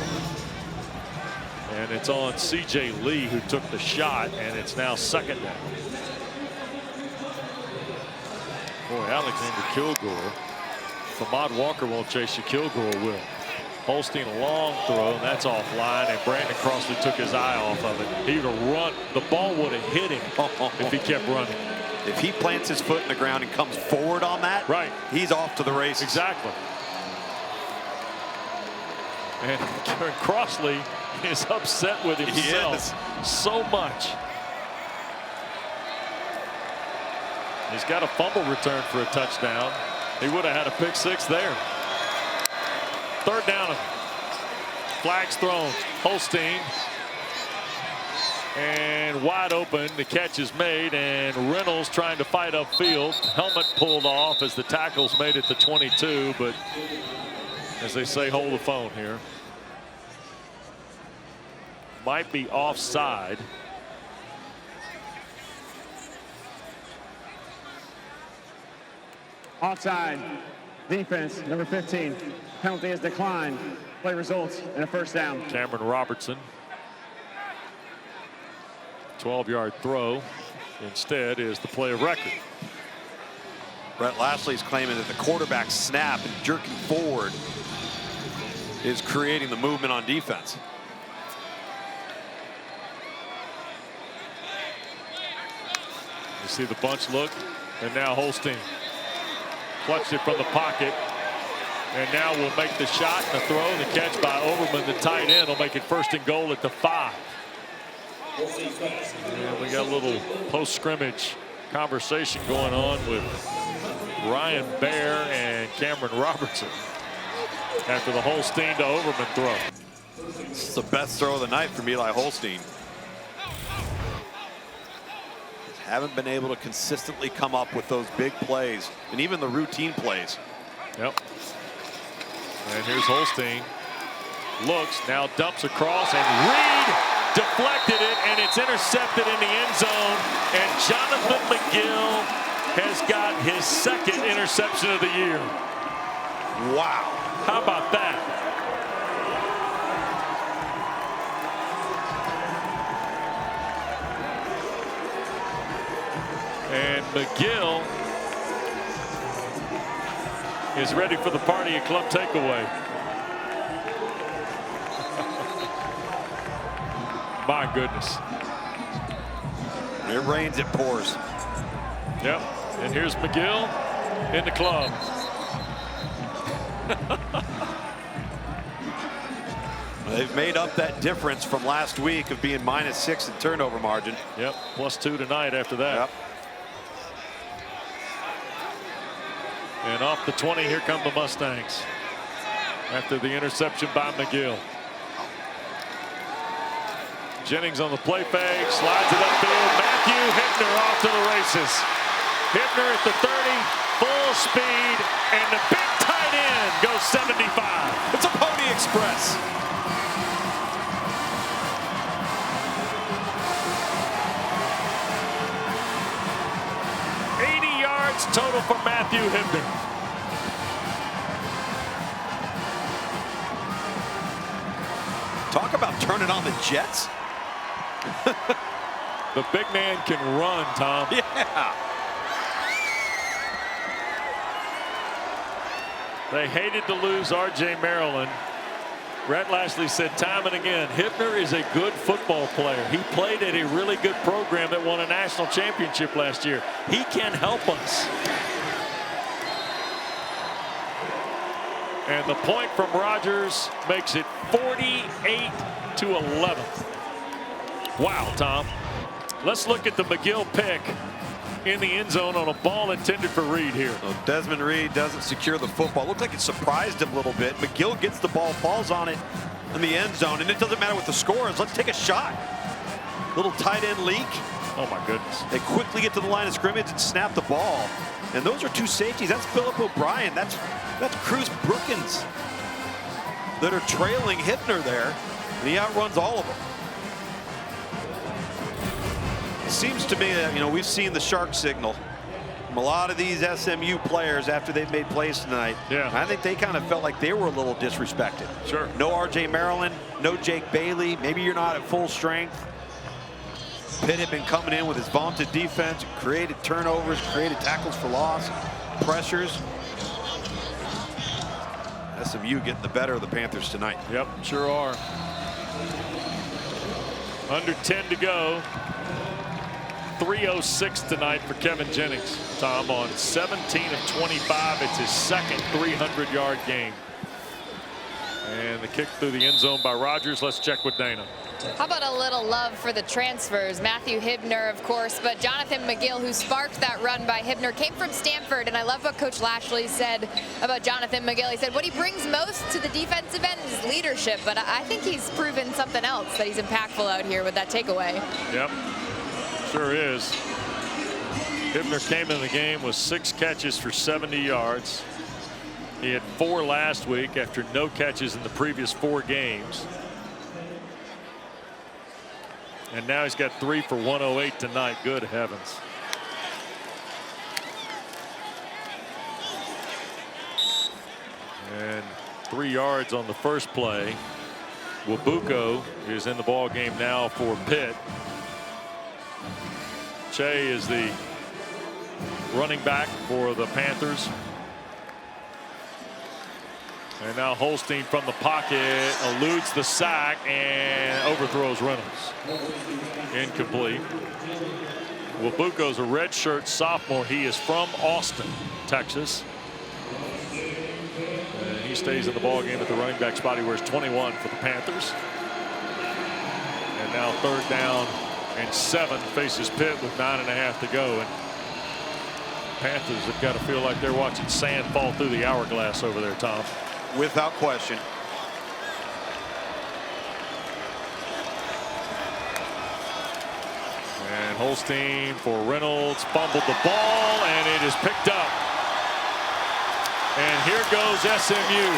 And it's on C.J. Lee, who took the shot, and it's now second down. Boy, Alexander Kilgore. If Ahmad Walker won't chase you, Kilgore will. Holstein a long throw, and that's offline, and Brandon Crossley took his eye off of it. He would have run. The ball would have hit him if he kept running. If he plants his foot in the ground and comes forward on that, right, he's off to the races. Exactly. And Crossley is upset with himself so much. He's got a fumble return for a touchdown. He would have had a pick six there. Third down. Flags thrown. Holstein. And wide open. The catch is made, and Reynolds trying to fight upfield. Helmet pulled off as the tackles made it to 22, but as they say, hold the phone here. Might be offside. Offside. Defense, number 15. Penalty is declined. Play results in a first down. Cameron Robertson. 12-yard throw. Instead is the play of record. Brett Lashley's claiming that the quarterback snap and jerking forward is creating the movement on defense. You see the bunch look, and now Holstein clutched it from the pocket, and now will make the shot and the throw and the catch by Overman, the tight end, will make it 1st and goal at the 5. And we got a little post-scrimmage conversation going on with Ryan Baer and Cameron Robertson after the Holstein to Overman throw. This is the best throw of the night from Eli Holstein. Haven't been able to consistently come up with those big plays and even the routine plays. Yep. And here's Holstein. Looks, now dumps across, and Reid deflected it, and it's intercepted in the end zone. And Jonathan McGill has got his 2nd interception of the year. Wow. How about that? And McGill is ready for the party at Club Takeaway. My goodness. It rains, it pours. Yep. And here's McGill in the club. They've made up that difference from last week of being -6 in turnover margin. Yep. +2 tonight after that. Yep. And off the 20, here come the Mustangs after the interception by McGill. Jennings on the play fake, slides it upfield. Matthew Hibner off to the races. Hibner at the 30, full speed, and the big tight end goes 75. It's a Pony Express. Total for Matthew Hibner. Talk about turning on the Jets. The big man can run, Tom. Yeah. They hated to lose R.J. Maryland. Rhett Lashley said time and again, Hibner is a good football player. He played at a really good program that won a national championship last year. He can help us. And the point from Rogers makes it 48-11. Wow, Tom. Let's look at the McGill pick in the end zone on a ball intended for Reid here. So Desmond Reid doesn't secure the football. Looked like it surprised him a little bit. McGill gets the ball, falls on it in the end zone, and it doesn't matter what the score is. Let's take a shot. Little tight end leak. Oh my goodness. They quickly get to the line of scrimmage and snap the ball. And those are two safeties. That's Phillip O'Brien. That's Cruz Brookins that are trailing Hibner there. And he outruns all of them. It seems to me that, we've seen the shark signal from a lot of these SMU players after they've made plays tonight. Yeah. I think they kind of felt like they were a little disrespected. Sure. No R.J. Maryland, no Jake Bailey. Maybe you're not at full strength. Pitt had been coming in with his vaunted defense, created turnovers, created tackles for loss, pressures. SMU getting the better of the Panthers tonight. Yep, sure are. Under 10 to go. 3:06 tonight for Kevin Jennings. Tom, on 17 of 25. It's his second 300-yard game. And the kick through the end zone by Rogers. Let's check with Dana. How about a little love for the transfers? Matthew Hibner, of course, but Jonathan McGill, who sparked that run by Hibner, came from Stanford, and I love what Coach Lashley said about Jonathan McGill. He said what he brings most to the defensive end is leadership, but I think he's proven something else, that he's impactful out here with that takeaway. Yep, sure is. Hibner came in the game with 6 catches for 70 yards. He had 4 last week after no catches in the previous 4 games. And now he's got 3 for 108 tonight. Good heavens. And 3 yards on the first play. Wabuko is in the ball game now for Pitt. Che is the running back for the Panthers. And now Holstein from the pocket eludes the sack and overthrows Reynolds. Incomplete. Wabuko's a redshirt sophomore. He is from Austin, Texas. And he stays in the ball game at the running back spot. He wears 21 for the Panthers. And now 3rd down and 7, faces Pitt with 9.5 to go. And Panthers have got to feel like they're watching sand fall through the hourglass over there, Tom. Without question. And Holstein for Reynolds, fumbled the ball, and it is picked up. And here goes SMU.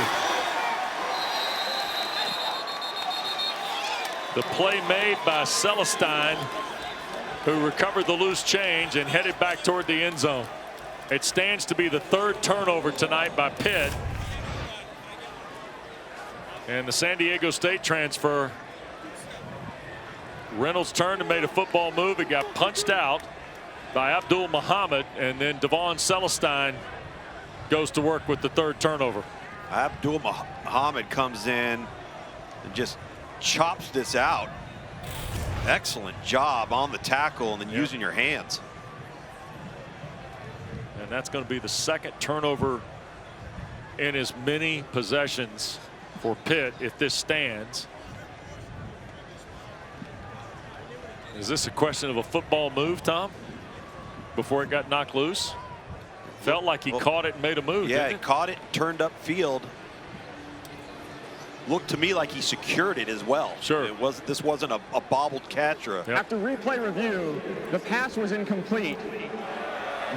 The play made by Celestine, who recovered the loose change and headed back toward the end zone. It stands to be the 3rd turnover tonight by Pitt. And the San Diego State transfer, Reynolds turned and made a football move. It got punched out by Abdul Muhammad, and then Devon Celestine goes to work with the 3rd turnover. Abdul Muhammad comes in and just chops this out. Excellent job on the tackle and then using your hands. And that's going to be the 2nd turnover in as many possessions for Pitt if this stands. Is this a question of a football move, Tom, before it got knocked loose? Felt like he caught it and made a move. Yeah, didn't he it? caught it, turned up field. Looked to me like he secured it as well. Sure. This wasn't a bobbled catch or a. Yep. After replay review, the pass was incomplete.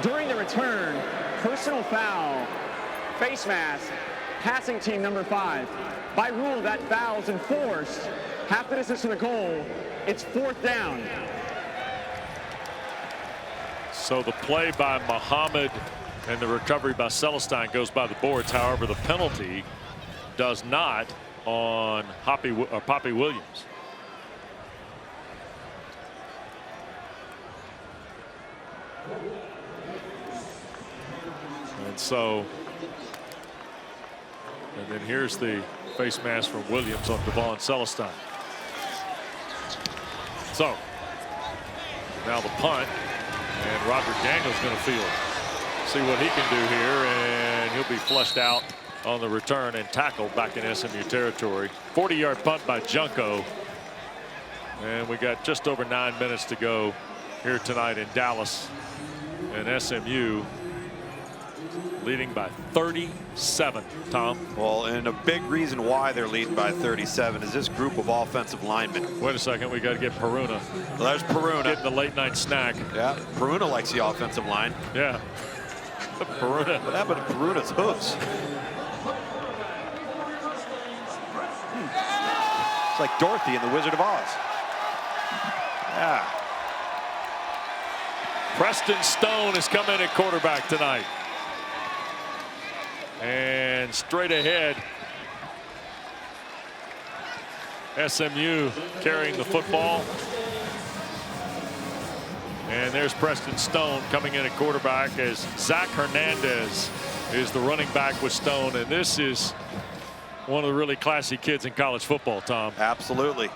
During the return, personal foul, face mask, passing team number 5. By rule, that foul is enforced. Half the distance to the goal. It's 4th down. So the play by Muhammad and the recovery by Celestine goes by the boards. However, the penalty does not on Poppy Williams. And so, and then here's the face mask from Williams on Devon Celestine. So now the punt, and Roderick Daniels going to field it. See what he can do here, and he'll be flushed out on the return and tackled back in SMU territory. 40-yard punt by Junko. And we got just over 9 minutes to go here tonight in Dallas. And SMU leading by 37, Tom. Well, and a big reason why they're leading by 37 is this group of offensive linemen. Wait a second, we got to get Peruna. Well, there's Peruna. Getting the late night snack. Yeah, Peruna likes the offensive line. Yeah. Peruna. What happened to Peruna's hooves? It's like Dorothy in The Wizard of Oz. Yeah. Preston Stone has come in at quarterback tonight. And straight ahead, SMU carrying the football. And there's Preston Stone coming in at quarterback as Zach Hernandez is the running back with Stone. And this is one of the really classy kids in college football, Tom. Absolutely.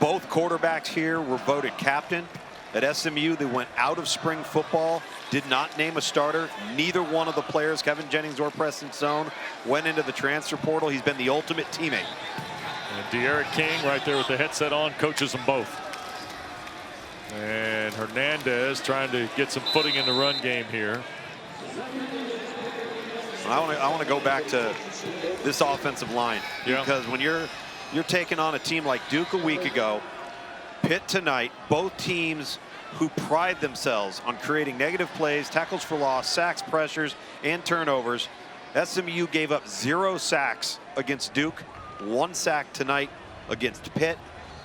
Both quarterbacks here were voted captain. At SMU, they went out of spring football, did not name a starter. Neither one of the players, Kevin Jennings or Preston Stone, went into the transfer portal. He's been the ultimate teammate. And De'Aaron King right there with the headset on, coaches them both. And Hernandez trying to get some footing in the run game here. I want to go back to this offensive line. Yeah. Because when you're taking on a team like Duke a week ago, Pitt tonight, both teams who pride themselves on creating negative plays, tackles for loss, sacks, pressures, and turnovers. SMU gave up 0 sacks against Duke, 1 sack tonight against Pitt,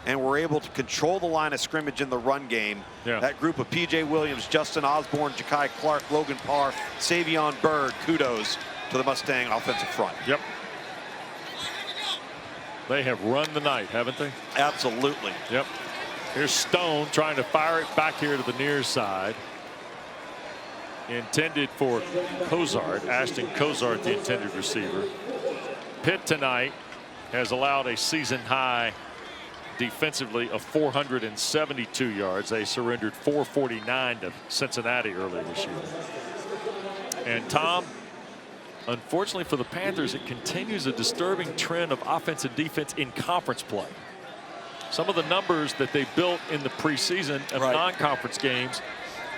and were able to control the line of scrimmage in the run game. Yeah. That group of P.J. Williams, Justin Osborne, Ja'Kai Clark, Logan Parr, Savion Byrd, kudos to the Mustang offensive front. Yep. They have run the night, haven't they? Absolutely. Yep. Here's Stone trying to fire it back here to the near side. Intended for Cozart, Ashton Cozart, the intended receiver. Pitt tonight has allowed a season high defensively of 472 yards. They surrendered 449 to Cincinnati earlier this year. And Tom, unfortunately for the Panthers, it continues a disturbing trend of offense and defense in conference play. Some of the numbers that they built in the preseason of non-conference games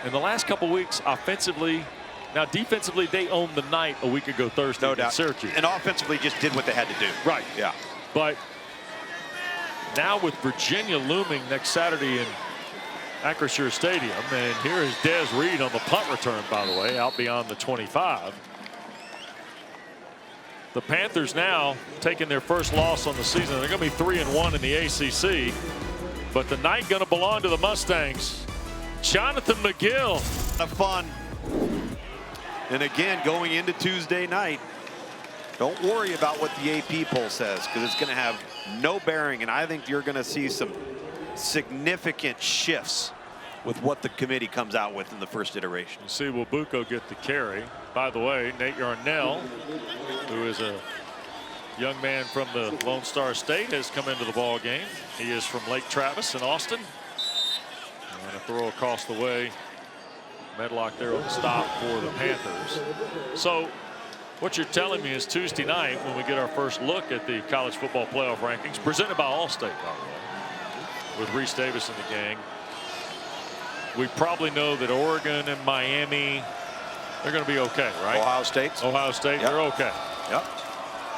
in the last couple weeks offensively. Now defensively, they owned the night a week ago Thursday. No doubt. Syracuse. And offensively just did what they had to do. Right. Yeah. But now with Virginia looming next Saturday in Acrisure Stadium, and here is Des Reid on the punt return, by the way, out beyond the 25. The Panthers now taking their first loss on the season. They're going to be 3-1 in the ACC, but the night going to belong to the Mustangs. Jonathan McGill. Of fun. And again, going into Tuesday night, don't worry about what the AP poll says, because it's going to have no bearing, and I think you're going to see some significant shifts with what the committee comes out with in the first iteration. You see Wabuko get the carry. By the way, Nate Yarnell, who is a young man from the Lone Star State, has come into the ball game. He is from Lake Travis in Austin. And a throw across the way. Medlock there on the stop for the Panthers. So what you're telling me is Tuesday night, when we get our first look at the college football playoff rankings, presented by Allstate, by the way, with Reese Davis and the gang, we probably know that Oregon and Miami they're going to be okay, right? Ohio State. Ohio State, they're okay. Yep.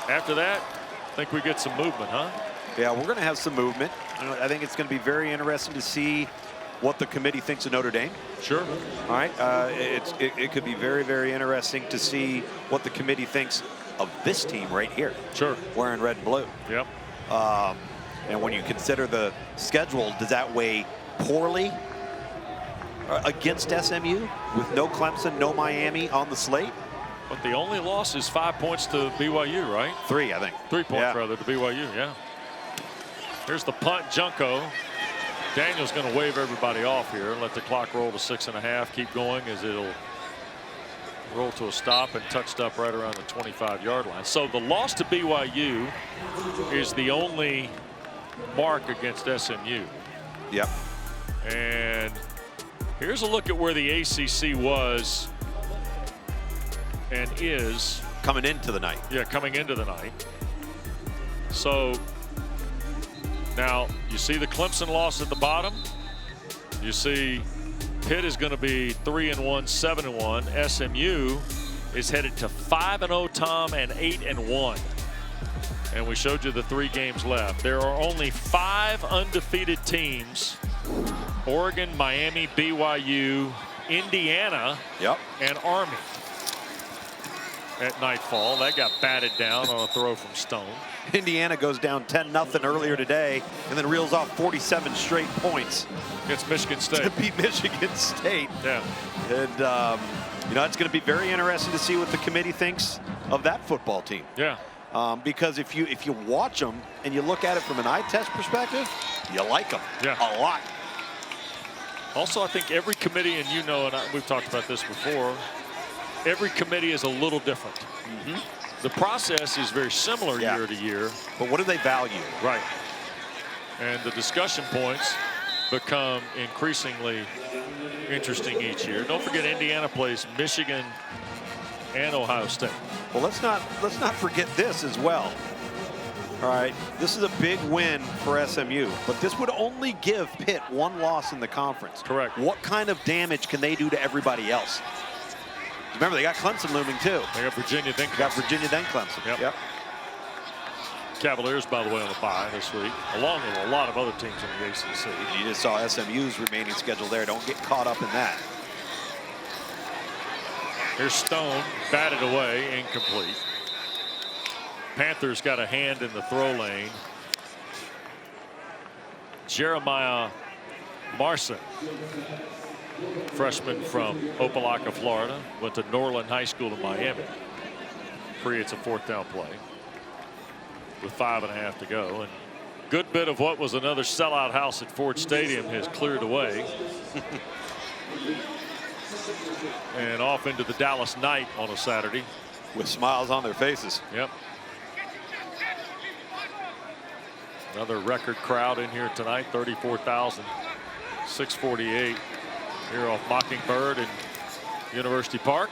After that, I think we get some movement, huh? Yeah, we're going to have some movement. I think it's going to be very interesting to see what the committee thinks of Notre Dame. Sure. All right. It could be very, very interesting to see what the committee thinks of this team right here. Sure. Wearing red and blue. Yep. And when you consider the schedule, does that weigh poorly against SMU with no Clemson, no Miami on the slate? But the only loss is 5 points to BYU, right? 3, I think. 3 points, rather, to BYU, yeah. Here's the punt, Junko. Daniel's going to wave everybody off here and let the clock roll to 6.5. Keep going as it'll roll to a stop and touched up right around the 25-yard line. So the loss to BYU is the only mark against SMU. Yep. And here's a look at where the ACC was and is coming into the night. Yeah, coming into the night. So now you see the Clemson loss at the bottom. You see Pitt is going to be 3-1, 7-1. SMU is headed to 5-0, Tom, and 8-1. And we showed you the 3 games left. There are only 5 undefeated teams: Oregon, Miami, BYU, Indiana, and Army. At nightfall, that got batted down on a throw from Stone. Indiana goes down 10-0 earlier today and then reels off 47 straight points against Michigan State to beat Michigan State. Yeah. And you know, it's going to be very interesting to see what the committee thinks of that football team. Yeah. Because if you watch them and you look at it from an eye test perspective, you like them a lot. Also, I think every committee, and you know, and we've talked about this before, every committee is a little different. The process is very similar year to year. But what do they value? Right. And the discussion points become increasingly interesting each year. Don't forget Indiana plays Michigan and Ohio State. Well, let's not forget this as well. All right, this is a big win for SMU, but this would only give Pitt 1 loss in the conference. Correct. What kind of damage can they do to everybody else? Remember, they got Clemson looming too. They got Virginia, then Clemson. Got Virginia, then Clemson. Yep. Cavaliers, by the way, on the bye this week, along with a lot of other teams in the ACC. You just saw SMU's remaining schedule there. Don't get caught up in that. Here's Stone, batted away, incomplete. Panthers got a hand in the throw lane. Jeremiah Marson, freshman from Opelika, Florida, went to Norland High School in Miami. Creates a 4th down play with 5.5 to go. And good bit of what was another sellout house at Ford Stadium has cleared away. And off into the Dallas night on a Saturday. With smiles on their faces. Yep. Another record crowd in here tonight, 34,648 here off Mockingbird in University Park.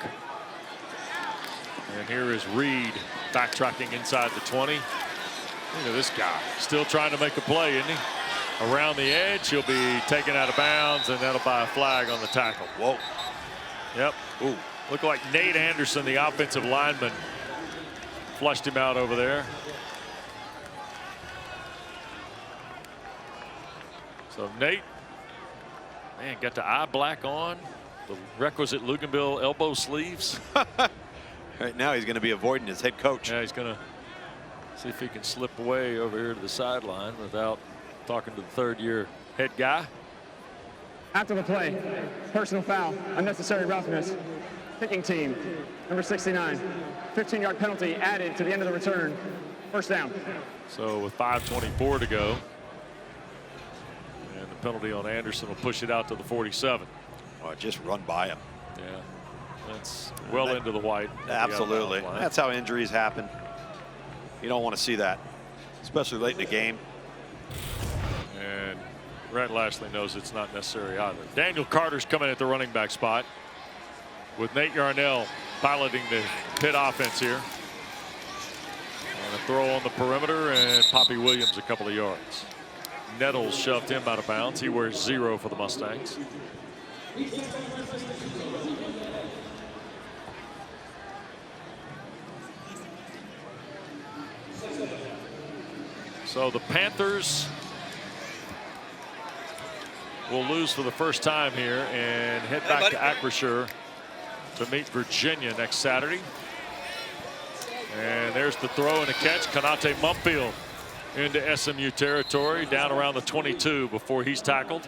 And here is Reid backtracking inside the 20. Look at this guy, still trying to make a play, isn't he? Around the edge, he'll be taken out of bounds, and that'll buy a flag on the tackle. Whoa. Yep. Ooh. Looked like Nate Anderson, the offensive lineman, flushed him out over there. So Nate, man, got the eye black on, the requisite Luganville elbow sleeves. Right now he's going to be avoiding his head coach. Yeah, he's going to see if he can slip away over here to the sideline without talking to the 3rd-year head guy. After the play, personal foul, unnecessary roughness, kicking team, number 69, 15-yard penalty added to the end of the return, 1st down. So with 5:24 to go, and the penalty on Anderson will push it out to the 47. Oh, just run by him. Yeah, that's well into the white. Absolutely. That's how injuries happen. You don't want to see that, especially late in the game. And Rhett Lashley knows it's not necessary either. Daniel Carter's coming at the running back spot with Nate Yarnell piloting the Pitt offense here. And a throw on the perimeter, and Poppy Williams a couple of yards. Nettles shoved him out of bounds. He wears 0 for the Mustangs. So the Panthers will lose for the first time here and head back to Acrisure to meet Virginia next Saturday. And there's the throw and a catch. Konate Mumpfield into SMU territory, down around the 22 before he's tackled.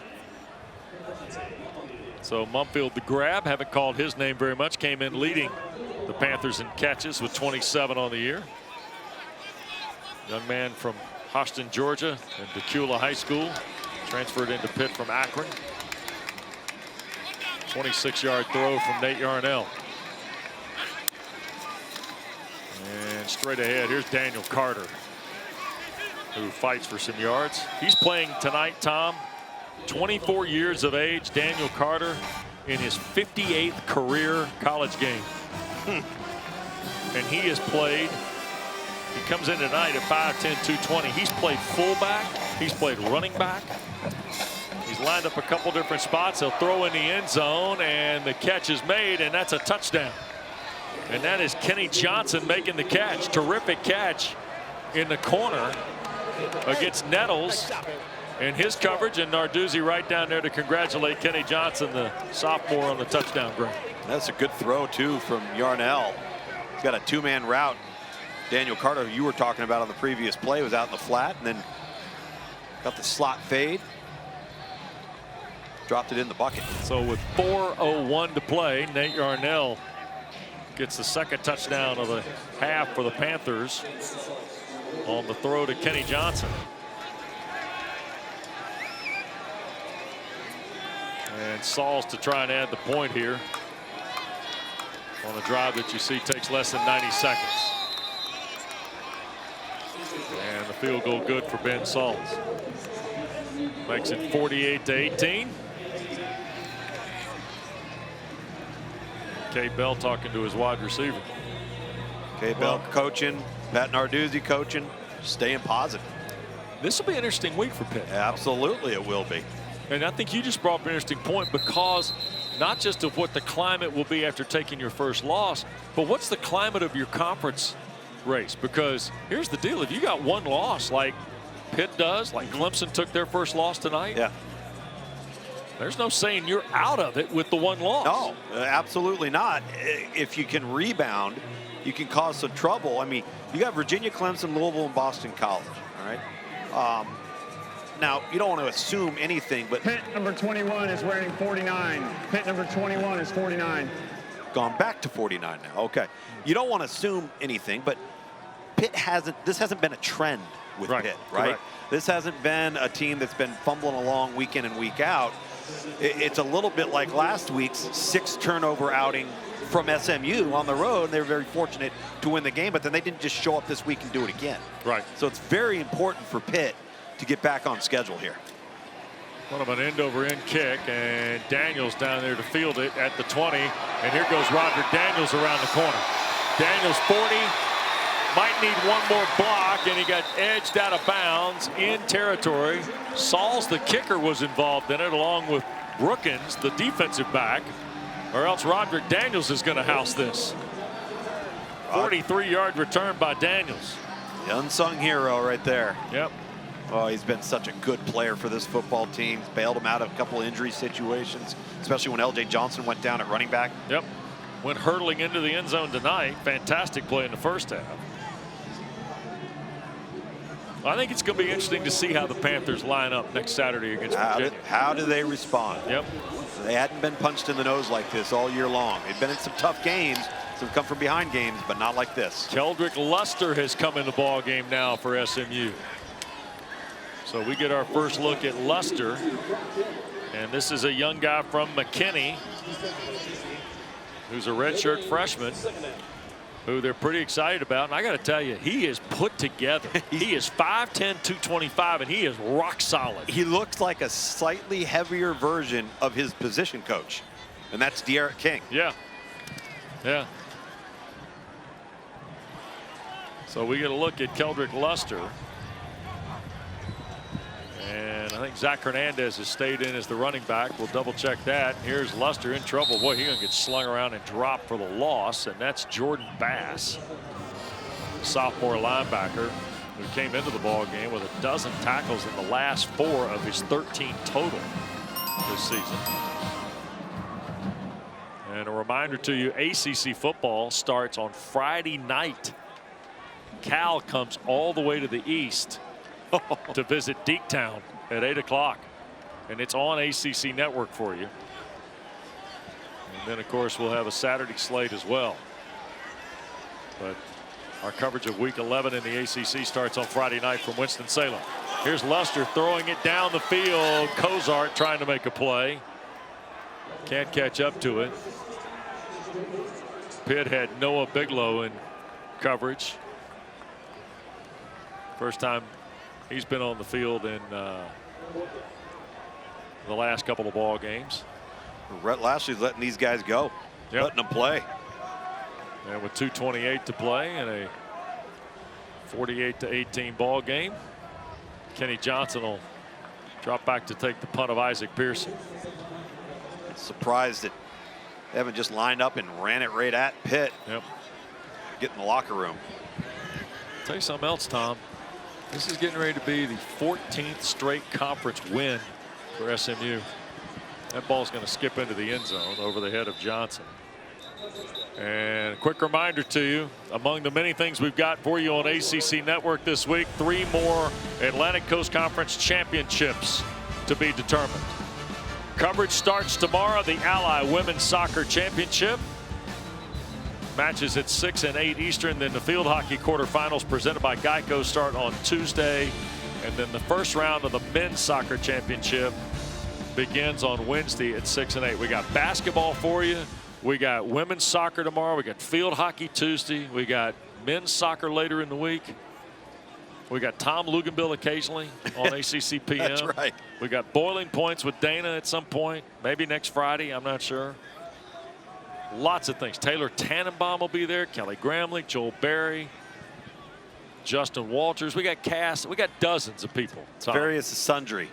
So Mumpfield the grab, haven't called his name very much, came in leading the Panthers in catches with 27 on the year. Young man from Houston, Georgia, and Decula High School, transferred into Pitt from Akron. 26-yard throw from Nate Yarnell. And straight ahead, here's Daniel Carter, who fights for some yards. He's playing tonight, Tom. 24 years of age, Daniel Carter, in his 58th career college game. And he has played, he comes in tonight at 5'10", 220. He's played fullback, he's played running back. He's lined up a couple different spots. He'll throw in the end zone, and the catch is made, and that's a touchdown. And that is Kenny Johnson making the catch. Terrific catch in the corner against Nettles and his coverage, and Narduzzi right down there to congratulate Kenny Johnson, the sophomore, on the touchdown grab. That's a good throw too from Yarnell. He's got a two-man route. Daniel Carter, who you were talking about on the previous play, was out in the flat and then got the slot fade. Dropped it in the bucket. So with 4:01 to play, Nate Yarnell gets the second touchdown of the half for the Panthers on the throw to Kenny Johnson. And Sauls to try and add the point here on a drive that you see takes less than 90 seconds. And the field goal good for Ben Sauls. Makes it 48-18. Kay Bell talking to his wide receiver. Kay Bell coaching, Pat Narduzzi coaching, staying positive. This will be an interesting week for Pitt. Absolutely it will be. And I think you just brought up an interesting point, because not just of what the climate will be after taking your first loss, but what's the climate of your conference race? Because here's the deal. If you got one loss like Pitt does, like Clemson took their first loss tonight, yeah, there's no saying you're out of it with the one loss. No, absolutely not. If you can rebound, you can cause some trouble. I mean, you got Virginia, Clemson, Louisville, and Boston College, all right? Now, you don't want to assume anything, but Pitt number 21 is wearing 49. Pitt number 21 is 49. Gone back to 49 now. Okay. You don't want to assume anything, but Pitt this hasn't been a trend with Pitt, right? Correct. This hasn't been a team that's been fumbling along week in and week out. It's a little bit like last week's 6-turnover outing from SMU on the road, and they were very fortunate to win the game, but then they didn't just show up this week and do it again. Right. So it's very important for Pitt to get back on schedule here. One of an end-over-end kick, and Daniels down there to field it at the 20, and here goes Roderick Daniels around the corner. Daniels 40, might need one more block, and he got edged out of bounds in territory. Sauls, the kicker, was involved in it, along with Brookins, the defensive back, or else Roderick Daniels is going to house this. 43-yard return by Daniels. The unsung hero right there. Yep. Oh, he's been such a good player for this football team. He's bailed him out of a couple of injury situations, especially when L.J. Johnson went down at running back. Yep. Went hurtling into the end zone tonight. Fantastic play in the first half. I think it's going to be interesting to see how the Panthers line up next Saturday against Virginia. How do they respond? Yep. They hadn't been punched in the nose like this all year long. They've been in some tough games, some come from behind games, but not like this. Keldrick Luster has come in the ball game now for SMU. So we get our first look at Luster, and this is a young guy from McKinney who's a redshirt freshman who they're pretty excited about. And I got to tell you, he is put together. He is 5'10", 225, and he is rock solid. He looks like a slightly heavier version of his position coach, and that's De'Aaron King. Yeah. Yeah. So we get a look at Keldrick Luster. And I think Zach Hernandez has stayed in as the running back. We'll double check that. Here's Luster in trouble. Boy, he's going to get slung around and dropped for the loss. And that's Jordan Bass, sophomore linebacker. who came into the ball game with 12 tackles in the last 4 of his 13 total this season. And a reminder to you, ACC football starts on Friday night. Cal comes all the way to the east to visit Deektown at 8 o'clock. And it's on ACC Network for you. And then, of course, we'll have a Saturday slate as well. But our coverage of Week 11 in the ACC starts on Friday night from Winston-Salem. Here's Luster throwing it down the field. Cozart trying to make a play. Can't catch up to it. Pitt had Noah Bigelow in coverage. First time he's been on the field in the last couple of ball games. Rhett Lashley's letting these guys go. Yep. Letting them play. And with 2:28 to play in a 48-18 ball game, Kenny Johnson will drop back to take the punt of Isaac Pearson. Surprised that they haven't just lined up and ran it right at Pitt. Yep. Get in the locker room. I'll tell you something else, Tom. This is getting ready to be the 14th straight conference win for SMU. That ball's going to skip into the end zone over the head of Johnson. And a quick reminder to you, among the many things we've got for you on ACC Network this week, 3 more Atlantic Coast Conference championships to be determined. Coverage starts tomorrow, the Ally Women's Soccer Championship. Matches at 6 and 8 Eastern. Then the field hockey quarterfinals presented by Geico start on Tuesday. And then the first round of the Men's Soccer Championship begins on Wednesday at 6 and 8. We got basketball for you. We got women's soccer tomorrow. We got field hockey Tuesday. We got men's soccer later in the week. We got Tom Luganbill occasionally on ACC PM. That's right. We got Boiling Points with Dana at some point, maybe next Friday. I'm not sure. Lots of things. Taylor Tannenbaum will be there. Kelly Gramlich, Joel Berry, Justin Walters. We got Cass. We got dozens of people. Various sundry.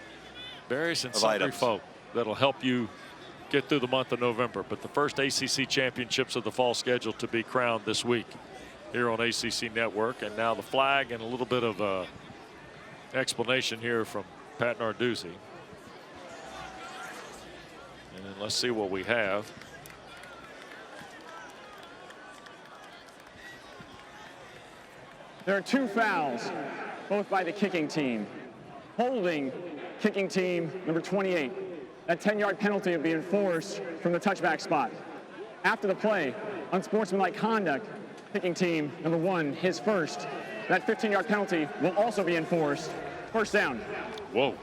Various and sundry folk that'll help you get through the month of November. But the first ACC championships of the fall schedule to be crowned this week here on ACC Network. And now the flag and a little bit of explanation here from Pat Narduzzi. And then let's see what we have. There are 2 fouls, both by the kicking team. Holding kicking team number 28. That 10-yard penalty will be enforced from the touchback spot. After the play, unsportsmanlike conduct, kicking team number 1, his first. That 15-yard penalty will also be enforced. First down. Whoa.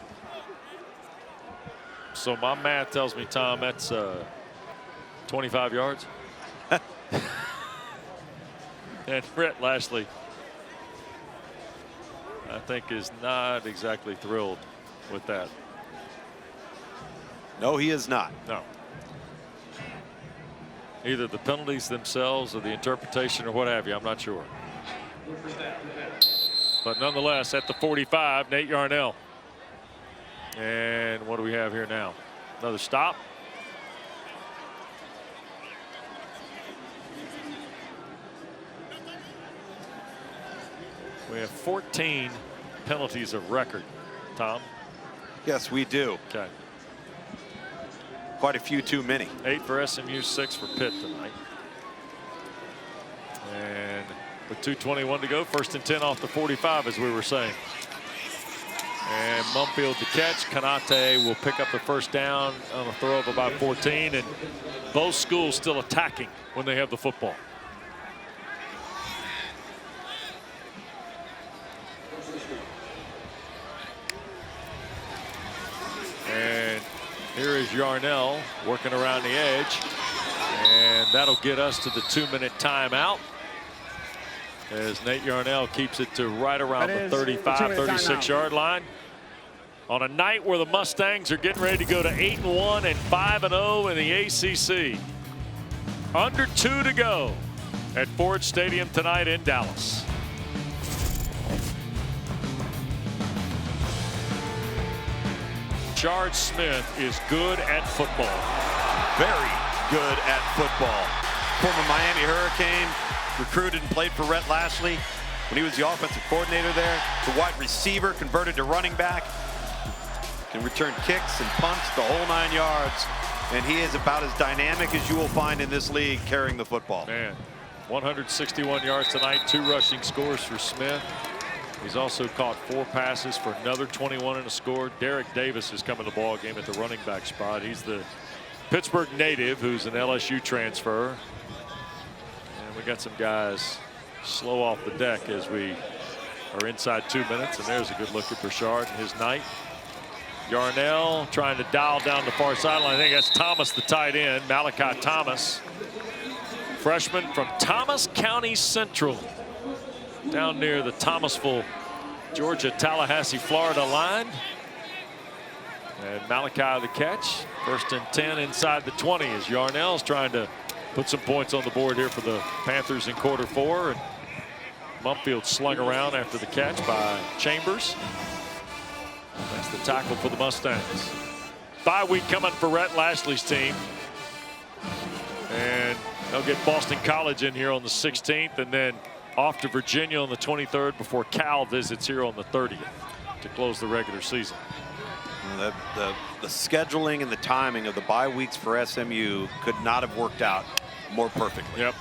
So my math tells me, Tom, that's 25 yards. And Rhett Lashley, I think, is not exactly thrilled with that. No, he is not. No. Either the penalties themselves or the interpretation or what have you, I'm not sure. But nonetheless, at the 45, Nate Yarnell. And what do we have here now? Another stop. We have 14 penalties of record, Tom. Yes, we do. Okay. Quite a few too many. 8 for SMU, 6 for Pitt tonight. And with 2:21 to go, 1st and 10 off the 45, as we were saying. And Mumfield to catch. Kanate will pick up the first down on a throw of about 14. And both schools still attacking when they have the football. And here is Yarnell working around the edge. And that'll get us to the 2-minute timeout, as Nate Yarnell keeps it to right around the 35, 36-yard line. On a night where the Mustangs are getting ready to go to 8-1 and 5-0 in the ACC. Under 2 to go at Ford Stadium tonight in Dallas. Brashard Smith is good at football. Very good at football. Former Miami Hurricane, recruited and played for Rhett Lashley. when he was the offensive coordinator there. The wide receiver converted to running back. Can return kicks and punts the whole 9 yards. And he is about as dynamic as you will find in this league carrying the football. Man, 161 yards tonight, 2 rushing scores for Smith. He's also caught 4 passes for another 21 and a score. Derek Davis is coming to the ball game at the running back spot. He's the Pittsburgh native who's an LSU transfer. And we got some guys slow off the deck as we are inside 2 minutes. And there's a good look at Brashard and his night. Yarnell trying to dial down the far sideline. I think that's Thomas, the tight end, Malachi Thomas. Freshman from Thomas County Central, down near the Thomasville, Georgia, Tallahassee, Florida line. And Malachi the catch. 1st and 10 inside the 20 as Yarnell's trying to put some points on the board here for the Panthers in quarter 4. And Mumfield slung around after the catch by Chambers. That's the tackle for the Mustangs. Bye week coming for Rhett Lashley's team. And they'll get Boston College in here on the 16th and then off to Virginia on the 23rd before Cal visits here on the 30th to close the regular season. The scheduling and the timing of the bye weeks for SMU could not have worked out more perfectly. Yep.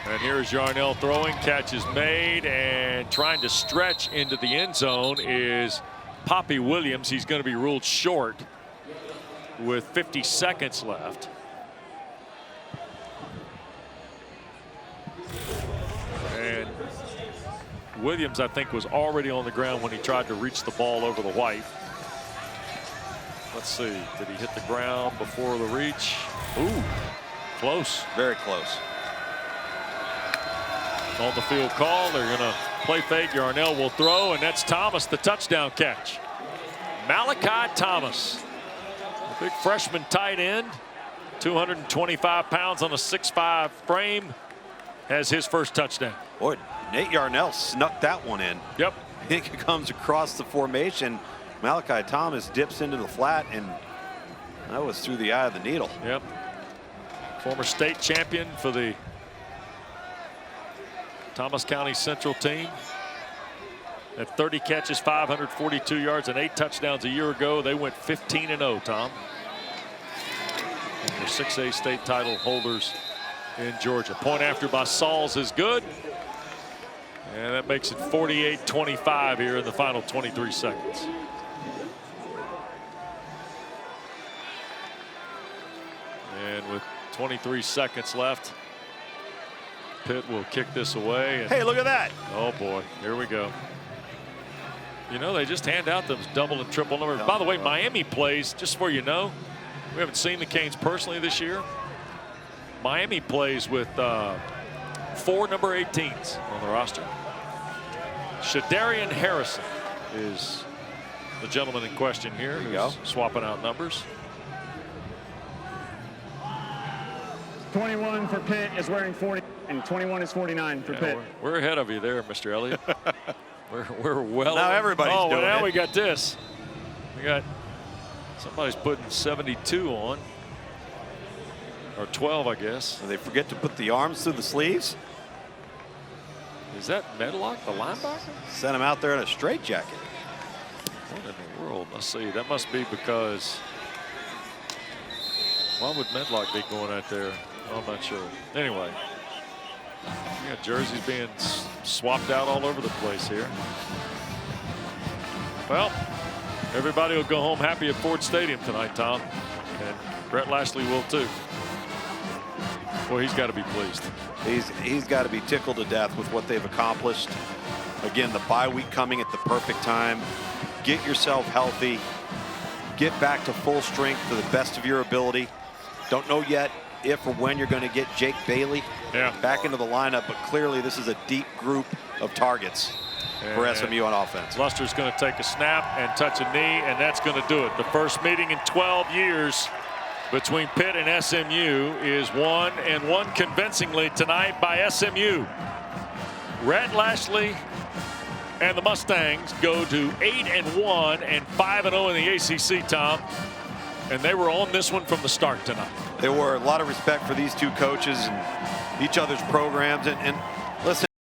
And here's Yarnell throwing. Catch is made, and trying to stretch into the end zone is Poppy Williams. He's going to be ruled short with 50 seconds left. And Williams, I think, was already on the ground when he tried to reach the ball over the white. Let's see. Did he hit the ground before the reach? Ooh, close. Very close. On the field call, they're going to play fake. Yarnell will throw, and that's Thomas, the touchdown catch. Malachi Thomas, a big freshman tight end, 225 pounds on a 6'5" frame, has his first touchdown. Boy, Nate Yarnell snuck that one in. Yep. It comes across the formation. Malachi Thomas dips into the flat, and that was through the eye of the needle. Yep. Former state champion for the Thomas County Central team. At 30 catches, 542 yards, and 8 touchdowns a year ago. They went 15-0, Tom. They're 6A state title holders in Georgia. Point after by Sauls is good. And that makes it 48-25 here in the final 23 seconds. And with 23 seconds left, Pitt will kick this away. And, hey, look at that. Oh, boy. Here we go. You know, they just hand out those double and triple numbers. By the way, Miami plays, just so you know, we haven't seen the Canes personally this year. Miami plays with 4 number 18s on the roster. Shadarian Harrison is the gentleman in question here who's swapping out numbers. 21 for Pitt is wearing 40, and 21 is 49 for Pitt. We're ahead of you there, Mr. Elliott. we're well. Now everybody's doing well, now it. we got this. We got somebody's putting 72 on, or 12, I guess. Did they forget to put the arms through the sleeves? Is that Medlock, the linebacker? Sent him out there in a straitjacket. What in the world? Let's see. That must be because. Why would Medlock be going out there? I'm not sure. Anyway, we got jerseys being swapped out all over the place here. Well, everybody will go home happy at Ford Stadium tonight, Tom. And Rhett Lashley will too. Boy, he's got to be pleased. He's got to be tickled to death with what they've accomplished. Again, the bye week coming at the perfect time. Get yourself healthy. Get back to full strength to the best of your ability. Don't know yet if or when you're going to get Jake Bailey back into the lineup, but clearly this is a deep group of targets for SMU on offense. Luster's going to take a snap and touch a knee, and that's going to do it. The first meeting in 12 years between Pitt and SMU is won, and won convincingly tonight by SMU. Rhett Lashley and the Mustangs go to 8-1 and 5-0 in the ACC, Tom. And they were on this one from the start tonight. There were a lot of respect for these two coaches and each other's programs. And listen,